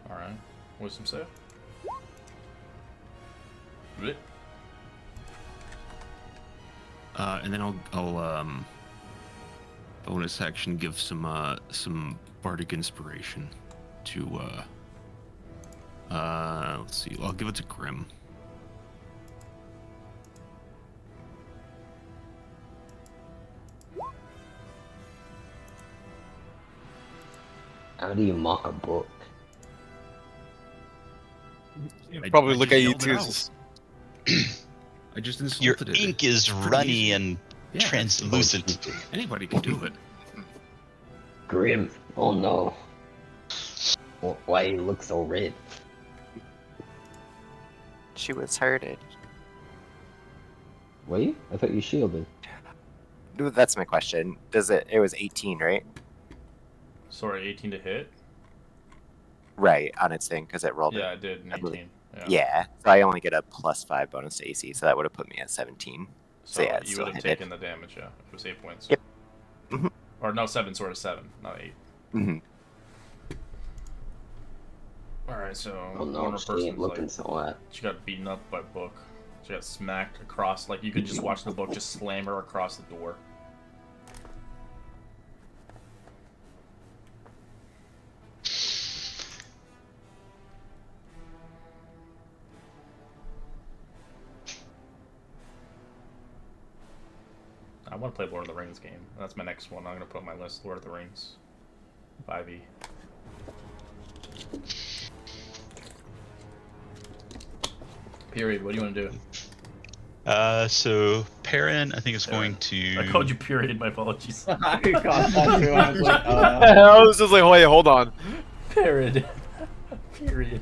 Speaker 1: Alright. Wisdom save. Blech.
Speaker 4: And then I'll bonus action give some bardic inspiration to let's see, I'll give it to Grim.
Speaker 6: How do you mock a book?
Speaker 3: Probably
Speaker 4: I
Speaker 3: look
Speaker 4: just
Speaker 3: at you
Speaker 4: yelled it
Speaker 3: too.
Speaker 4: out. I just
Speaker 2: Your
Speaker 4: insulted it.
Speaker 2: ink is
Speaker 4: It's pretty
Speaker 2: runny
Speaker 4: easy.
Speaker 2: and
Speaker 4: Yeah.
Speaker 2: translucent.
Speaker 4: Anybody can do it.
Speaker 6: Grim. Oh no. Why you look so red?
Speaker 7: She was hurted.
Speaker 6: Were you? I thought you shielded.
Speaker 7: Ooh, that's my question. It was 18, right?
Speaker 1: Sorry, 18 to hit?
Speaker 7: Right, on its thing, because it rolled
Speaker 1: Yeah,
Speaker 7: it.
Speaker 1: I did, an
Speaker 7: I believe-
Speaker 1: 18.
Speaker 7: Yeah, so I only get a +5 bonus to AC, so that would have put me at 17.
Speaker 1: So
Speaker 7: yeah, it
Speaker 1: you
Speaker 7: still
Speaker 1: would have
Speaker 7: hit it.
Speaker 1: taken the damage, yeah. It was 8 points.
Speaker 7: Yep. Mhm.
Speaker 1: Or no, 7, sort of 7, not 8.
Speaker 7: hmm
Speaker 1: Alright, so
Speaker 6: Oh
Speaker 1: one
Speaker 6: no,
Speaker 1: more
Speaker 6: she
Speaker 1: person's
Speaker 6: ain't looking
Speaker 1: like,
Speaker 6: so hot.
Speaker 1: she got beaten up by Book. She got smacked across, like you could just watch the Book just slam her across the door. I want to play Lord of the Rings game. That's my next one. I'm gonna put on my list, Lord of the Rings. 5e. Period. What do you want to do?
Speaker 2: So Perrin, I think is going
Speaker 1: I called
Speaker 2: to.
Speaker 1: you period. My apologies.
Speaker 5: I got that too. I was like,
Speaker 3: I was just like, wait, hold on.
Speaker 1: Period. Period.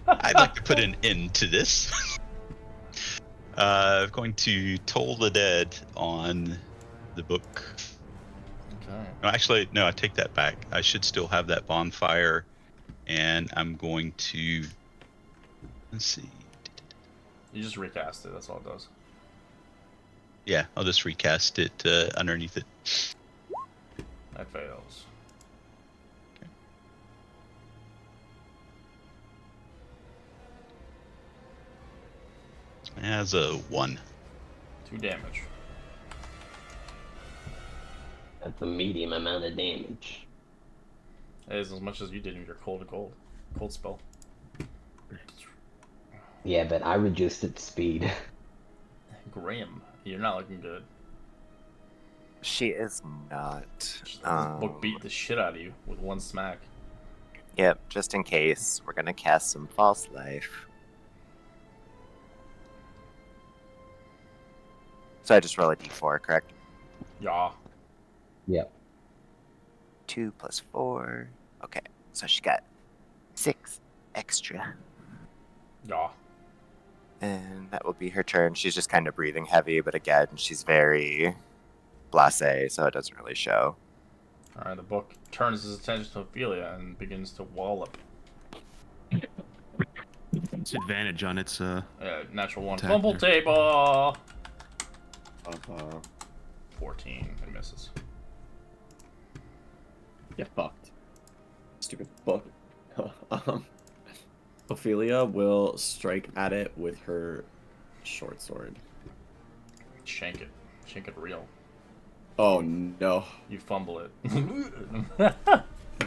Speaker 2: I'd like to put an end to this. Going to Toll the Dead on the book.
Speaker 1: Okay.
Speaker 2: No, actually, no, I take that back. I should still have that bonfire, and I'm going to Let's see.
Speaker 1: You just recast it. That's all it does.
Speaker 2: Yeah, I'll just recast it underneath it.
Speaker 1: That fails.
Speaker 2: It has a 1.
Speaker 1: 2 damage.
Speaker 6: That's a medium amount of damage.
Speaker 1: That is as much as you did in your cold spell.
Speaker 6: Yeah, but I reduced its speed.
Speaker 1: Grim, you're not looking good.
Speaker 7: She is not.
Speaker 1: This book beat the shit out of you with 1 smack.
Speaker 7: Yep, just in case, we're gonna cast some false life. So I just roll a d4, correct?
Speaker 1: Yeah.
Speaker 6: Yep.
Speaker 7: 2 plus 4. Okay, so she got 6 extra.
Speaker 1: Yeah.
Speaker 7: And that will be her turn. She's just kind of breathing heavy, but again, she's very blasé, so it doesn't really show.
Speaker 1: Alright, the book turns his attention to Ophelia and begins to wallop.
Speaker 4: It's advantage on its
Speaker 1: Natural 1.
Speaker 4: Attack
Speaker 1: Fumble
Speaker 4: there.
Speaker 1: table! 14. It misses.
Speaker 5: Get fucked. Stupid book. Ophelia will strike at it with her short sword.
Speaker 1: Shank it. Shank it real.
Speaker 5: Oh no.
Speaker 1: You fumble it.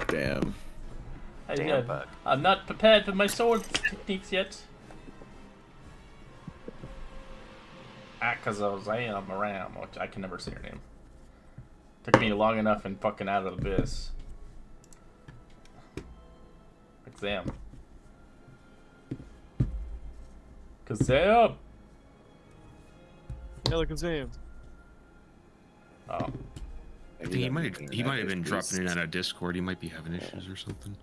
Speaker 5: Damn.
Speaker 7: Damn bug.
Speaker 1: I'm not prepared for my sword techniques yet. Akazazam Maram, which I can never say her name. Took me long enough in fucking Out of the Abyss. Exam. Kazam!
Speaker 3: Another Kazam.
Speaker 1: Oh.
Speaker 4: he might have been dropping in on a Discord. He might be having issues or something.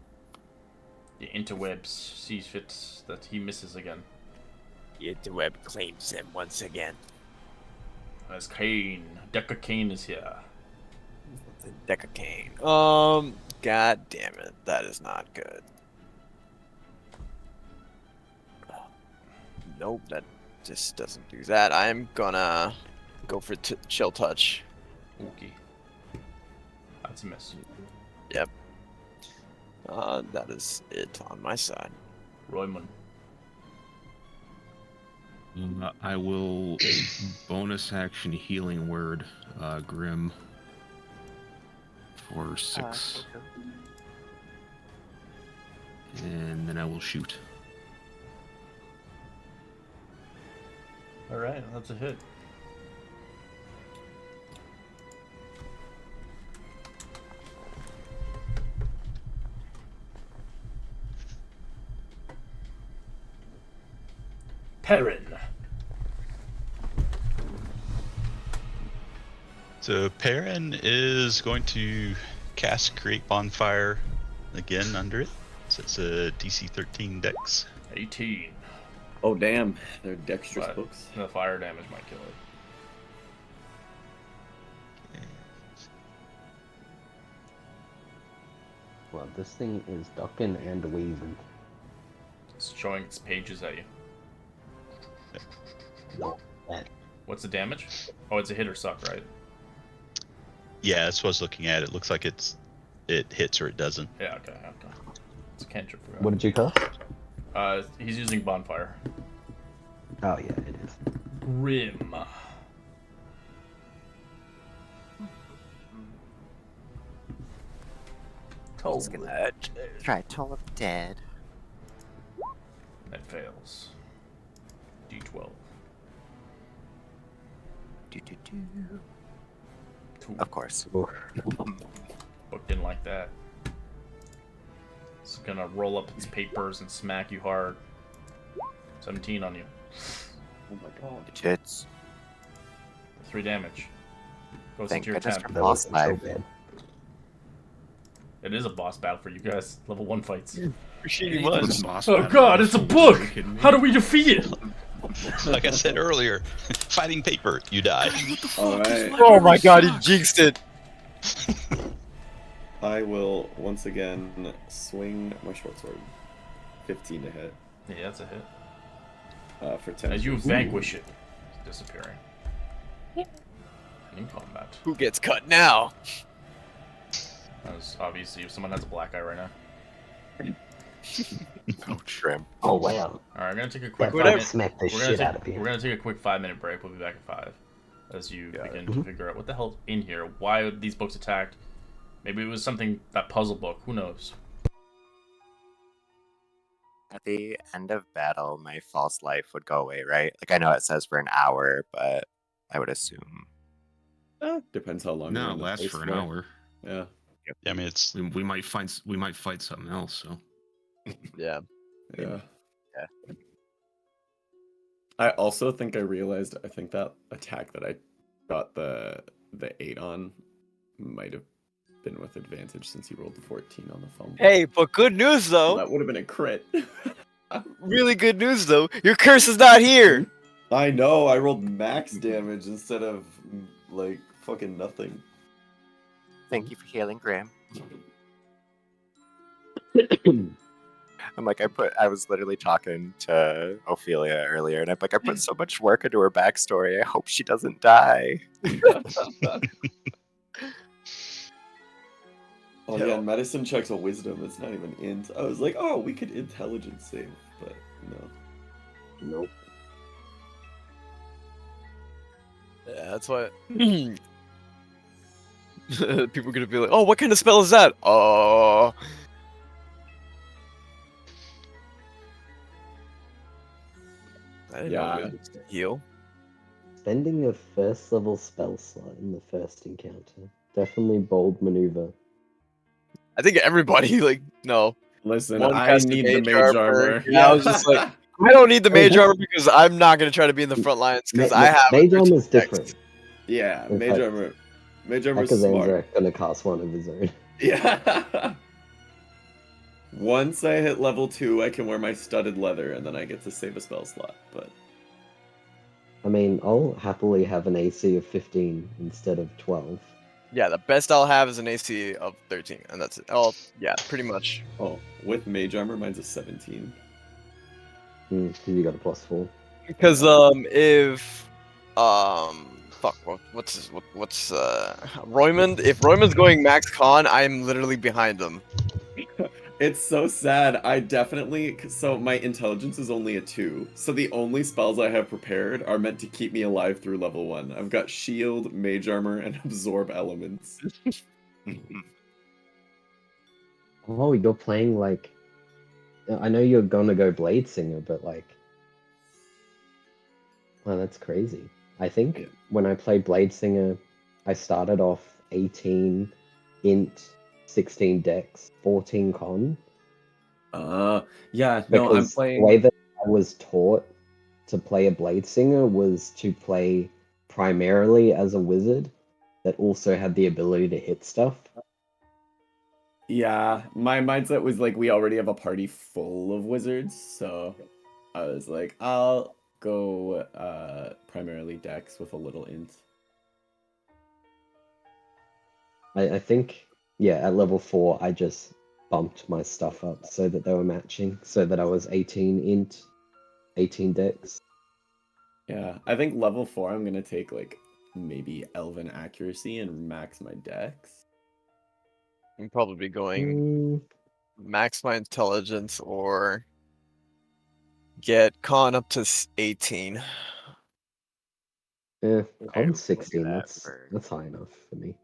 Speaker 1: The interwebs sees fit that he misses again.
Speaker 9: The interweb claims him once again.
Speaker 1: As Kane. Deca Kane is here.
Speaker 9: The deck of cane.
Speaker 3: God damn it. That is not good. Nope, that just doesn't do that. I'm gonna go for chill touch.
Speaker 1: Okay. That's a miss.
Speaker 3: Yep. That is it on my side.
Speaker 1: Royman.
Speaker 4: I will bonus action healing word, Grim, for 6. And then I will shoot.
Speaker 1: Alright, that's a hit. Perrin.
Speaker 2: So Perrin is going to cast Create Bonfire again under it. So it's a DC 13 dex.
Speaker 1: 18.
Speaker 5: Oh damn, they're dexterous
Speaker 1: But
Speaker 5: books.
Speaker 1: the fire damage might kill it.
Speaker 6: Well, this thing is ducking and weaving.
Speaker 1: It's showing its pages at you.
Speaker 6: That
Speaker 1: What's the damage? Oh, it's a hit or suck, right?
Speaker 2: Yeah, that's what I was looking at. It looks like it hits or it doesn't.
Speaker 1: Yeah, okay. It's a cantrip.
Speaker 6: What did you cast?
Speaker 1: He's using bonfire.
Speaker 6: Oh yeah, it is.
Speaker 1: Grim.
Speaker 7: He's gonna try Toll of the Dead.
Speaker 1: That fails. D12.
Speaker 7: Do.
Speaker 1: 2.
Speaker 7: Of course.
Speaker 1: Book didn't like that. It's gonna roll up its papers and smack you hard. 17 on you.
Speaker 5: Oh my god.
Speaker 7: It hits.
Speaker 1: 3 damage. Goes
Speaker 7: Thank
Speaker 1: into your
Speaker 7: goodness
Speaker 1: tent.
Speaker 7: for
Speaker 6: That
Speaker 7: boss
Speaker 6: wasn't so
Speaker 7: life.
Speaker 6: bad.
Speaker 1: It is a boss battle for you guys. Level 1 fights.
Speaker 3: Pretty much.
Speaker 1: Oh god, it's a book! How do we defeat it?
Speaker 2: Like I said earlier, fighting paper, you die.
Speaker 5: Alright.
Speaker 3: Oh my god, he jinxed it.
Speaker 5: I will once again swing my short sword. 15 to hit.
Speaker 1: Yeah, that's a hit.
Speaker 5: For 10.
Speaker 1: As you vanquish it, it's disappearing.
Speaker 8: Yeah.
Speaker 1: In combat.
Speaker 3: Who gets cut now?
Speaker 1: As obviously, if someone has a black eye right now.
Speaker 4: Oh,
Speaker 7: Trim.
Speaker 6: Oh wow.
Speaker 1: All right, I'm gonna take a quick
Speaker 6: That
Speaker 3: Whatever.
Speaker 6: dog smacked the
Speaker 1: We're gonna
Speaker 6: shit
Speaker 1: take
Speaker 6: out of you.
Speaker 1: we're gonna take a quick 5-minute break. We'll be back at 5. As you
Speaker 3: Got it.
Speaker 1: begin to figure out what the hell's in here. Why are these books attacked? Maybe it was something, that puzzle book. Who knows?
Speaker 7: At the end of battle, my false life would go away, right? Like, I know it says for an hour, but I would assume.
Speaker 5: Depends how long.
Speaker 4: no,
Speaker 5: you're
Speaker 4: it
Speaker 5: in the
Speaker 4: lasts
Speaker 5: place
Speaker 4: for an hour.
Speaker 5: Yeah.
Speaker 2: Yeah, I mean, it's
Speaker 4: We might fight something else. So
Speaker 3: Yeah.
Speaker 5: Yeah.
Speaker 7: Yeah.
Speaker 5: I also think I realized. I think that attack that I got the 8 on might have been with advantage since he rolled the 14 on the fumble.
Speaker 3: Hey, but good news
Speaker 5: So
Speaker 3: though.
Speaker 5: that would have been a crit.
Speaker 3: Really good news though. Your curse is not here.
Speaker 5: I know. I rolled max damage instead of like fucking nothing.
Speaker 7: Thank you for healing, Graham. I'm like, I was literally talking to Ophelia earlier, and I'm like, I put so much work into her backstory. I hope she doesn't die.
Speaker 5: Oh yeah, and medicine checks a wisdom. It's not even int. I was like, oh, we could intelligence save, but no.
Speaker 6: Nope.
Speaker 3: Yeah, that's why. People are gonna be like, "Oh, what kind of spell is that?" Oh. I didn't know
Speaker 5: Yeah.
Speaker 3: it was heal.
Speaker 6: Spending a first level spell slot in the first encounter. Definitely bold maneuver.
Speaker 3: I think everybody like no.
Speaker 5: Listen,
Speaker 3: One
Speaker 5: I
Speaker 3: casted
Speaker 5: need the
Speaker 3: mage
Speaker 5: mage
Speaker 3: armor.
Speaker 5: armor.
Speaker 3: Yeah, I was just like, I don't need the
Speaker 6: Hey,
Speaker 3: mage
Speaker 6: that's-
Speaker 3: armor because I'm not gonna try to be in the front lines because
Speaker 6: Ma-
Speaker 3: I have
Speaker 6: Mage
Speaker 3: a
Speaker 6: armor's
Speaker 3: 13
Speaker 6: different.
Speaker 3: dex.
Speaker 5: Yeah,
Speaker 6: In
Speaker 5: mage
Speaker 6: fact,
Speaker 5: armor. Mage armor's smart.
Speaker 6: Akazan's gonna cast one of his own.
Speaker 5: Yeah. Once I hit level 2, I can wear my studded leather, and then I get to save a spell slot. But
Speaker 6: I mean, I'll happily have an AC of 15 instead of 12.
Speaker 3: Yeah, the best I'll have is an AC of 13, and that's it. Oh, yeah, pretty much.
Speaker 5: oh, with mage armor, mine's a 17.
Speaker 6: Because you got a +4.
Speaker 3: Because if fuck, what's Roymond? If Roymond's going max con, I'm literally behind him.
Speaker 5: It's so sad. I definitely so my intelligence is only a 2. So the only spells I have prepared are meant to keep me alive through level 1. I've got shield, mage armor, and absorb elements.
Speaker 6: Oh, you're playing like. I know you're gonna go Blade Singer, but like. Wow, that's crazy. I think
Speaker 5: Yeah.
Speaker 6: when I played Blade Singer, I started off 18 int, 16 dex, 14 con.
Speaker 5: Yeah, no, I'm
Speaker 6: Because the way
Speaker 5: playing.
Speaker 6: that I was taught to play a Blade Singer was to play primarily as a wizard that also had the ability to hit stuff.
Speaker 5: Yeah, my mindset was like we already have a party full of wizards, so I was like, I'll go primarily dex with a little int.
Speaker 6: I think, yeah, at level 4, I just bumped my stuff up so that they were matching, so that I was 18 int, 18 dex.
Speaker 5: Yeah, I think level 4 I'm gonna take like maybe elven accuracy and max my dex.
Speaker 3: I'm probably going
Speaker 6: Mm,
Speaker 3: max my intelligence or get con up to 18.
Speaker 6: yeah,
Speaker 7: I
Speaker 6: con
Speaker 7: will do
Speaker 6: 16,
Speaker 7: that
Speaker 6: that's
Speaker 7: for
Speaker 6: high enough for me.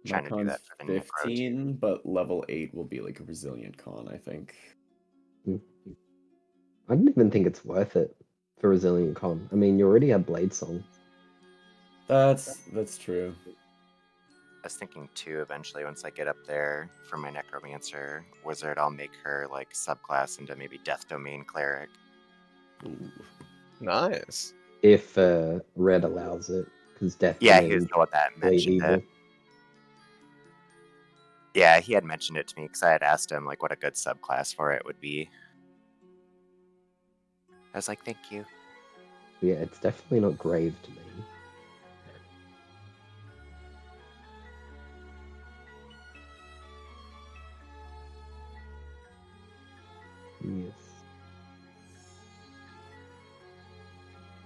Speaker 5: My
Speaker 7: trying to do
Speaker 5: con's
Speaker 7: that for the necro too.
Speaker 5: 15, but level 8 will be like a resilient con, I think.
Speaker 6: I don't even think it's worth it for Resilient Con. I mean, you already have Blade Song.
Speaker 5: That's true.
Speaker 7: I was thinking too, eventually, once I get up there for my necromancer wizard, I'll make her like subclass into maybe death domain cleric.
Speaker 5: Ooh.
Speaker 3: Nice.
Speaker 6: If Red allows it, because Death
Speaker 7: Yeah, he
Speaker 6: Domain
Speaker 7: was the one that
Speaker 6: is really
Speaker 7: mentioned
Speaker 6: evil.
Speaker 7: it. Yeah, he had mentioned it to me because I had asked him like what a good subclass for it would be. I was like, thank you.
Speaker 6: Yeah, it's definitely not Grave to me. Yes.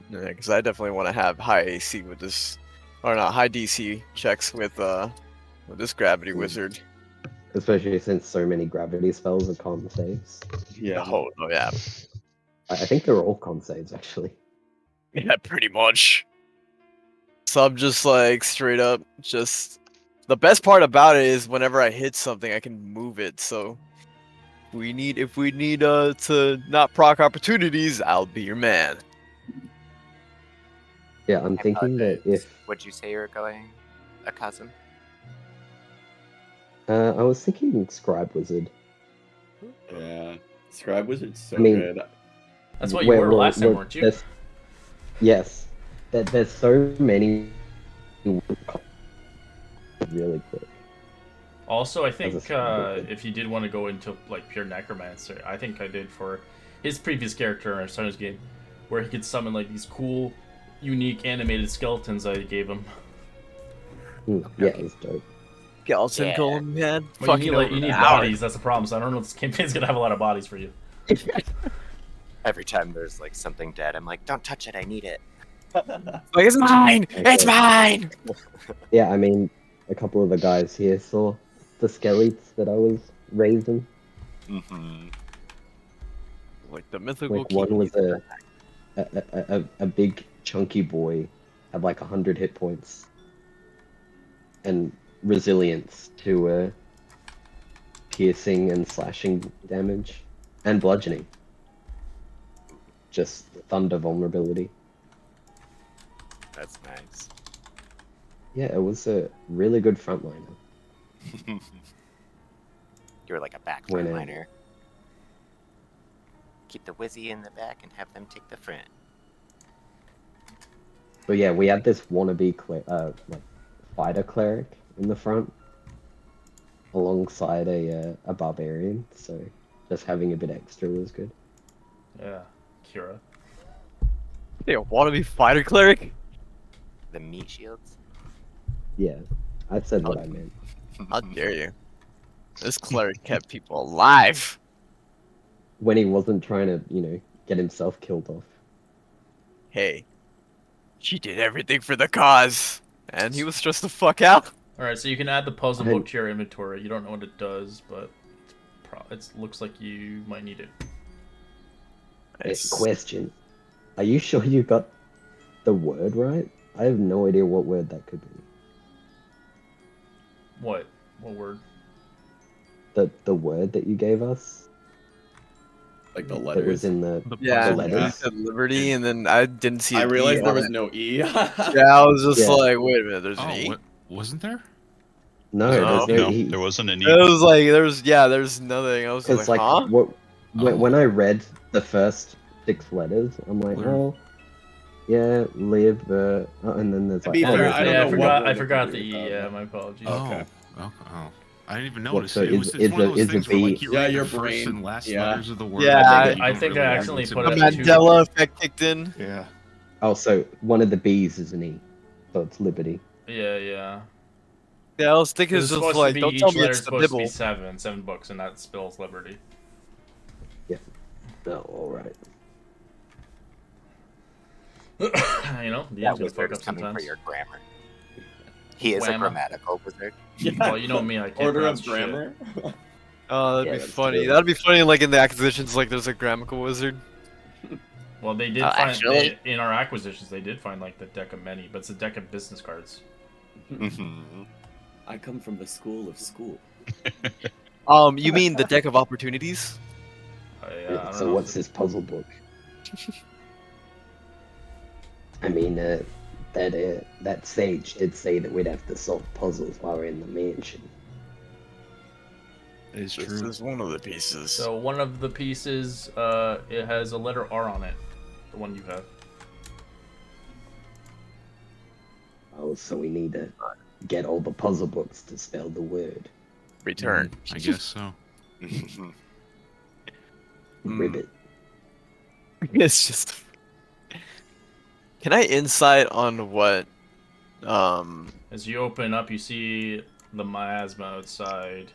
Speaker 3: Yeah, because I definitely want to have high AC with this, or not high DC checks with this gravity
Speaker 6: Mm.
Speaker 3: wizard.
Speaker 6: Especially since so many gravity spells are con saves.
Speaker 5: Yeah.
Speaker 3: Oh, yeah,
Speaker 6: I think they're all con saves actually.
Speaker 3: yeah, pretty much. So I'm just like straight up, just the best part about it is whenever I hit something, I can move it. So if we need to not proc opportunities, I'll be your man.
Speaker 6: Yeah, I'm
Speaker 7: I
Speaker 6: thinking that
Speaker 7: apologize.
Speaker 6: if
Speaker 7: Would you say you're going a cousin?
Speaker 6: I was thinking Scribe Wizard.
Speaker 5: Yeah. Scribe Wizard's so
Speaker 6: I mean,
Speaker 5: good.
Speaker 1: That's what you were last time, weren't you?
Speaker 6: Yes, there's so many really quick.
Speaker 1: Also, I
Speaker 6: As a
Speaker 1: think
Speaker 6: scribe.
Speaker 1: if you did want to go into like pure necromancer, I think I did for his previous character in Starter's game, where he could summon like these cool, unique animated skeletons I gave him.
Speaker 6: Yeah, it's dope.
Speaker 3: Skeleton
Speaker 7: Yeah.
Speaker 3: golem man.
Speaker 1: Well, you
Speaker 3: Fucking
Speaker 1: need
Speaker 3: overpowered.
Speaker 1: bodies. That's the problem. So I don't know if this campaign's gonna have a lot of bodies for you.
Speaker 7: Every time there's like something dead, I'm like, don't touch it, I need it.
Speaker 3: Like it's mine. It's
Speaker 6: Okay.
Speaker 3: mine.
Speaker 6: Yeah, I mean, a couple of the guys here saw the skeletons that I was raising.
Speaker 7: Mm-hmm.
Speaker 3: Like the mythical
Speaker 6: Like one
Speaker 3: king.
Speaker 6: was a big chunky boy, had like 100 hit points, and resilience to piercing and slashing damage, and bludgeoning. Just thunder vulnerability.
Speaker 7: That's nice.
Speaker 6: Yeah, it was a really good frontliner.
Speaker 7: You're like a back
Speaker 6: When
Speaker 7: frontliner. Keep the Wizzy in the back and have them take the front.
Speaker 6: But yeah, we had this wannabe like fighter cleric in the front, alongside a barbarian. So just having a bit extra was good.
Speaker 1: Yeah, Kira.
Speaker 3: They want to be fighter cleric.
Speaker 7: The meat shields.
Speaker 6: Yeah, I said what I meant.
Speaker 3: How dare you? This cleric kept people alive.
Speaker 6: When he wasn't trying to, get himself killed off.
Speaker 3: Hey, she did everything for the cause, and he was stressed the fuck out.
Speaker 1: All right, so you can add the puzzle
Speaker 6: I-
Speaker 1: book to your inventory. You don't know what it does, but it looks like you might need it.
Speaker 6: Question: are you sure you got the word right? I have no idea what word that could be.
Speaker 1: What? What word?
Speaker 6: The word that you gave us
Speaker 5: Like the
Speaker 6: that
Speaker 5: letters.
Speaker 6: was in the
Speaker 3: Yeah,
Speaker 6: the letters.
Speaker 3: he said Liberty, and then I didn't see.
Speaker 5: I
Speaker 3: an
Speaker 5: realized
Speaker 3: E
Speaker 5: there
Speaker 3: on
Speaker 5: was
Speaker 3: it.
Speaker 5: no E.
Speaker 3: Yeah, I was just
Speaker 6: Yeah.
Speaker 3: like, wait a minute, there's an
Speaker 4: Oh,
Speaker 3: E.
Speaker 4: what wasn't there?
Speaker 6: No,
Speaker 3: No.
Speaker 6: there's no
Speaker 2: No,
Speaker 6: E.
Speaker 2: there wasn't any.
Speaker 3: It was like there's nothing. I was
Speaker 6: Because
Speaker 3: like, huh?
Speaker 6: when I read the first 6 letters, I'm like,
Speaker 4: Live.
Speaker 6: oh, yeah, live, and then there's
Speaker 5: To
Speaker 6: like,
Speaker 5: be
Speaker 6: oh,
Speaker 5: fair,
Speaker 6: there's
Speaker 5: I don't
Speaker 1: yeah,
Speaker 5: know
Speaker 1: I
Speaker 5: what
Speaker 1: forgot.
Speaker 5: word
Speaker 1: I
Speaker 5: it
Speaker 1: forgot
Speaker 5: could
Speaker 1: the
Speaker 5: be
Speaker 1: E.
Speaker 5: without
Speaker 1: Yeah,
Speaker 5: that.
Speaker 1: my apologies.
Speaker 5: Okay.
Speaker 4: Oh. I didn't even
Speaker 6: What,
Speaker 4: notice
Speaker 6: so
Speaker 4: it.
Speaker 6: is-
Speaker 4: It's one of those
Speaker 6: is a
Speaker 4: things where like
Speaker 6: B-
Speaker 4: you
Speaker 5: Yeah,
Speaker 4: read
Speaker 5: your
Speaker 4: the first
Speaker 5: brain.
Speaker 4: and last
Speaker 5: Yeah.
Speaker 4: letters of the word.
Speaker 3: Yeah,
Speaker 4: but you
Speaker 1: I
Speaker 4: don't
Speaker 1: think
Speaker 4: really
Speaker 1: I
Speaker 4: know
Speaker 1: accidentally
Speaker 4: what's
Speaker 1: put
Speaker 3: The
Speaker 1: it
Speaker 4: in
Speaker 1: as
Speaker 4: it.
Speaker 1: two.
Speaker 3: Mandela effect kicked in.
Speaker 4: Yeah.
Speaker 6: Oh, so one of the B's is an E, so it's liberty.
Speaker 1: Yeah, yeah.
Speaker 3: Yeah, I was thinking
Speaker 1: It's
Speaker 3: it's just
Speaker 1: supposed to
Speaker 3: like,
Speaker 1: be
Speaker 3: don't tell
Speaker 1: each
Speaker 3: me
Speaker 1: letter
Speaker 3: it's
Speaker 1: is
Speaker 3: the
Speaker 1: supposed to be
Speaker 3: Bible.
Speaker 1: 7 books, and that spells liberty.
Speaker 6: Oh, all right.
Speaker 1: The
Speaker 7: That
Speaker 1: DM's gonna
Speaker 7: wizard
Speaker 1: fuck
Speaker 7: is
Speaker 1: up
Speaker 7: coming
Speaker 1: sometimes.
Speaker 7: for your grammar. He is a
Speaker 1: Whamma.
Speaker 7: grammatical wizard.
Speaker 1: Well, you know me, I can't
Speaker 5: Order
Speaker 1: pronounce
Speaker 5: of
Speaker 1: shit.
Speaker 5: grammar.
Speaker 3: Oh, that'd
Speaker 6: Yeah,
Speaker 3: be
Speaker 6: that's
Speaker 3: funny.
Speaker 6: true.
Speaker 3: That'd be funny, like in the acquisitions, like there's a grammatical wizard.
Speaker 1: Well, they did
Speaker 3: Actually.
Speaker 1: in our acquisitions, they did find like the deck of many, but it's a deck of business cards.
Speaker 7: Mm-hmm.
Speaker 5: I come from the school of school.
Speaker 3: You mean the deck of opportunities?
Speaker 1: I
Speaker 6: Yeah,
Speaker 1: don't
Speaker 6: so
Speaker 1: know
Speaker 6: what's
Speaker 1: if
Speaker 6: this puzzle book? I mean, that sage did say that we'd have to solve puzzles while we're in the mansion.
Speaker 4: It is
Speaker 3: This
Speaker 4: true.
Speaker 3: is one of the pieces.
Speaker 1: So one of the pieces, it has a letter R on it. The one you have.
Speaker 6: Oh, so we need to get all the puzzle books to spell the word.
Speaker 3: Return.
Speaker 4: I guess so.
Speaker 3: Hmm.
Speaker 6: Ribbit.
Speaker 3: It's just. Can I insight on what?
Speaker 1: As you open up, you see the miasma outside.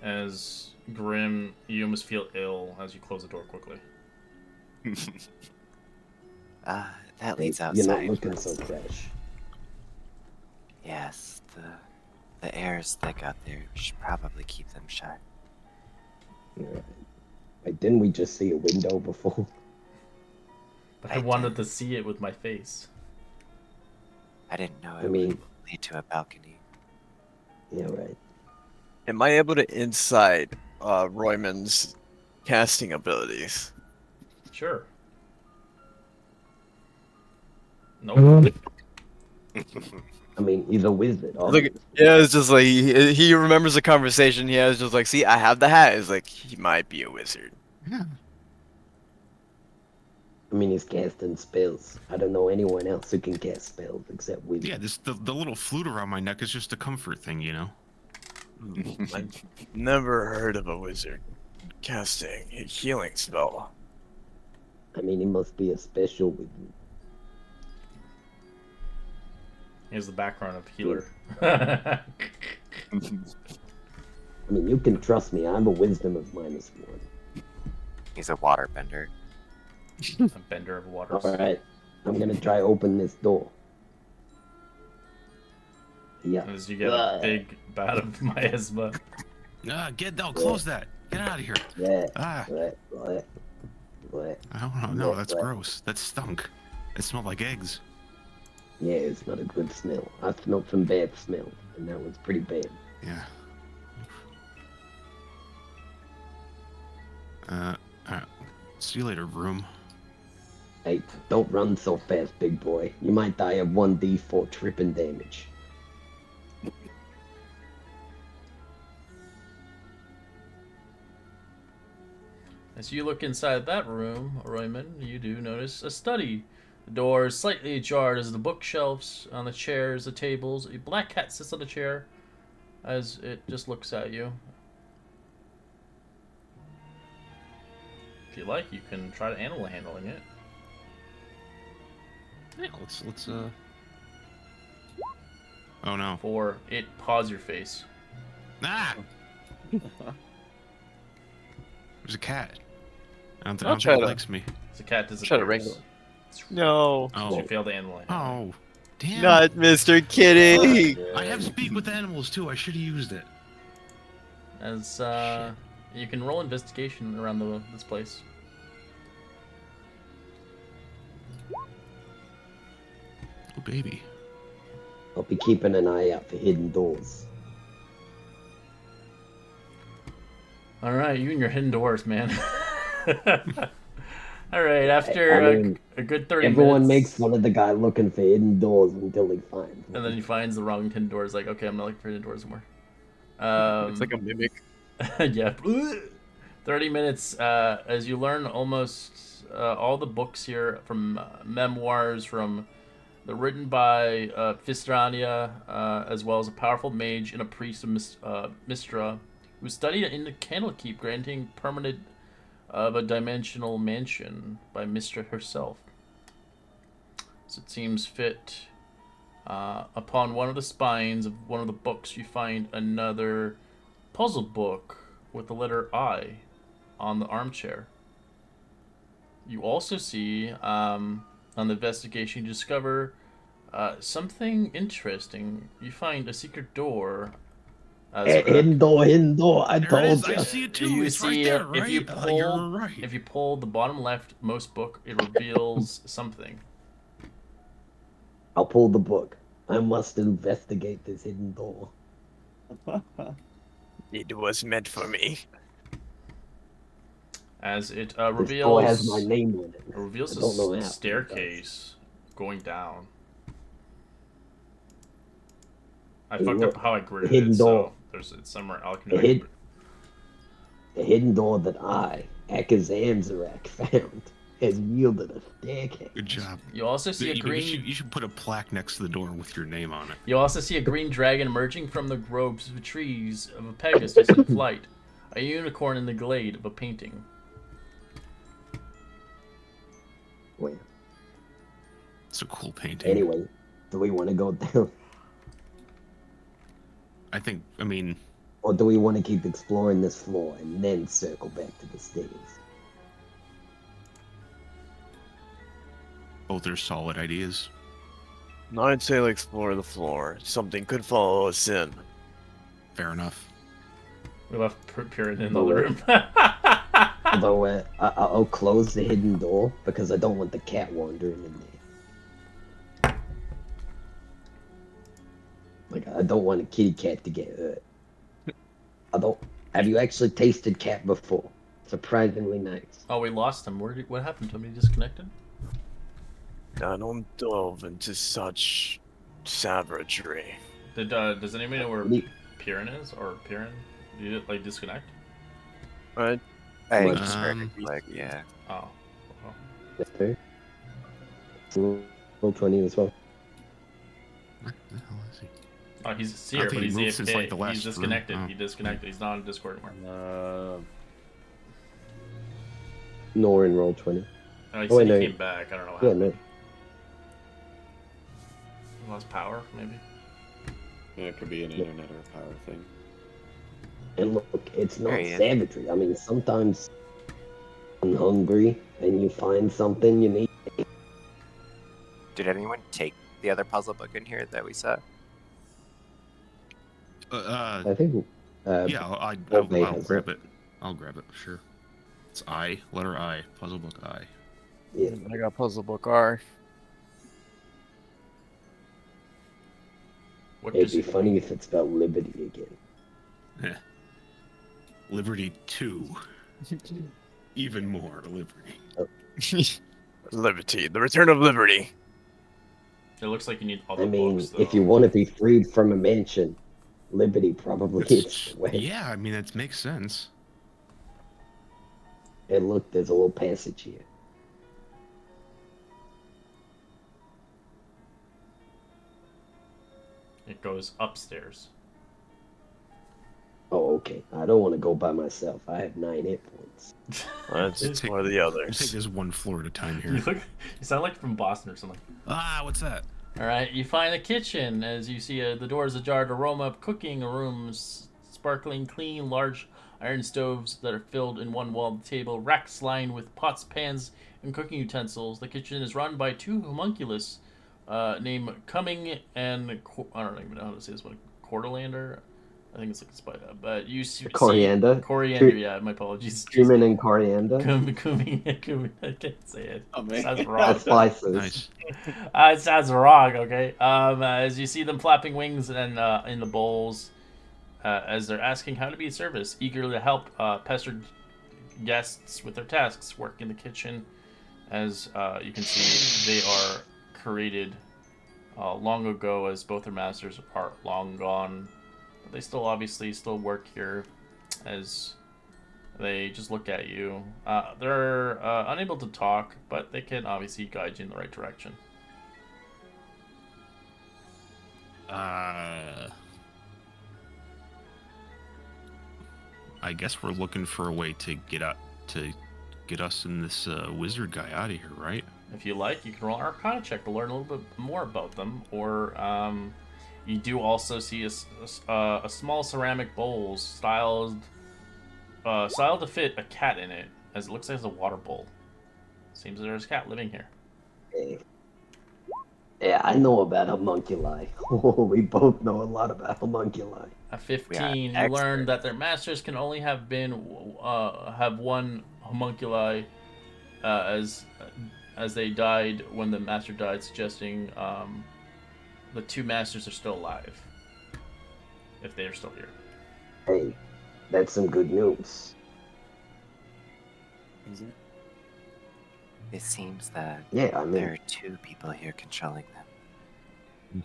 Speaker 1: As Grim, you almost feel ill as you close the door quickly.
Speaker 7: That
Speaker 6: Hey,
Speaker 7: leads
Speaker 6: you're not
Speaker 7: outside.
Speaker 6: looking so fresh.
Speaker 7: Yes, the air is thick out there. We should probably keep them shut.
Speaker 6: Alright. Wait, didn't we just see a window before?
Speaker 1: But I
Speaker 7: I
Speaker 1: wanted
Speaker 7: did.
Speaker 1: to see it with my face.
Speaker 7: I didn't know
Speaker 6: I
Speaker 7: it
Speaker 6: mean-
Speaker 7: would lead to a balcony.
Speaker 6: Yeah, right.
Speaker 3: Am I able to insight Royman's casting abilities?
Speaker 1: Sure. Nope.
Speaker 6: I mean, he's a wizard.
Speaker 3: Look,
Speaker 6: Obviously.
Speaker 3: yeah, it's just like he remembers the conversation he has. Just like, see, I have the hat. It's like he might be a wizard.
Speaker 4: Yeah.
Speaker 6: I mean, he's casting spells. I don't know anyone else who can cast spells except wizards.
Speaker 4: Yeah, the little flute around my neck is just a comfort thing, you know?
Speaker 3: I've never heard of a wizard casting a healing spell.
Speaker 6: I mean, he must be a special wizard.
Speaker 1: Here's the background of healer.
Speaker 6: I mean, you can trust me. I have a wisdom of -1.
Speaker 7: He's a waterbender.
Speaker 1: A bender of waters.
Speaker 6: Alright. I'm gonna try open this door. Yeah.
Speaker 1: As you get a big bout of miasma.
Speaker 4: Close that. Get out of here.
Speaker 6: Yeah.
Speaker 4: Ah,
Speaker 6: What?
Speaker 4: I don't know. That's gross. That stunk. It smelled like eggs.
Speaker 6: Yeah, it's not a good smell. I smelled some bad smell, and that was pretty bad.
Speaker 4: Yeah. Alright. See you later, room.
Speaker 6: Hey, don't run so fast, big boy. You might die of 1d4 tripping damage.
Speaker 1: As you look inside that room, Royman, you do notice a study. The door is slightly ajar as the bookshelves on the chairs, the tables. A black cat sits on the chair as it just looks at you. If you like, you can try to animal handling it.
Speaker 4: Yeah, let's Oh no.
Speaker 1: For it paws your face.
Speaker 4: Ah! There's a cat. I don't
Speaker 3: I'll
Speaker 4: think
Speaker 3: try
Speaker 4: it
Speaker 3: to-
Speaker 4: likes me.
Speaker 1: The cat disappears.
Speaker 3: Try to wrangle. No,
Speaker 4: Oh.
Speaker 1: You failed the animal handling.
Speaker 4: Oh. Damn.
Speaker 3: not Mr. Kitty.
Speaker 4: I have speak with animals too. I should have used it.
Speaker 1: As you can roll investigation around this place.
Speaker 4: Oh baby.
Speaker 6: I'll be keeping an eye out for hidden doors.
Speaker 1: All right, you and your hidden doors, man. All right, after
Speaker 6: I mean,
Speaker 1: a good 30
Speaker 6: Everyone
Speaker 1: minutes,
Speaker 6: makes fun of the guy looking for hidden doors until he finds
Speaker 1: and
Speaker 6: one.
Speaker 1: then he finds the wrong hidden doors. Like, okay, I'm not looking for hidden doors anymore.
Speaker 3: It's like a mimic.
Speaker 1: Yeah, 30 minutes. As you learn almost all the books here, from memoirs, from the written by Fistrania, as well as a powerful mage and a priest of Mistra, who studied in the Candlekeep, granting permanent of a dimensional mansion by Mistra herself. So it seems fit. Upon one of the spines of one of the books, you find another puzzle book with the letter I on the armchair. You also see, on the investigation, you discover something interesting. You find a secret door.
Speaker 6: Hidden door, I
Speaker 4: There it
Speaker 6: told
Speaker 4: is.
Speaker 6: you.
Speaker 4: I see it too.
Speaker 1: You
Speaker 4: It's
Speaker 1: see,
Speaker 4: right there, right?
Speaker 1: if you pull,
Speaker 4: You're right.
Speaker 1: if you pull the bottom leftmost book, it reveals something.
Speaker 6: I'll pull the book. I must investigate this hidden door.
Speaker 9: It was meant for me.
Speaker 1: As it
Speaker 6: This door
Speaker 1: reveals,
Speaker 6: has my name on it.
Speaker 1: it reveals
Speaker 6: I don't know
Speaker 1: a
Speaker 6: how.
Speaker 1: staircase going down. I
Speaker 6: Hey,
Speaker 1: fucked
Speaker 6: look,
Speaker 1: up how I gridded
Speaker 6: hidden
Speaker 1: it,
Speaker 6: door.
Speaker 1: so it's somewhere I can
Speaker 6: The hidden door that I, Akazanzarak, found has yielded a staircase.
Speaker 4: Good job.
Speaker 1: You also see a green.
Speaker 4: You should put a plaque next to the door with your name on it.
Speaker 1: You also see a green dragon emerging from the groves of trees of a Pegasus in flight. A unicorn in the glade of a painting.
Speaker 6: Well,
Speaker 4: It's a cool painting.
Speaker 6: anyway, do we want to go down?
Speaker 4: I mean,
Speaker 6: Or do we want to keep exploring this floor and then circle back to the stairs?
Speaker 4: Both are solid ideas.
Speaker 9: I'd say like explore the floor. Something could follow us in.
Speaker 4: Fair enough.
Speaker 1: We left Piran in the
Speaker 6: Oh,
Speaker 1: other
Speaker 6: wait.
Speaker 1: room.
Speaker 6: Although I'll close the hidden door because I don't want the cat wandering in there. Like I don't want a kitty cat to get hurt. I don't. Have you actually tasted cat before? Surprisingly nice.
Speaker 1: Oh, we lost him. What happened to him? He disconnected?
Speaker 9: I don't delve into such savagery.
Speaker 1: Does anybody know where
Speaker 6: Me-
Speaker 1: Piran is? Or Piran? Did you like disconnect?
Speaker 9: Right?
Speaker 7: I
Speaker 6: What?
Speaker 7: just heard
Speaker 4: Um,
Speaker 7: a click, yeah.
Speaker 1: Oh. Oh.
Speaker 6: Yes, sir. Roll 20 as well.
Speaker 4: Where the hell is he?
Speaker 1: Oh, he's
Speaker 4: I
Speaker 1: here,
Speaker 4: think
Speaker 1: but
Speaker 4: he
Speaker 1: he's
Speaker 4: moved since,
Speaker 1: AFK.
Speaker 4: like, the last
Speaker 1: He's
Speaker 4: room.
Speaker 1: disconnected.
Speaker 4: Oh.
Speaker 1: He disconnected. He's not on Discord anymore.
Speaker 6: Nor in roll 20.
Speaker 1: Oh, he
Speaker 6: Oh,
Speaker 1: said
Speaker 6: wait,
Speaker 1: he
Speaker 6: no.
Speaker 1: came back. I don't know what
Speaker 6: Yeah,
Speaker 1: happened.
Speaker 6: no.
Speaker 1: He lost power, maybe?
Speaker 5: Yeah, it could be an internet or a power thing.
Speaker 6: And look, it's
Speaker 7: There
Speaker 6: not
Speaker 7: he is.
Speaker 6: savagery. I mean, sometimes I'm hungry and you find something you need.
Speaker 7: Did anyone take the other puzzle book in here that we saw?
Speaker 6: I think.
Speaker 4: Yeah,
Speaker 6: Bobby
Speaker 4: I'll
Speaker 6: has
Speaker 4: grab it. I'll grab it, sure. It's I, letter I, puzzle book I.
Speaker 6: Yeah.
Speaker 3: I got puzzle book R.
Speaker 1: What
Speaker 6: It'd
Speaker 1: does
Speaker 6: be funny if it's about liberty again.
Speaker 4: Liberty 2. Even more liberty.
Speaker 9: Liberty. The return of liberty.
Speaker 1: It looks like you need all the
Speaker 6: I mean,
Speaker 1: books, though.
Speaker 6: if you want to be freed from a mansion, liberty probably is the way.
Speaker 4: Yeah, I mean, that makes sense.
Speaker 6: And look, there's a little passage here.
Speaker 1: It goes upstairs.
Speaker 6: Oh, okay. I don't want to go by myself. I have 9 hit points.
Speaker 9: Let's
Speaker 4: Take-
Speaker 9: explore the
Speaker 4: We'll
Speaker 9: others.
Speaker 4: take this one floor at a time
Speaker 1: You
Speaker 4: here.
Speaker 1: look. You sound like from Boston or something.
Speaker 4: Ah, what's that?
Speaker 1: All right, you find the kitchen as you see the doors ajar, aroma of cooking rooms, sparkling clean, large iron stoves that are filled in one wall of the table, racks lined with pots, pans, and cooking utensils. The kitchen is run by 2 homunculus named Cumming and I don't even know how to say this one. Quarterlander. I think it's like a spider, but you see
Speaker 6: Coriander?
Speaker 1: Coriander, yeah. My apologies.
Speaker 6: Cumin and coriander.
Speaker 1: Cumin. I can't say it. Sounds wrong.
Speaker 6: That's spices.
Speaker 4: Nice.
Speaker 1: It sounds wrong, okay? As you see them flapping wings and in the bowls, as they're asking how to be of service, eager to help pestered guests with their tasks, work in the kitchen. As you can see, they are created long ago, as both their masters are long gone. But they still obviously still work here, as they just look at you. They're unable to talk, but they can obviously guide you in the right direction.
Speaker 4: I guess we're looking for a way to get us and this wizard guy out of here, right?
Speaker 1: If you like, you can roll an Arcana check to learn a little bit more about them, or you do also see a small ceramic bowl styled to fit a cat in it, as it looks like it's a water bowl. Seems there's a cat living here.
Speaker 6: Hey. Yeah, I know about homunculi. We both know a lot about homunculi.
Speaker 1: At
Speaker 7: We
Speaker 1: 15,
Speaker 7: are
Speaker 1: you learn that
Speaker 7: experts.
Speaker 1: their masters can only have one homunculi, as they died when the master died, suggesting the 2 masters are still alive, if they are still here.
Speaker 6: Hey, that's some good news.
Speaker 7: It seems that
Speaker 6: Yeah, I mean,
Speaker 7: there are 2 people here controlling them.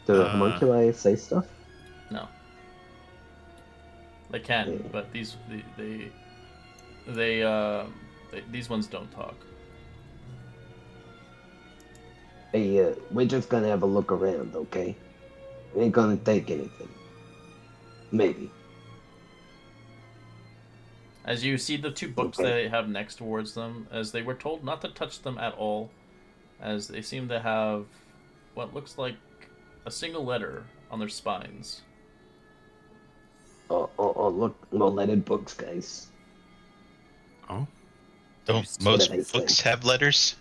Speaker 6: do the homunculi say stuff?
Speaker 1: No, they can,
Speaker 6: Yeah.
Speaker 1: but these ones don't talk.
Speaker 6: Hey, we're just gonna have a look around, okay? We ain't gonna take anything. Maybe.
Speaker 1: As you see the 2 books
Speaker 6: Okay.
Speaker 1: they have next towards them, as they were told not to touch them at all, as they seem to have what looks like a single letter on their spines.
Speaker 6: Oh, look, more leaded books, guys.
Speaker 4: Oh,
Speaker 2: Don't
Speaker 7: Used
Speaker 6: What do
Speaker 2: most
Speaker 6: they say?
Speaker 2: books have letters?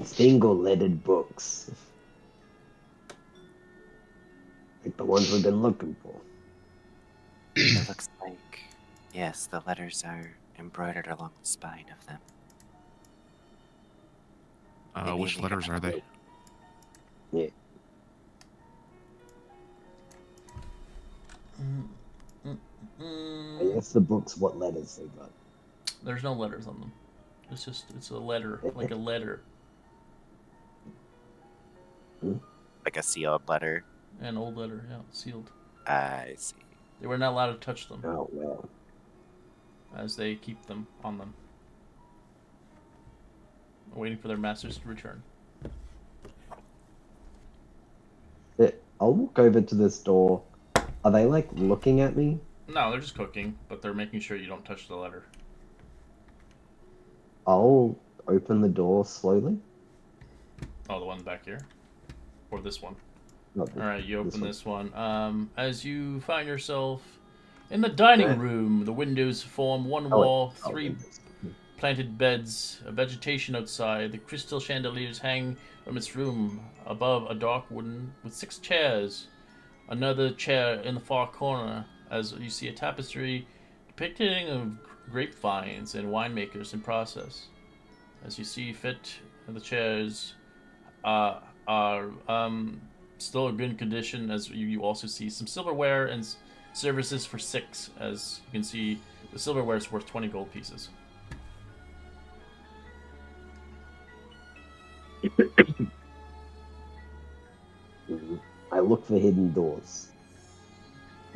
Speaker 6: Single-lettered books. Like the ones we've been looking for.
Speaker 7: It looks like, yes, the letters are embroidered along the spine of them. Maybe
Speaker 4: Which
Speaker 7: we
Speaker 4: letters
Speaker 7: could-
Speaker 4: are they?
Speaker 6: Yeah. I guess the books what letters they got.
Speaker 1: There's no letters on them. It's a letter, like a letter.
Speaker 7: Like a sealed letter.
Speaker 1: An old letter, yeah, sealed.
Speaker 7: I see.
Speaker 1: They were not allowed to touch them,
Speaker 6: Oh well.
Speaker 1: as they keep them on them, waiting for their masters to return.
Speaker 6: I'll walk over to this door. Are they like looking at me?
Speaker 1: No, they're just cooking, but they're making sure you don't touch the letter.
Speaker 6: I'll open the door slowly.
Speaker 1: Oh, the one back here? Or this one?
Speaker 6: Not this-
Speaker 1: Alright, you open
Speaker 6: one.
Speaker 1: this one. As you find yourself in the dining room, the windows form one
Speaker 6: Oh, wait.
Speaker 1: wall,
Speaker 6: Oh,
Speaker 1: three
Speaker 6: this.
Speaker 1: planted beds, a vegetation outside. The crystal chandeliers hang from its room above a dark wooden with 6 chairs. Another chair in the far corner, as you see a tapestry depicting of grapevines and winemakers in process. As you see fit, the chairs are still in good condition, as you also see some silverware and services for 6. As you can see, the silverware is worth 20 gold pieces.
Speaker 6: I look for hidden doors.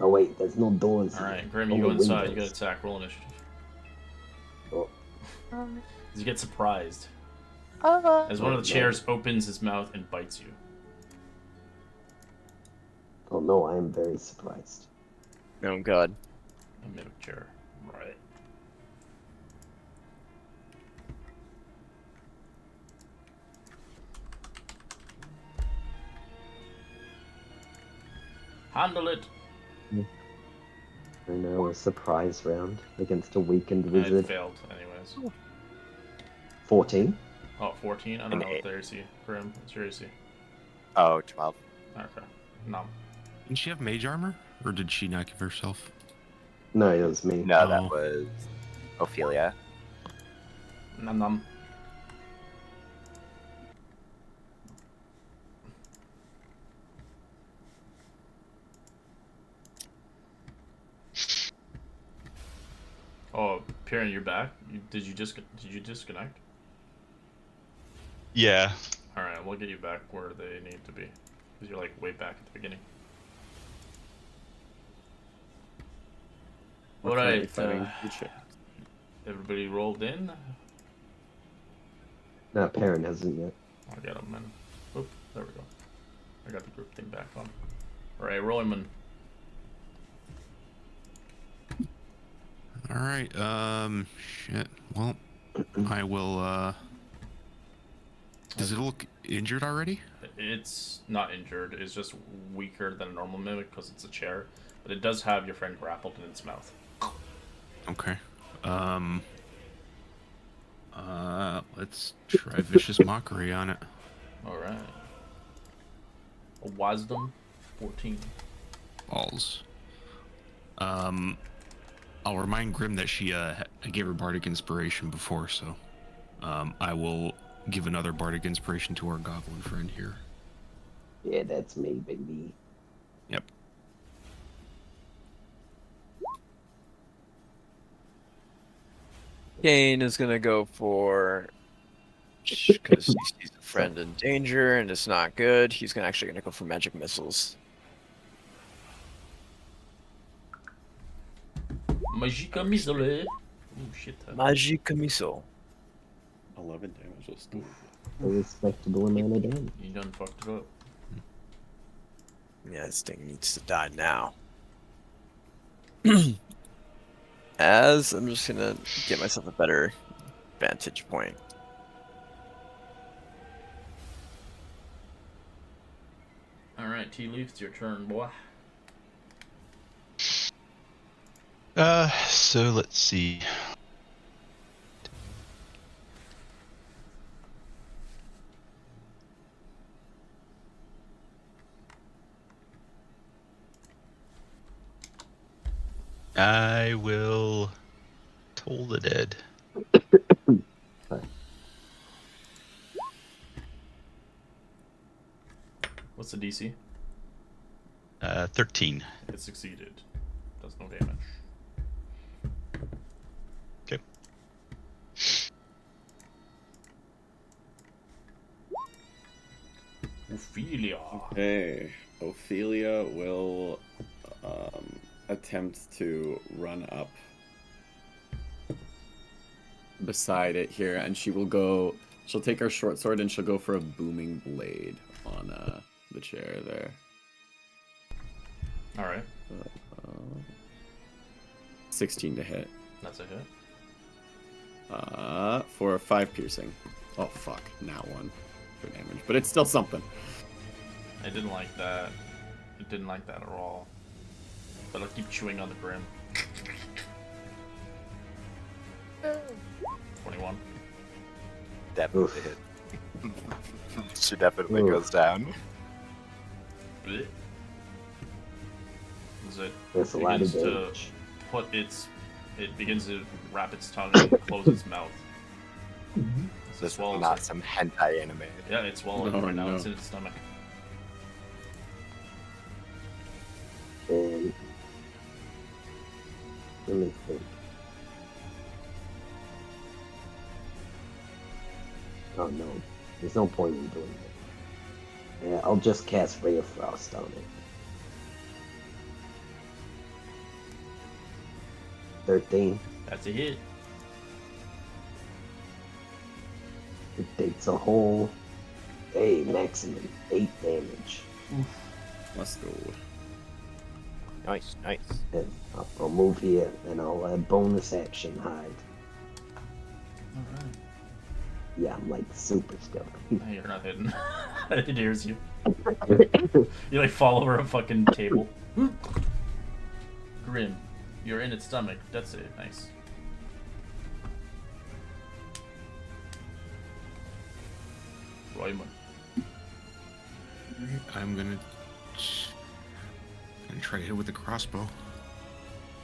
Speaker 6: Oh wait, there's no doors.
Speaker 1: All right,
Speaker 6: here.
Speaker 1: Grim, you
Speaker 6: Only
Speaker 1: go inside. You
Speaker 6: windows.
Speaker 1: got to attack. Roll initiative.
Speaker 6: Oh.
Speaker 1: You get surprised
Speaker 8: Oh.
Speaker 1: as one of the
Speaker 6: no.
Speaker 1: chairs opens his mouth and bites you.
Speaker 6: Oh no, I am very surprised.
Speaker 3: Oh god.
Speaker 1: A mimic chair. Right. Handle it.
Speaker 6: I know, a surprise round against a weakened
Speaker 1: It
Speaker 6: wizard.
Speaker 1: failed, anyways.
Speaker 6: 14.
Speaker 1: Oh, 14? I don't know
Speaker 7: An
Speaker 1: what their AC. Grim, what's your AC?
Speaker 7: Oh, 12.
Speaker 1: Okay. No.
Speaker 4: Didn't she have mage armor, or did she not give herself?
Speaker 6: No, it was me.
Speaker 7: No,
Speaker 4: Oh.
Speaker 7: that was Ophelia.
Speaker 1: Num num. Oh, Piran, you're back. Did you disconnect?
Speaker 2: Yeah.
Speaker 1: All right, we'll get you back where they need to be, because you're like way back at the beginning.
Speaker 5: We're
Speaker 1: All
Speaker 5: currently
Speaker 1: right,
Speaker 5: fighting each-
Speaker 1: everybody rolled in.
Speaker 6: No, Perrin hasn't yet.
Speaker 1: I got him in. Oop, there we go. I got the group thing back on. All right, roll him in.
Speaker 4: All right. Shit. Well, I will. Does it look injured already?
Speaker 1: It's not injured. It's just weaker than a normal mimic because it's a chair. But it does have your friend grappled in its mouth.
Speaker 4: Okay. Let's try vicious mockery on it.
Speaker 1: All right. A wisdom, 14.
Speaker 4: Balls. I'll remind Grim that I gave her bardic inspiration before, so I will give another bardic inspiration to our goblin friend here.
Speaker 6: Yeah, that's me, baby.
Speaker 4: Yep.
Speaker 3: Kane is gonna go for because he sees a friend in danger and it's not good. He's actually gonna go for magic missiles.
Speaker 1: Magica missile. Oh shit.
Speaker 3: Magic missile.
Speaker 5: 11 damage. Will still.
Speaker 6: A respectable amount of damage.
Speaker 1: You done fucked it up.
Speaker 3: Yeah, this thing needs to die now. As I'm just gonna get myself a better vantage point.
Speaker 1: All right, Tea Leaf, it's your turn, boy.
Speaker 2: So let's see. I will toll the dead.
Speaker 1: What's the DC?
Speaker 2: 13.
Speaker 1: It succeeded. Does no damage.
Speaker 2: Okay.
Speaker 1: Ophelia.
Speaker 5: Okay. Ophelia will attempt to run up beside it here, and she'll take her short sword and she'll go for a booming blade on the chair there.
Speaker 1: All right.
Speaker 5: 16 to hit.
Speaker 1: That's a hit.
Speaker 5: For 5 piercing. Oh fuck, now 1 for damage, but it's still something.
Speaker 1: I didn't like that. It didn't like that at all. But I'll keep chewing on the brim. 21.
Speaker 7: Definitely hit. She definitely goes down.
Speaker 1: Blech. As it
Speaker 6: That's a lot
Speaker 1: begins
Speaker 6: of
Speaker 1: to
Speaker 6: damage.
Speaker 1: it begins to wrap its tongue and close its mouth. As it
Speaker 7: This is
Speaker 1: swallows
Speaker 7: not
Speaker 1: it.
Speaker 7: some hentai anime.
Speaker 1: Yeah, it's swallowed
Speaker 5: Oh,
Speaker 1: right now.
Speaker 5: no.
Speaker 1: It's in its stomach.
Speaker 6: And let me think. Oh no, there's no point in doing that. Yeah, I'll just cast Ray of Frost on it. 13.
Speaker 1: That's a hit.
Speaker 6: It takes a whole maximum 8 damage.
Speaker 5: Let's go.
Speaker 7: Nice, nice.
Speaker 6: And I'll move here and I'll bonus action hide.
Speaker 1: Alright.
Speaker 6: Yeah, I'm like super stealthy.
Speaker 1: You're not hidden. It hears you. You like fall over a fucking table. Grim. You're in its stomach. That's it. Nice. Royman.
Speaker 4: I'm gonna try to hit with the crossbow.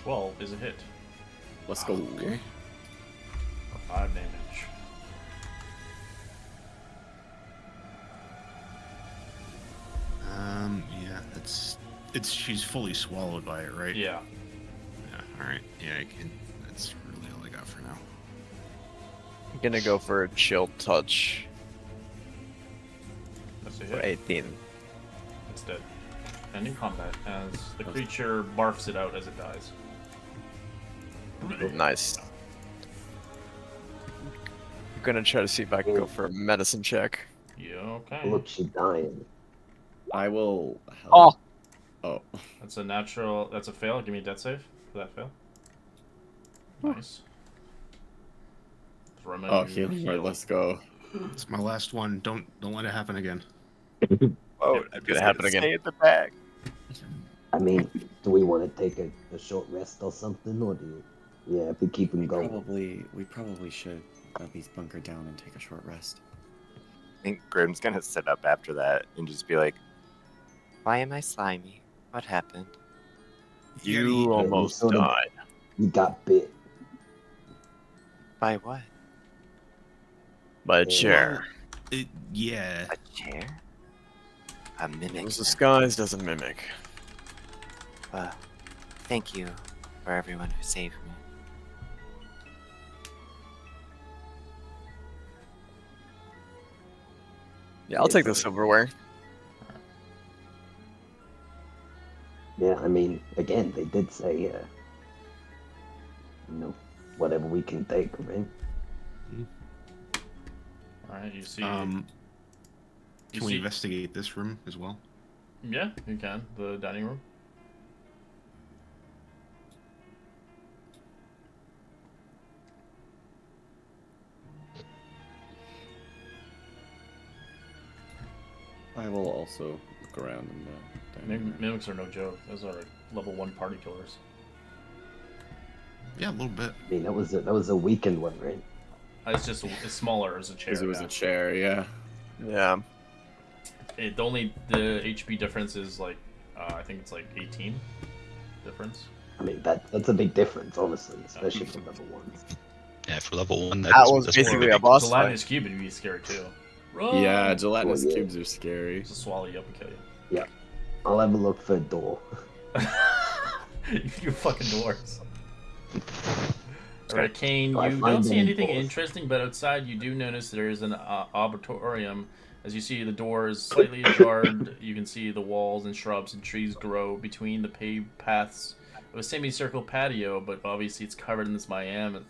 Speaker 1: 12 is a hit.
Speaker 5: Let's go.
Speaker 4: Okay.
Speaker 1: For 5 damage.
Speaker 4: Yeah, she's fully swallowed by it, right?
Speaker 1: Yeah.
Speaker 4: Yeah. All right. Yeah, I can. That's really all I got for now.
Speaker 3: I'm gonna go for a chill touch
Speaker 1: That's a
Speaker 3: for
Speaker 1: hit.
Speaker 3: 18.
Speaker 1: It's dead. And in combat, as the creature barfs it out as it dies.
Speaker 3: Nice. I'm gonna try to see if I can go for a medicine check.
Speaker 1: Yeah, okay.
Speaker 6: Look, she's dying.
Speaker 5: I will help.
Speaker 3: Oh!
Speaker 5: Oh.
Speaker 1: That's a natural. That's a fail. Give me a death save for that fail. Nice. Remember
Speaker 5: Oh,
Speaker 1: you
Speaker 5: healing. Right,
Speaker 1: heal.
Speaker 5: let's go.
Speaker 4: It's my last one. Don't let it happen again.
Speaker 7: Oh,
Speaker 1: Yep,
Speaker 7: I'm
Speaker 3: gonna
Speaker 7: just
Speaker 3: happen
Speaker 7: gonna
Speaker 3: again.
Speaker 7: stay in the back.
Speaker 6: I mean, do we want to take a short rest or something, or do you? Yeah, if we keep him going.
Speaker 5: We probably should at least bunker down and take a short rest.
Speaker 7: I think Grim's gonna sit up after that and just be like, "Why am I slimy? What happened?"
Speaker 3: You almost
Speaker 6: sort of-
Speaker 3: died.
Speaker 6: You got bit.
Speaker 7: By what?
Speaker 3: By a
Speaker 6: Yeah.
Speaker 3: chair.
Speaker 4: Yeah.
Speaker 7: A chair? A mimic.
Speaker 3: It was
Speaker 7: then.
Speaker 3: disguised as a mimic.
Speaker 7: Thank you for everyone who saved me.
Speaker 3: Yeah, I'll take the silverware.
Speaker 6: Yeah, I mean, again, they did say, whatever we can take, right?
Speaker 1: Alright, you see.
Speaker 4: Can
Speaker 1: you
Speaker 4: we
Speaker 1: see-
Speaker 4: investigate this room as well?
Speaker 1: Yeah, you can. The dining room.
Speaker 5: I will also look around in the dining room.
Speaker 1: Mimics are no joke. Those are level 1 party killers.
Speaker 4: Yeah, a little bit.
Speaker 6: I mean, that was a weakened one, right?
Speaker 1: It's just it's smaller as a chair.
Speaker 5: Because it was
Speaker 1: yeah.
Speaker 5: a chair, yeah.
Speaker 3: Yeah.
Speaker 1: The HP difference is like I think it's like 18 difference.
Speaker 6: I mean, that's a big difference, honestly, especially for level 1s.
Speaker 2: Yeah, for level 1,
Speaker 3: That was
Speaker 2: that's
Speaker 3: basically
Speaker 2: pretty
Speaker 3: a
Speaker 2: big.
Speaker 3: boss
Speaker 1: Gelatinous
Speaker 3: fight.
Speaker 1: cube would be scary too. Run!
Speaker 5: Yeah, gelatinous
Speaker 6: Oh, yeah.
Speaker 5: cubes are scary.
Speaker 1: Just swallow you up and kill you.
Speaker 6: Yeah. I'll have a look for a door.
Speaker 1: You fucking dwarves. Alright, Kane,
Speaker 6: Do I
Speaker 1: you
Speaker 6: find
Speaker 1: don't see
Speaker 6: any
Speaker 1: anything
Speaker 6: doors?
Speaker 1: interesting, but outside you do notice there is an arboretum. As you see, the door is slightly ajar. You can see the walls and shrubs and trees grow between the paved paths of a semicircle patio, but obviously it's covered in this miasma.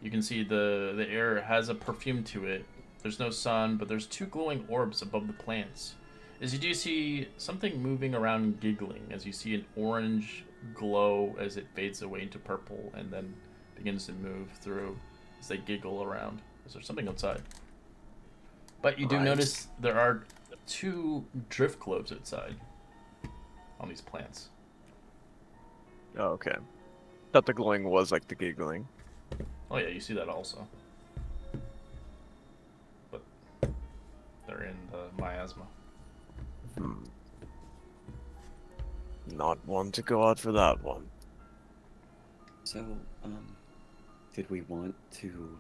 Speaker 1: You can see the air has a perfume to it. There's no sun, but there's two glowing orbs above the plants. As you do see something moving around giggling, as you see an orange glow as it fades away into purple and then begins to move through as they giggle around. Is there something outside? But you do
Speaker 3: Right.
Speaker 1: notice there are two drift globes outside on these plants.
Speaker 3: Oh, okay. Thought the glowing was like the giggling.
Speaker 1: Oh yeah, you see that also. But they're in the miasma.
Speaker 3: Hmm. Not one to go out for that one.
Speaker 5: So, did we want to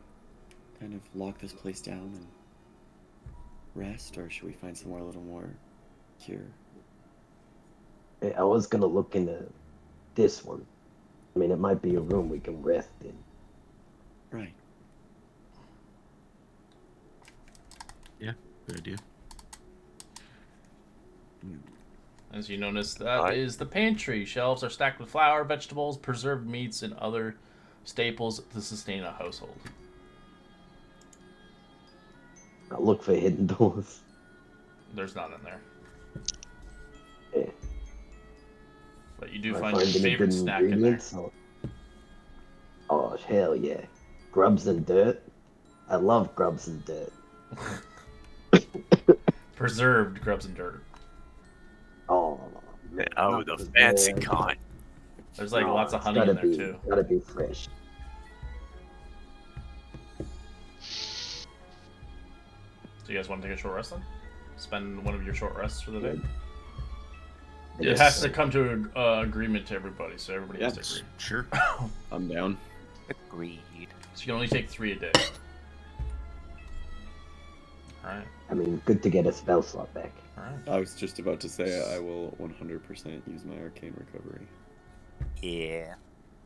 Speaker 5: kind of lock this place down and rest, or should we find somewhere a little more secure?
Speaker 6: I was gonna look into this one. I mean, it might be a room we can rest in.
Speaker 5: Right.
Speaker 4: Good idea.
Speaker 1: As you notice, that
Speaker 3: Alright.
Speaker 1: is the pantry. Shelves are stacked with flour, vegetables, preserved meats, and other staples to sustain a household.
Speaker 6: I'll look for hidden doors.
Speaker 1: There's none in there.
Speaker 6: Yeah.
Speaker 1: But you do
Speaker 6: Do I
Speaker 1: find your
Speaker 6: any
Speaker 1: favorite
Speaker 6: good
Speaker 1: snack in there.
Speaker 6: ingredients? Oh, hell yeah. Grubs and dirt. I love grubs and dirt.
Speaker 1: Preserved grubs and dirt.
Speaker 6: Oh, man.
Speaker 3: Oh,
Speaker 6: not
Speaker 3: the
Speaker 6: preserved.
Speaker 3: fancy kind.
Speaker 1: There's like
Speaker 6: No,
Speaker 1: lots of
Speaker 6: it's
Speaker 1: honey
Speaker 6: gotta
Speaker 1: in there
Speaker 6: be,
Speaker 1: too.
Speaker 6: Gotta be fresh.
Speaker 1: So you guys want to take a short rest then? Spend one of your short rests for the day? It
Speaker 5: Yes.
Speaker 1: has to come to an agreement to everybody, so everybody has to
Speaker 5: Yes.
Speaker 1: agree.
Speaker 4: Sure.
Speaker 5: I'm down.
Speaker 7: Agreed.
Speaker 1: So you can only take 3 a day. Alright,
Speaker 6: I mean, good to get a spell slot back.
Speaker 1: alright.
Speaker 5: I was just about to say I will 100% use my arcane recovery.
Speaker 7: Yeah.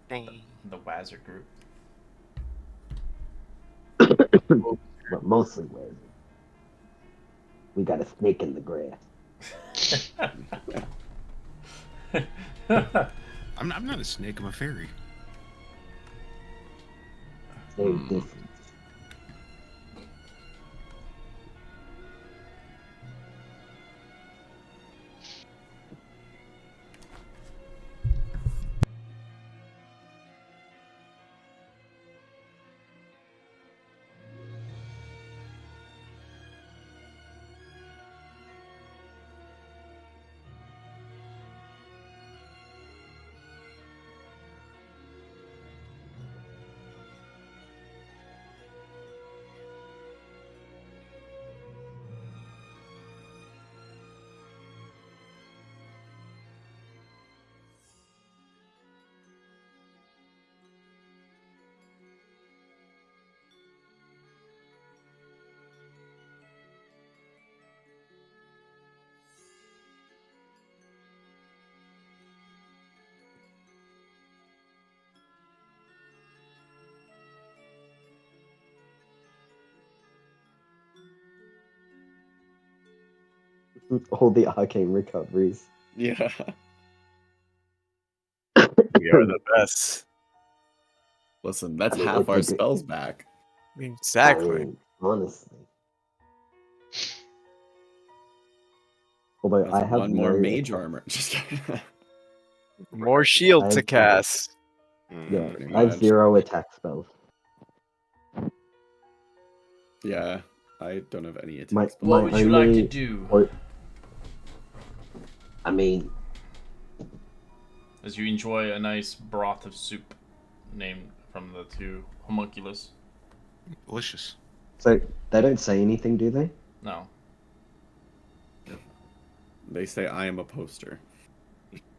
Speaker 7: Dang.
Speaker 1: The Wazard group.
Speaker 6: But mostly where we got a snake in the grass.
Speaker 4: I'm not a snake. I'm a fairy.
Speaker 6: Very different. All the arcane recoveries.
Speaker 5: Yeah.
Speaker 3: We are the best.
Speaker 5: Listen, that's
Speaker 6: I mean,
Speaker 5: half
Speaker 6: it's
Speaker 5: our
Speaker 6: a good-
Speaker 5: spells back.
Speaker 3: Exactly.
Speaker 6: I mean, honestly. Although
Speaker 5: That's
Speaker 6: I have
Speaker 5: one more
Speaker 6: no-
Speaker 5: mage armor. Just kidding.
Speaker 3: More shield
Speaker 6: I
Speaker 3: to
Speaker 6: have-
Speaker 3: cast.
Speaker 6: Yeah,
Speaker 5: Pretty
Speaker 6: I have
Speaker 5: much.
Speaker 6: 0 attack spells.
Speaker 5: Yeah, I don't have any attack
Speaker 6: My-
Speaker 5: spells.
Speaker 1: What would you like to
Speaker 6: only-
Speaker 1: do
Speaker 6: Or, I mean,
Speaker 1: as you enjoy a nice broth of soup named from the 2 homunculus?
Speaker 4: Delicious.
Speaker 6: so they don't say anything, do they?
Speaker 1: No.
Speaker 5: They say I am a poster.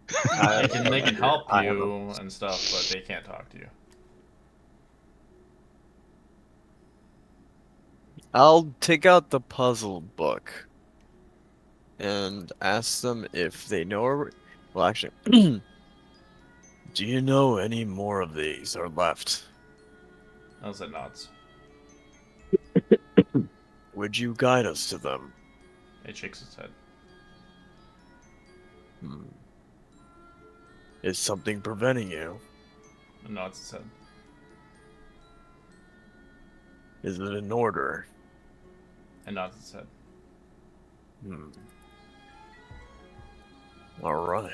Speaker 1: They can help you and stuff, but they can't talk to you.
Speaker 3: I'll take out the puzzle book and ask them if they know. Well, actually, do you know any more of these are left?
Speaker 1: How's that nods?
Speaker 3: Would you guide us to them?
Speaker 1: It shakes its head.
Speaker 3: Is something preventing you?
Speaker 1: It nods its head.
Speaker 3: Is it in order?
Speaker 1: It nods its head.
Speaker 3: All right.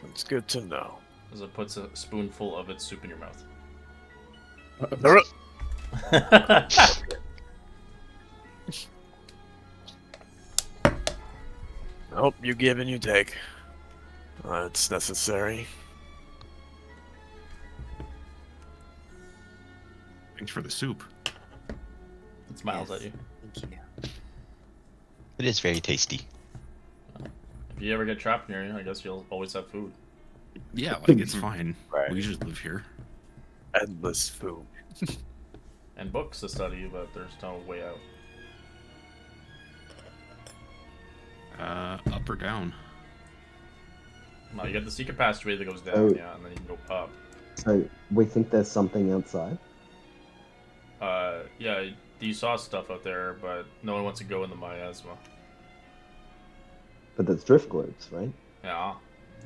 Speaker 3: That's good to know.
Speaker 1: As it puts a spoonful of its soup in your mouth.
Speaker 3: Nope, you give and you take. It's necessary.
Speaker 4: Thanks for the soup.
Speaker 1: It smiles at you.
Speaker 7: Thank you.
Speaker 2: It is very tasty.
Speaker 1: If you ever get trapped near you, I guess you'll always have food.
Speaker 4: Yeah, like it's fine.
Speaker 5: Right.
Speaker 4: We just live here.
Speaker 3: Endless food.
Speaker 1: And books to study, but there's no way out.
Speaker 4: Up or down?
Speaker 1: No, you got the secret passageway that goes down,
Speaker 6: Oh.
Speaker 1: yeah, and then you can go up.
Speaker 6: So we think there's something outside.
Speaker 1: Yeah, you saw stuff out there, but no one wants to go in the miasma.
Speaker 6: But there's drift globes, right?
Speaker 1: Yeah,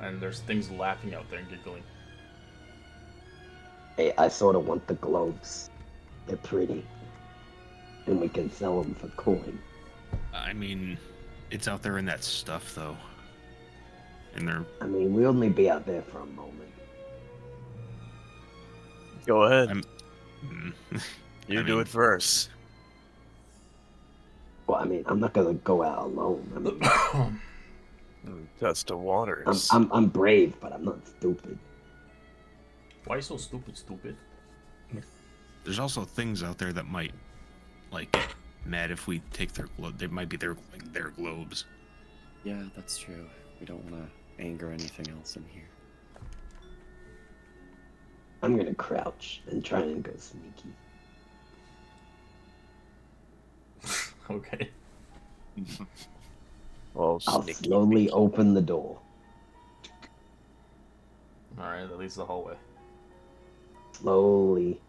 Speaker 1: and there's things laughing out there and giggling.
Speaker 6: Hey, I sort of want the globes. They're pretty. And we can sell them for coin.
Speaker 4: I mean, it's out there in that stuff, though. And they're...
Speaker 6: I mean, we'll only be out there for a moment.
Speaker 3: Go ahead.
Speaker 4: Mm.
Speaker 3: You
Speaker 4: I
Speaker 3: do
Speaker 4: mean-
Speaker 3: it first.
Speaker 6: Well, I mean, I'm not gonna go out alone. I mean,
Speaker 3: Test the waters.
Speaker 6: I'm brave, but I'm not stupid.
Speaker 1: Why you so stupid?
Speaker 4: There's also things out there that might, like, get mad if we take their globe. They might be their globes.
Speaker 5: Yeah, that's true. We don't want to anger anything else in here.
Speaker 6: I'm gonna crouch and try and go sneaky.
Speaker 1: Okay.
Speaker 3: Well,
Speaker 6: I'll
Speaker 3: sneaky
Speaker 6: slowly
Speaker 3: sneaky.
Speaker 6: open the door.
Speaker 1: Alright, that leads to the hallway.
Speaker 6: Slowly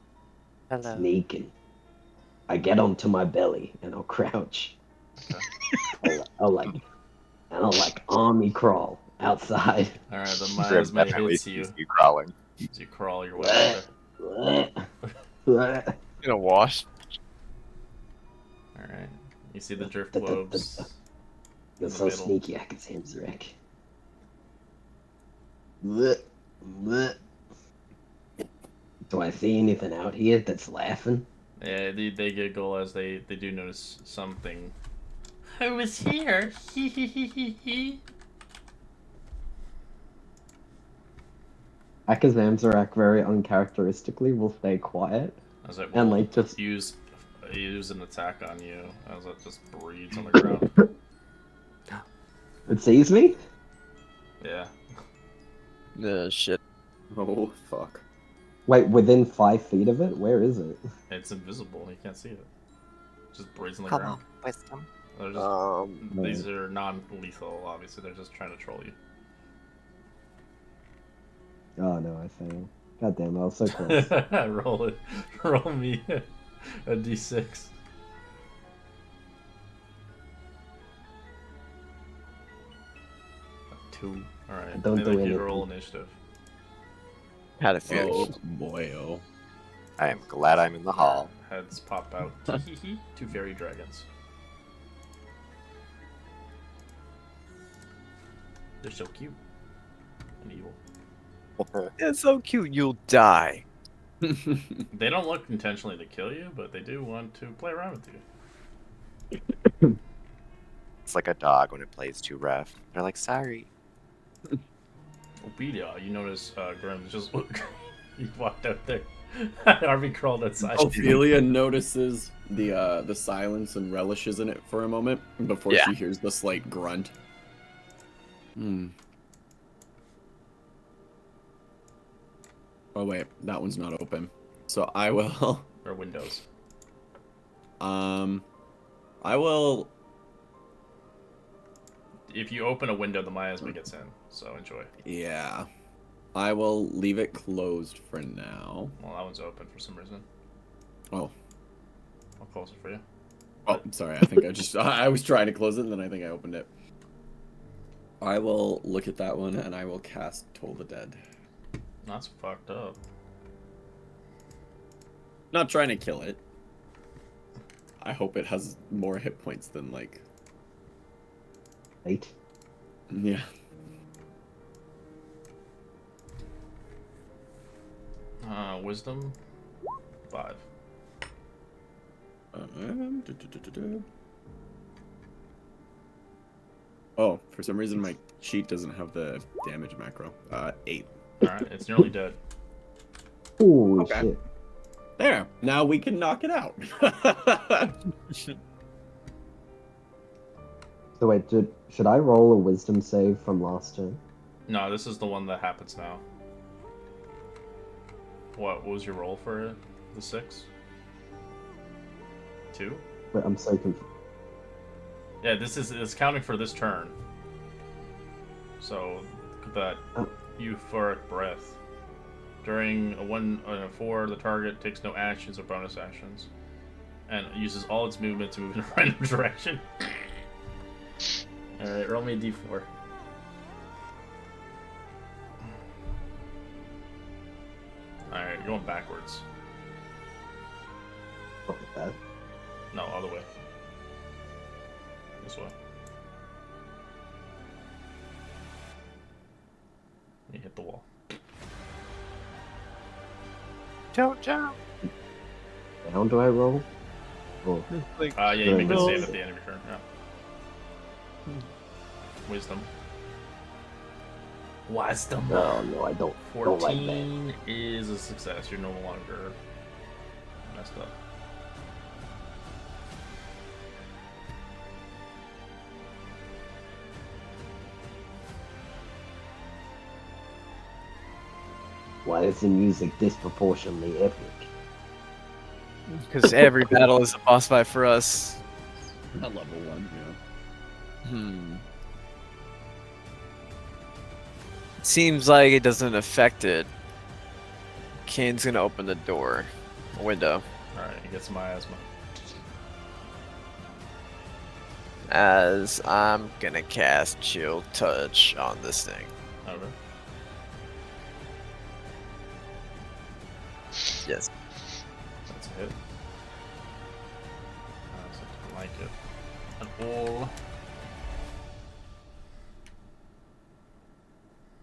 Speaker 7: Hello.
Speaker 6: sneaking. I get onto my belly and I'll crouch.
Speaker 1: Okay.
Speaker 6: I'll army crawl outside.
Speaker 1: Alright, the
Speaker 10: Grim
Speaker 1: miasma
Speaker 10: definitely
Speaker 1: hits you
Speaker 10: sees you crawling.
Speaker 1: as you crawl your way out there.
Speaker 3: In a wash.
Speaker 1: Alright. You see the drift globes.
Speaker 6: You're
Speaker 1: the
Speaker 6: so
Speaker 1: middle.
Speaker 6: sneaky, I can see him, Zurek. Do I see anything out here that's laughing?
Speaker 1: Yeah, they giggle as they do notice something. I was here.
Speaker 6: Akazam Zarak very uncharacteristically will stay quiet.
Speaker 1: As it
Speaker 6: And,
Speaker 1: will
Speaker 6: like, just-
Speaker 1: use an attack on you as it just breeds on the ground.
Speaker 6: It sees me?
Speaker 1: Yeah.
Speaker 3: Shit.
Speaker 5: Oh, fuck.
Speaker 6: Wait, within 5 feet of it? Where is it?
Speaker 1: It's invisible. You can't see it. Just breeds on the
Speaker 7: Come
Speaker 1: ground.
Speaker 7: on, wisdom.
Speaker 1: They're just, these are non-lethal, obviously. They're just trying to troll you.
Speaker 6: Oh no, I failed. God damn, I was so close.
Speaker 1: Roll it. Roll me a d6. A 2. Alright.
Speaker 6: Don't
Speaker 1: I'd
Speaker 6: do
Speaker 1: like you to
Speaker 6: anything.
Speaker 1: roll initiative.
Speaker 3: Had a feeling.
Speaker 5: Oh, boy, oh.
Speaker 10: I am glad I'm in the hall.
Speaker 1: Heads pop out. Two fairy dragons. They're so cute. And evil.
Speaker 3: It's so cute. You'll die.
Speaker 1: They don't look intentionally to kill you, but they do want to play around with you.
Speaker 10: It's like a dog when it plays too rough. They're like, sorry.
Speaker 1: Ophelia, you notice Grim just he walked out there. Harvey crawled outside.
Speaker 5: Ophelia notices the silence and relishes in it for a moment before
Speaker 3: Yeah.
Speaker 5: she hears the slight grunt. Oh wait, that one's not open. So I will.
Speaker 1: Or windows.
Speaker 5: I will.
Speaker 1: If you open a window, the miasma gets in. So enjoy.
Speaker 5: Yeah. I will leave it closed for now.
Speaker 1: Well, that one's open for some reason.
Speaker 5: Oh.
Speaker 1: I'll close it for you.
Speaker 5: Oh, sorry. I think I just. I was trying to close it, and then I think I opened it. I will look at that one, and I will cast Toll the Dead.
Speaker 1: That's fucked up.
Speaker 5: Not trying to kill it. I hope it has more hit points than, like...
Speaker 6: 8.
Speaker 5: Yeah.
Speaker 1: Wisdom 5.
Speaker 5: Oh, for some reason my sheet doesn't have the damage macro. 8.
Speaker 1: Alright, it's nearly dead.
Speaker 6: Holy
Speaker 5: Okay.
Speaker 6: shit.
Speaker 5: There. Now we can knock it out.
Speaker 6: So wait, should I roll a wisdom save from last turn?
Speaker 1: No, this is the one that happens now. What was your roll for it? The 6? 2?
Speaker 6: Wait, I'm so confused.
Speaker 1: Yeah, this is counting for this turn. So that euphoric breath. During a 4, the target takes no actions or bonus actions, and uses all its movement to move in a random direction. All right, roll me a d4. All right, you're going backwards.
Speaker 6: Look at that.
Speaker 1: No, other way. This way. You hit the wall.
Speaker 10: Don't jump.
Speaker 6: Down do I roll? Or
Speaker 1: Yeah, you make a
Speaker 6: No.
Speaker 1: save at the end of your turn. Yeah. Wisdom. Wisdom.
Speaker 6: no, I don't. Don't like that.
Speaker 1: 14 is a success. You're no longer messed up.
Speaker 6: Why is the music disproportionately epic?
Speaker 3: Because every battle is a boss fight for us.
Speaker 5: At level 1, yeah.
Speaker 3: Seems like it doesn't affect it. Kane's gonna open the door. A window.
Speaker 1: Alright, you get some miasma.
Speaker 3: As I'm gonna cast Chill Touch on this thing.
Speaker 1: Okay.
Speaker 3: Yes.
Speaker 1: That's a hit. I don't like it at all.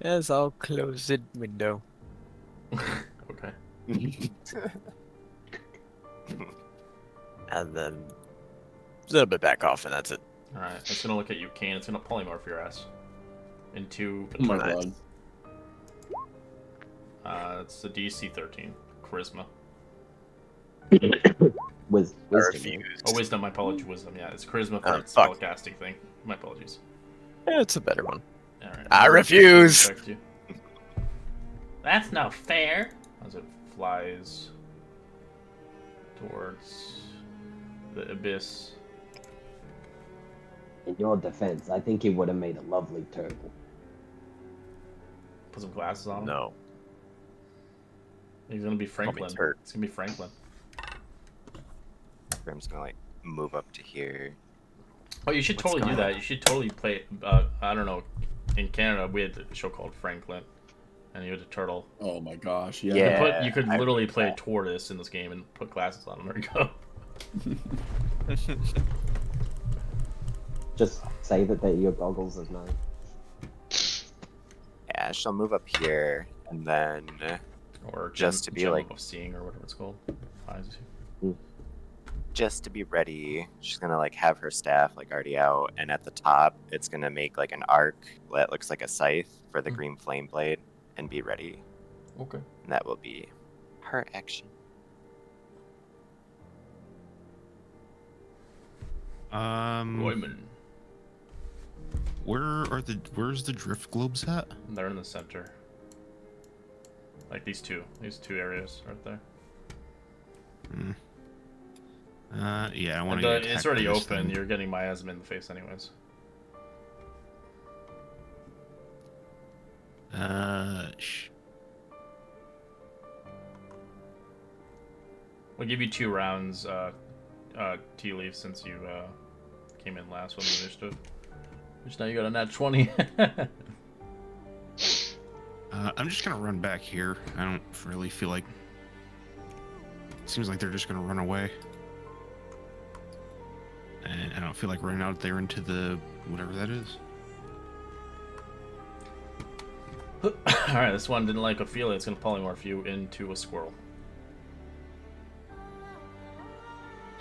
Speaker 3: Yes, I'll close the window.
Speaker 1: Okay.
Speaker 3: And then a little bit back off, and that's it.
Speaker 1: Alright, it's gonna look at you, Kane. It's gonna polymorph your ass into a
Speaker 5: Oh my
Speaker 1: turtle.
Speaker 5: god.
Speaker 1: It's a DC 13. Charisma.
Speaker 6: Wisdom.
Speaker 3: I refuse.
Speaker 1: Oh, wisdom. My apologies. Wisdom. Yeah, it's charisma for
Speaker 3: Oh,
Speaker 1: its
Speaker 3: fuck.
Speaker 1: spellcasting thing. My apologies.
Speaker 3: Yeah, it's a better one.
Speaker 1: Alright.
Speaker 3: I refuse!
Speaker 1: Affect you. That's not fair! As it flies towards the abyss.
Speaker 6: In your defense, I think he would have made a lovely turtle.
Speaker 1: Put some glasses on him.
Speaker 3: No.
Speaker 1: He's gonna be Franklin.
Speaker 3: turd.
Speaker 1: It's gonna be Franklin.
Speaker 10: Grim's gonna like move up to here.
Speaker 1: Oh, you should
Speaker 10: What's
Speaker 1: totally do
Speaker 10: going
Speaker 1: that.
Speaker 10: on?
Speaker 1: You should totally play. I don't know. In Canada, we had a show called Franklin, and you had a turtle.
Speaker 5: Oh my gosh, yeah.
Speaker 10: Yeah.
Speaker 1: You could
Speaker 10: I
Speaker 1: literally
Speaker 10: remember
Speaker 1: play a
Speaker 10: that.
Speaker 1: tortoise in this game and put glasses on him. There you go.
Speaker 6: Just say that they're your goggles at night.
Speaker 10: Yeah, she'll move up here, and then
Speaker 1: Or
Speaker 10: Just to be
Speaker 1: gem
Speaker 10: like-
Speaker 1: of seeing or whatever it's called. Eyes.
Speaker 10: just to be ready, she's gonna like have her staff like already out, and at the top, it's gonna make like an arc that looks like a scythe for the green flame blade, and be ready.
Speaker 1: Okay.
Speaker 10: And that will be her action.
Speaker 1: Royman.
Speaker 4: Where's the drift globes at?
Speaker 1: They're in the center. Like these two areas right there.
Speaker 4: Yeah, I want
Speaker 1: And
Speaker 4: to get
Speaker 1: it's
Speaker 4: attacked
Speaker 1: already
Speaker 4: by this
Speaker 1: open.
Speaker 4: thing.
Speaker 1: You're getting miasma in the face, anyways. We'll give you 2 rounds, tea leaf, since you came in last with the initiative. Which now you got a nat 20.
Speaker 4: I'm just gonna run back here. I don't really feel like. Seems like they're just gonna run away. And I don't feel like running out there into the whatever that is.
Speaker 1: Alright, this one didn't like Ophelia. It's going to polymorph you into a squirrel.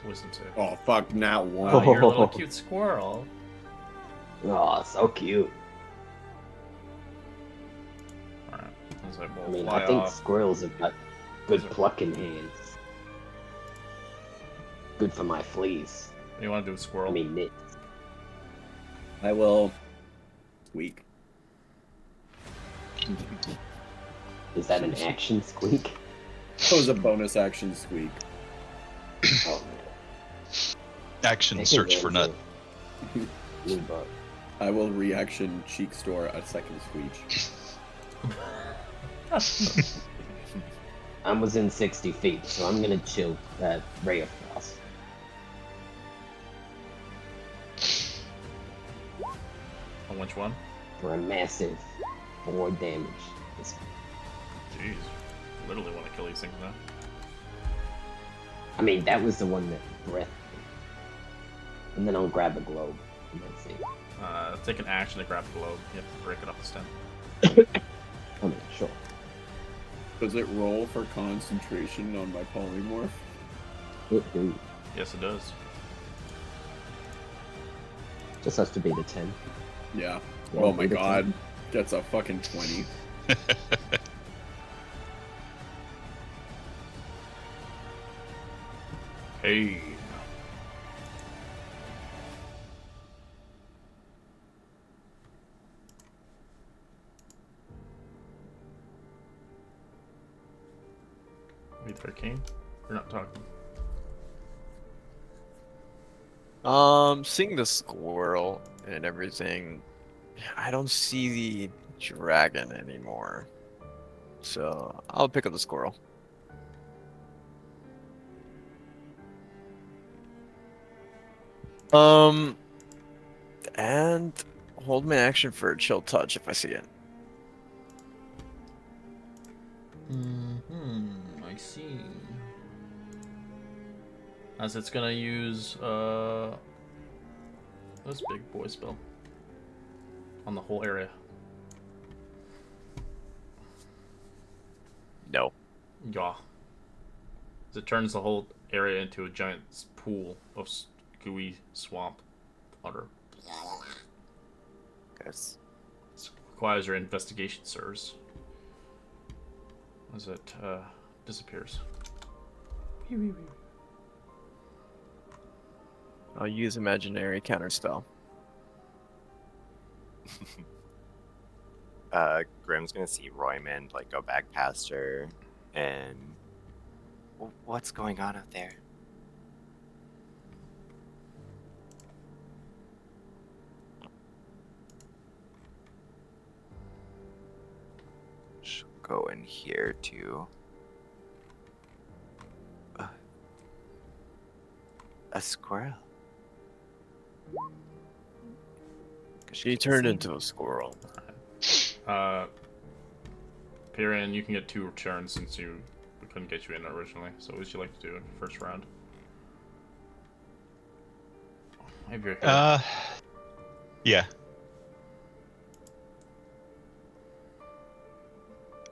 Speaker 1: Wisdom save.
Speaker 5: Oh fuck, not one.
Speaker 1: Oh, you're a little cute squirrel.
Speaker 6: Oh, so cute.
Speaker 1: Alright.
Speaker 6: I mean, I think squirrels have got good plucking hands. Good for my fleas.
Speaker 1: You want to do a squirrel?
Speaker 6: I mean, nits.
Speaker 5: I will squeak.
Speaker 6: Is that an action squeak?
Speaker 5: That was a bonus action squeak.
Speaker 6: Oh,
Speaker 2: Action search for nut.
Speaker 6: Blue bug.
Speaker 5: I will reaction cheek store a second squeak.
Speaker 6: I'm within 60 feet, so I'm gonna chill that ray of frost.
Speaker 1: On which one?
Speaker 6: For a massive 4 damage.
Speaker 1: Jeez. Literally want to kill these things now.
Speaker 6: I mean, that was the one that breathed me. And then I'll grab a globe. And let's see.
Speaker 1: Take an action to grab the globe. You have to break it off the stem.
Speaker 6: I mean, sure.
Speaker 5: Does it roll for concentration on my polymorph?
Speaker 6: It do.
Speaker 1: Yes, it does.
Speaker 6: Just has to be the 10.
Speaker 5: Yeah.
Speaker 6: Well,
Speaker 5: Oh my
Speaker 6: be the
Speaker 5: god.
Speaker 6: 10.
Speaker 5: That's a fucking 20.
Speaker 1: Hey. Wait for Kane. We're not talking.
Speaker 3: Seeing the squirrel and everything, I don't see the dragon anymore. So I'll pick up the squirrel. And hold my action for a chill touch if I see it.
Speaker 1: I see. As it's gonna use this big boy spell on the whole area.
Speaker 3: No.
Speaker 1: Yeah. As it turns the whole area into a giant pool of gooey swamp water.
Speaker 10: Guess.
Speaker 1: This requires your investigation, sirs. As it disappears.
Speaker 3: I'll use imaginary counterspell.
Speaker 10: Grim's gonna see Roymond like go back past her, and what's going on out there? She'll go in here too. A squirrel.
Speaker 3: She turned into a squirrel.
Speaker 1: Pyrian, you can get 2 turns since we couldn't get you in originally. So what would you like to do in the first round? Have your hair.
Speaker 2: Yeah.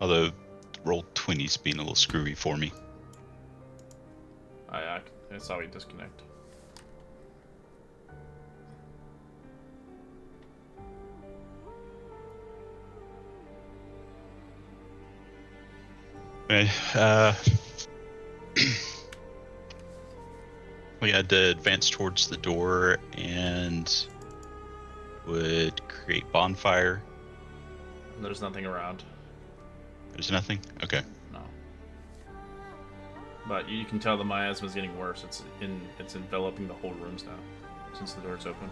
Speaker 2: Although roll 20's being a little screwy for me.
Speaker 1: That's how we disconnect.
Speaker 2: Okay, we had to advance towards the door and would create bonfire.
Speaker 1: There's nothing around.
Speaker 2: There's nothing? Okay.
Speaker 1: No. But you can tell the miasma is getting worse. It's enveloping the whole rooms now, since the door's open.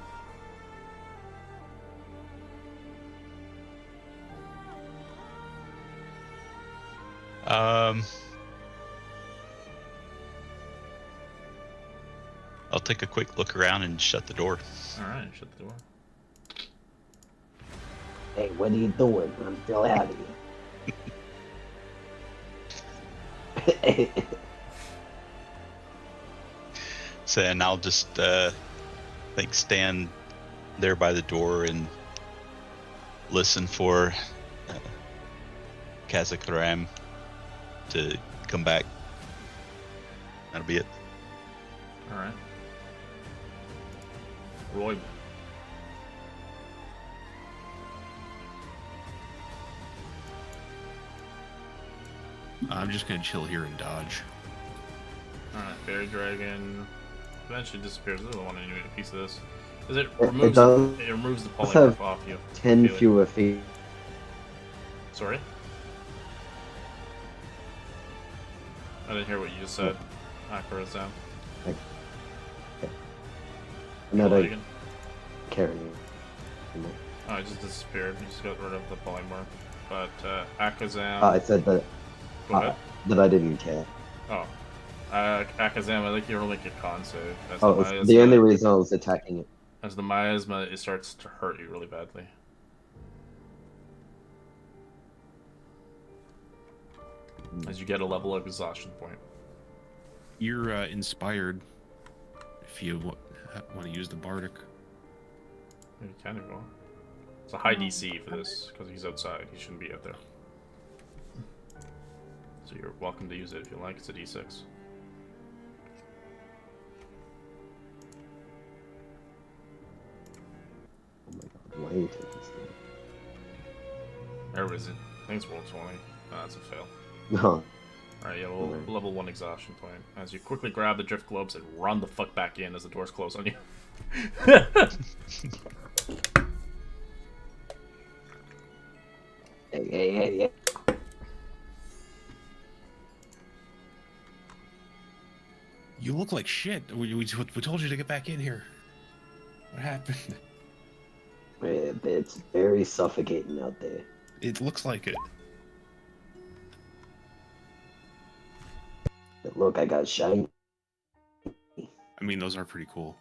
Speaker 2: I'll take a quick look around and shut the door.
Speaker 1: Alright, shut the door.
Speaker 6: Hey, what are you doing? I'm still out of here.
Speaker 2: So, and I'll just stand there by the door and listen for Kazakram to come back. That'll be it.
Speaker 1: Alright. Roy.
Speaker 4: I'm just gonna chill here and dodge.
Speaker 1: Alright, Fairy Dragon eventually disappears. I don't want any piece of this. Because it removes the polymorph off you.
Speaker 6: 10 fewer feet.
Speaker 1: Sorry? I didn't hear what you just said. Akarazam.
Speaker 6: Another carrying.
Speaker 1: Oh, it just disappeared. You just got rid of the polymorph. But Akazam.
Speaker 6: I said that.
Speaker 1: Go ahead.
Speaker 6: That I didn't care.
Speaker 1: Oh. Akazam, I think you roll like a con save. As
Speaker 6: Oh, the only reason I was attacking it.
Speaker 1: As the miasma, it starts to hurt you really badly. As you get a level of exhaustion point.
Speaker 4: You're inspired if you want to use the bardic.
Speaker 1: You can go. It's a high DC for this because he's outside. He shouldn't be out there. So you're welcome to use it if you like. It's a D6.
Speaker 6: Oh my god, why are you taking this thing?
Speaker 1: Where is it? I think it's roll 20. Oh, that's a fail.
Speaker 6: No.
Speaker 1: Alright, yeah, level 1 exhaustion point. As you quickly grab the drift globes and run the fuck back in as the doors close on you.
Speaker 6: Hey.
Speaker 4: You look like shit. We told you to get back in here. What happened?
Speaker 6: It's very suffocating out there.
Speaker 4: It looks like it.
Speaker 6: But look, I got shiny.
Speaker 4: I mean, those are pretty cool.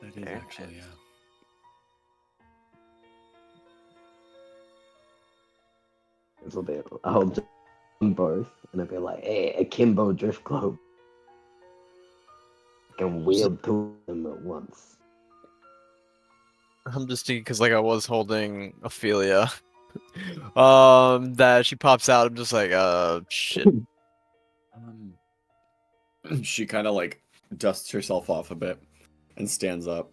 Speaker 5: That is actually, yeah.
Speaker 6: It'll be, I'll do them both, and I'll be like, hey, akimbo drift globe. I can wield two of them at once.
Speaker 3: I'm just thinking because like I was holding Ophelia. That she pops out. I'm just like, shit.
Speaker 5: She kind of like dusts herself off a bit and stands up.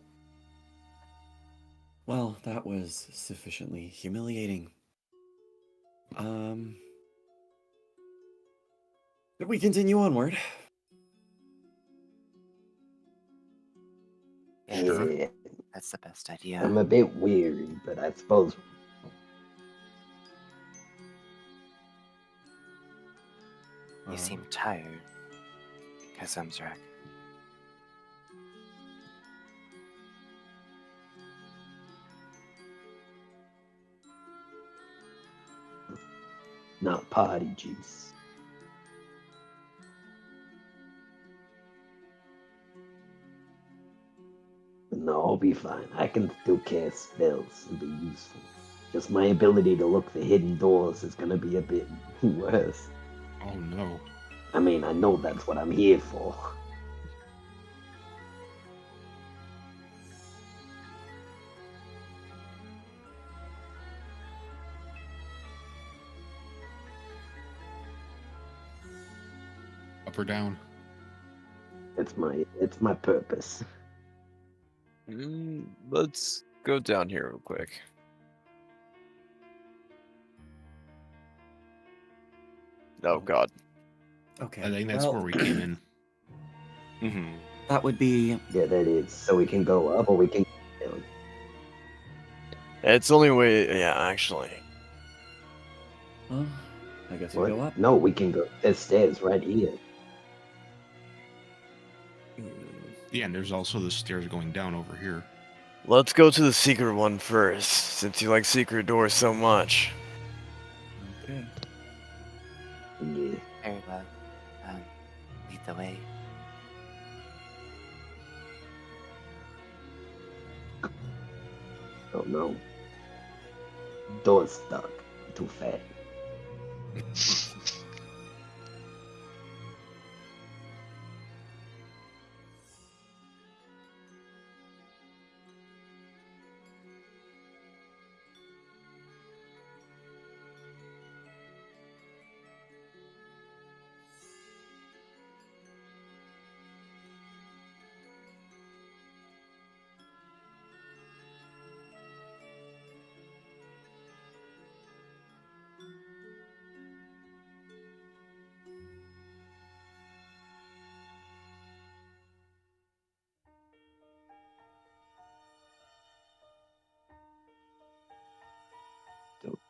Speaker 5: Well, that was sufficiently humiliating. Should we continue onward?
Speaker 6: Yeah,
Speaker 10: That's the best idea.
Speaker 6: I'm a bit weary, but I suppose.
Speaker 10: You seem tired, Kazamzrak.
Speaker 6: Not party juice. No, I'll be fine. I can still cast spells and be useful. Just my ability to look for hidden doors is gonna be a bit worse.
Speaker 4: Oh no.
Speaker 6: I mean, I know that's what I'm here for.
Speaker 4: Up or down?
Speaker 6: It's my purpose.
Speaker 3: Let's go down here real quick. Oh god.
Speaker 5: Okay.
Speaker 4: I think that's where we came in.
Speaker 10: Mm-hmm.
Speaker 5: That would be
Speaker 6: Yeah, that is. So we can go up or we can down.
Speaker 9: It's only way. Yeah, actually.
Speaker 5: Well, I guess we
Speaker 6: What?
Speaker 5: go up.
Speaker 6: No, we can go. There's stairs right here.
Speaker 4: Yeah, and there's also the stairs going down over here.
Speaker 9: Let's go to the secret one first, since you like secret doors so much.
Speaker 5: Okay.
Speaker 6: Yeah.
Speaker 7: Very well. Lead the way.
Speaker 6: Oh no. Door's stuck. Too fat.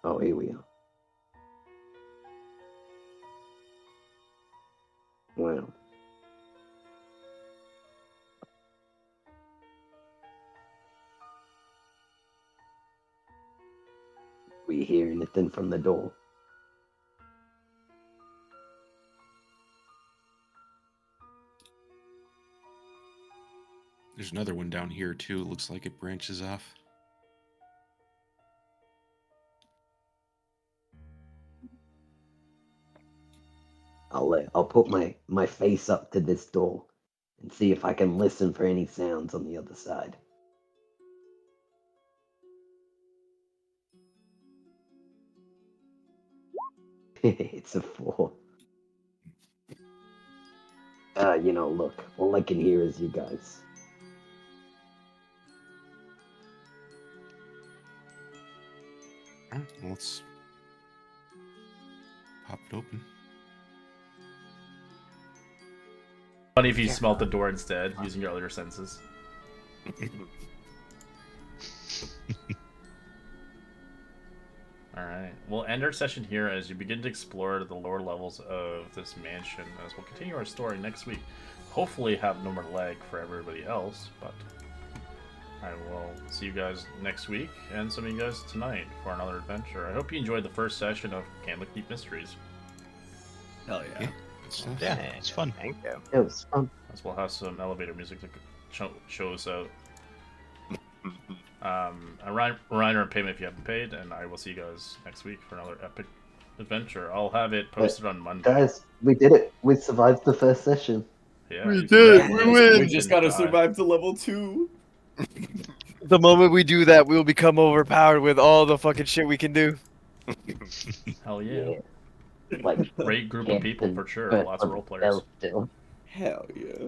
Speaker 6: Oh, here we are. Wow. We hear anything from the door?
Speaker 4: There's another one down here too. It looks like it branches off.
Speaker 6: I'll put my face up to this door and see if I can listen for any sounds on the other side. It's a 4. Look, all I can hear is you guys.
Speaker 4: Alright, well, let's pop it open.
Speaker 1: Funny if you smelt the door instead, using your other senses. Alright, we'll end our session here as you begin to explore the lower levels of this mansion, as we'll continue our story next week. Hopefully have no more lag for everybody else, but I will see you guys next week, and some of you guys tonight for another adventure. I hope you enjoyed the first session of Candlekeep Mysteries.
Speaker 5: Hell yeah.
Speaker 4: Yeah, good stuff.
Speaker 2: Yeah, it's fun.
Speaker 10: Thank you.
Speaker 6: It was fun.
Speaker 1: As we'll have some elevator music to show us out. A reminder and payment if you haven't paid, and I will see you guys next week for another epic adventure. I'll have it posted on Monday.
Speaker 6: Guys, we did it. We survived the first session.
Speaker 1: Yeah,
Speaker 9: We
Speaker 1: you
Speaker 9: did,
Speaker 1: guys-
Speaker 9: we
Speaker 1: you
Speaker 9: win.
Speaker 5: We
Speaker 1: didn't
Speaker 5: just gotta
Speaker 1: die.
Speaker 5: survive to level 2.
Speaker 9: The moment we do that, we'll become overpowered with all the fucking shit we can do.
Speaker 1: Hell yeah.
Speaker 6: Like
Speaker 1: Great group of people for sure. Lots of role players.
Speaker 6: Still.
Speaker 5: Hell yeah.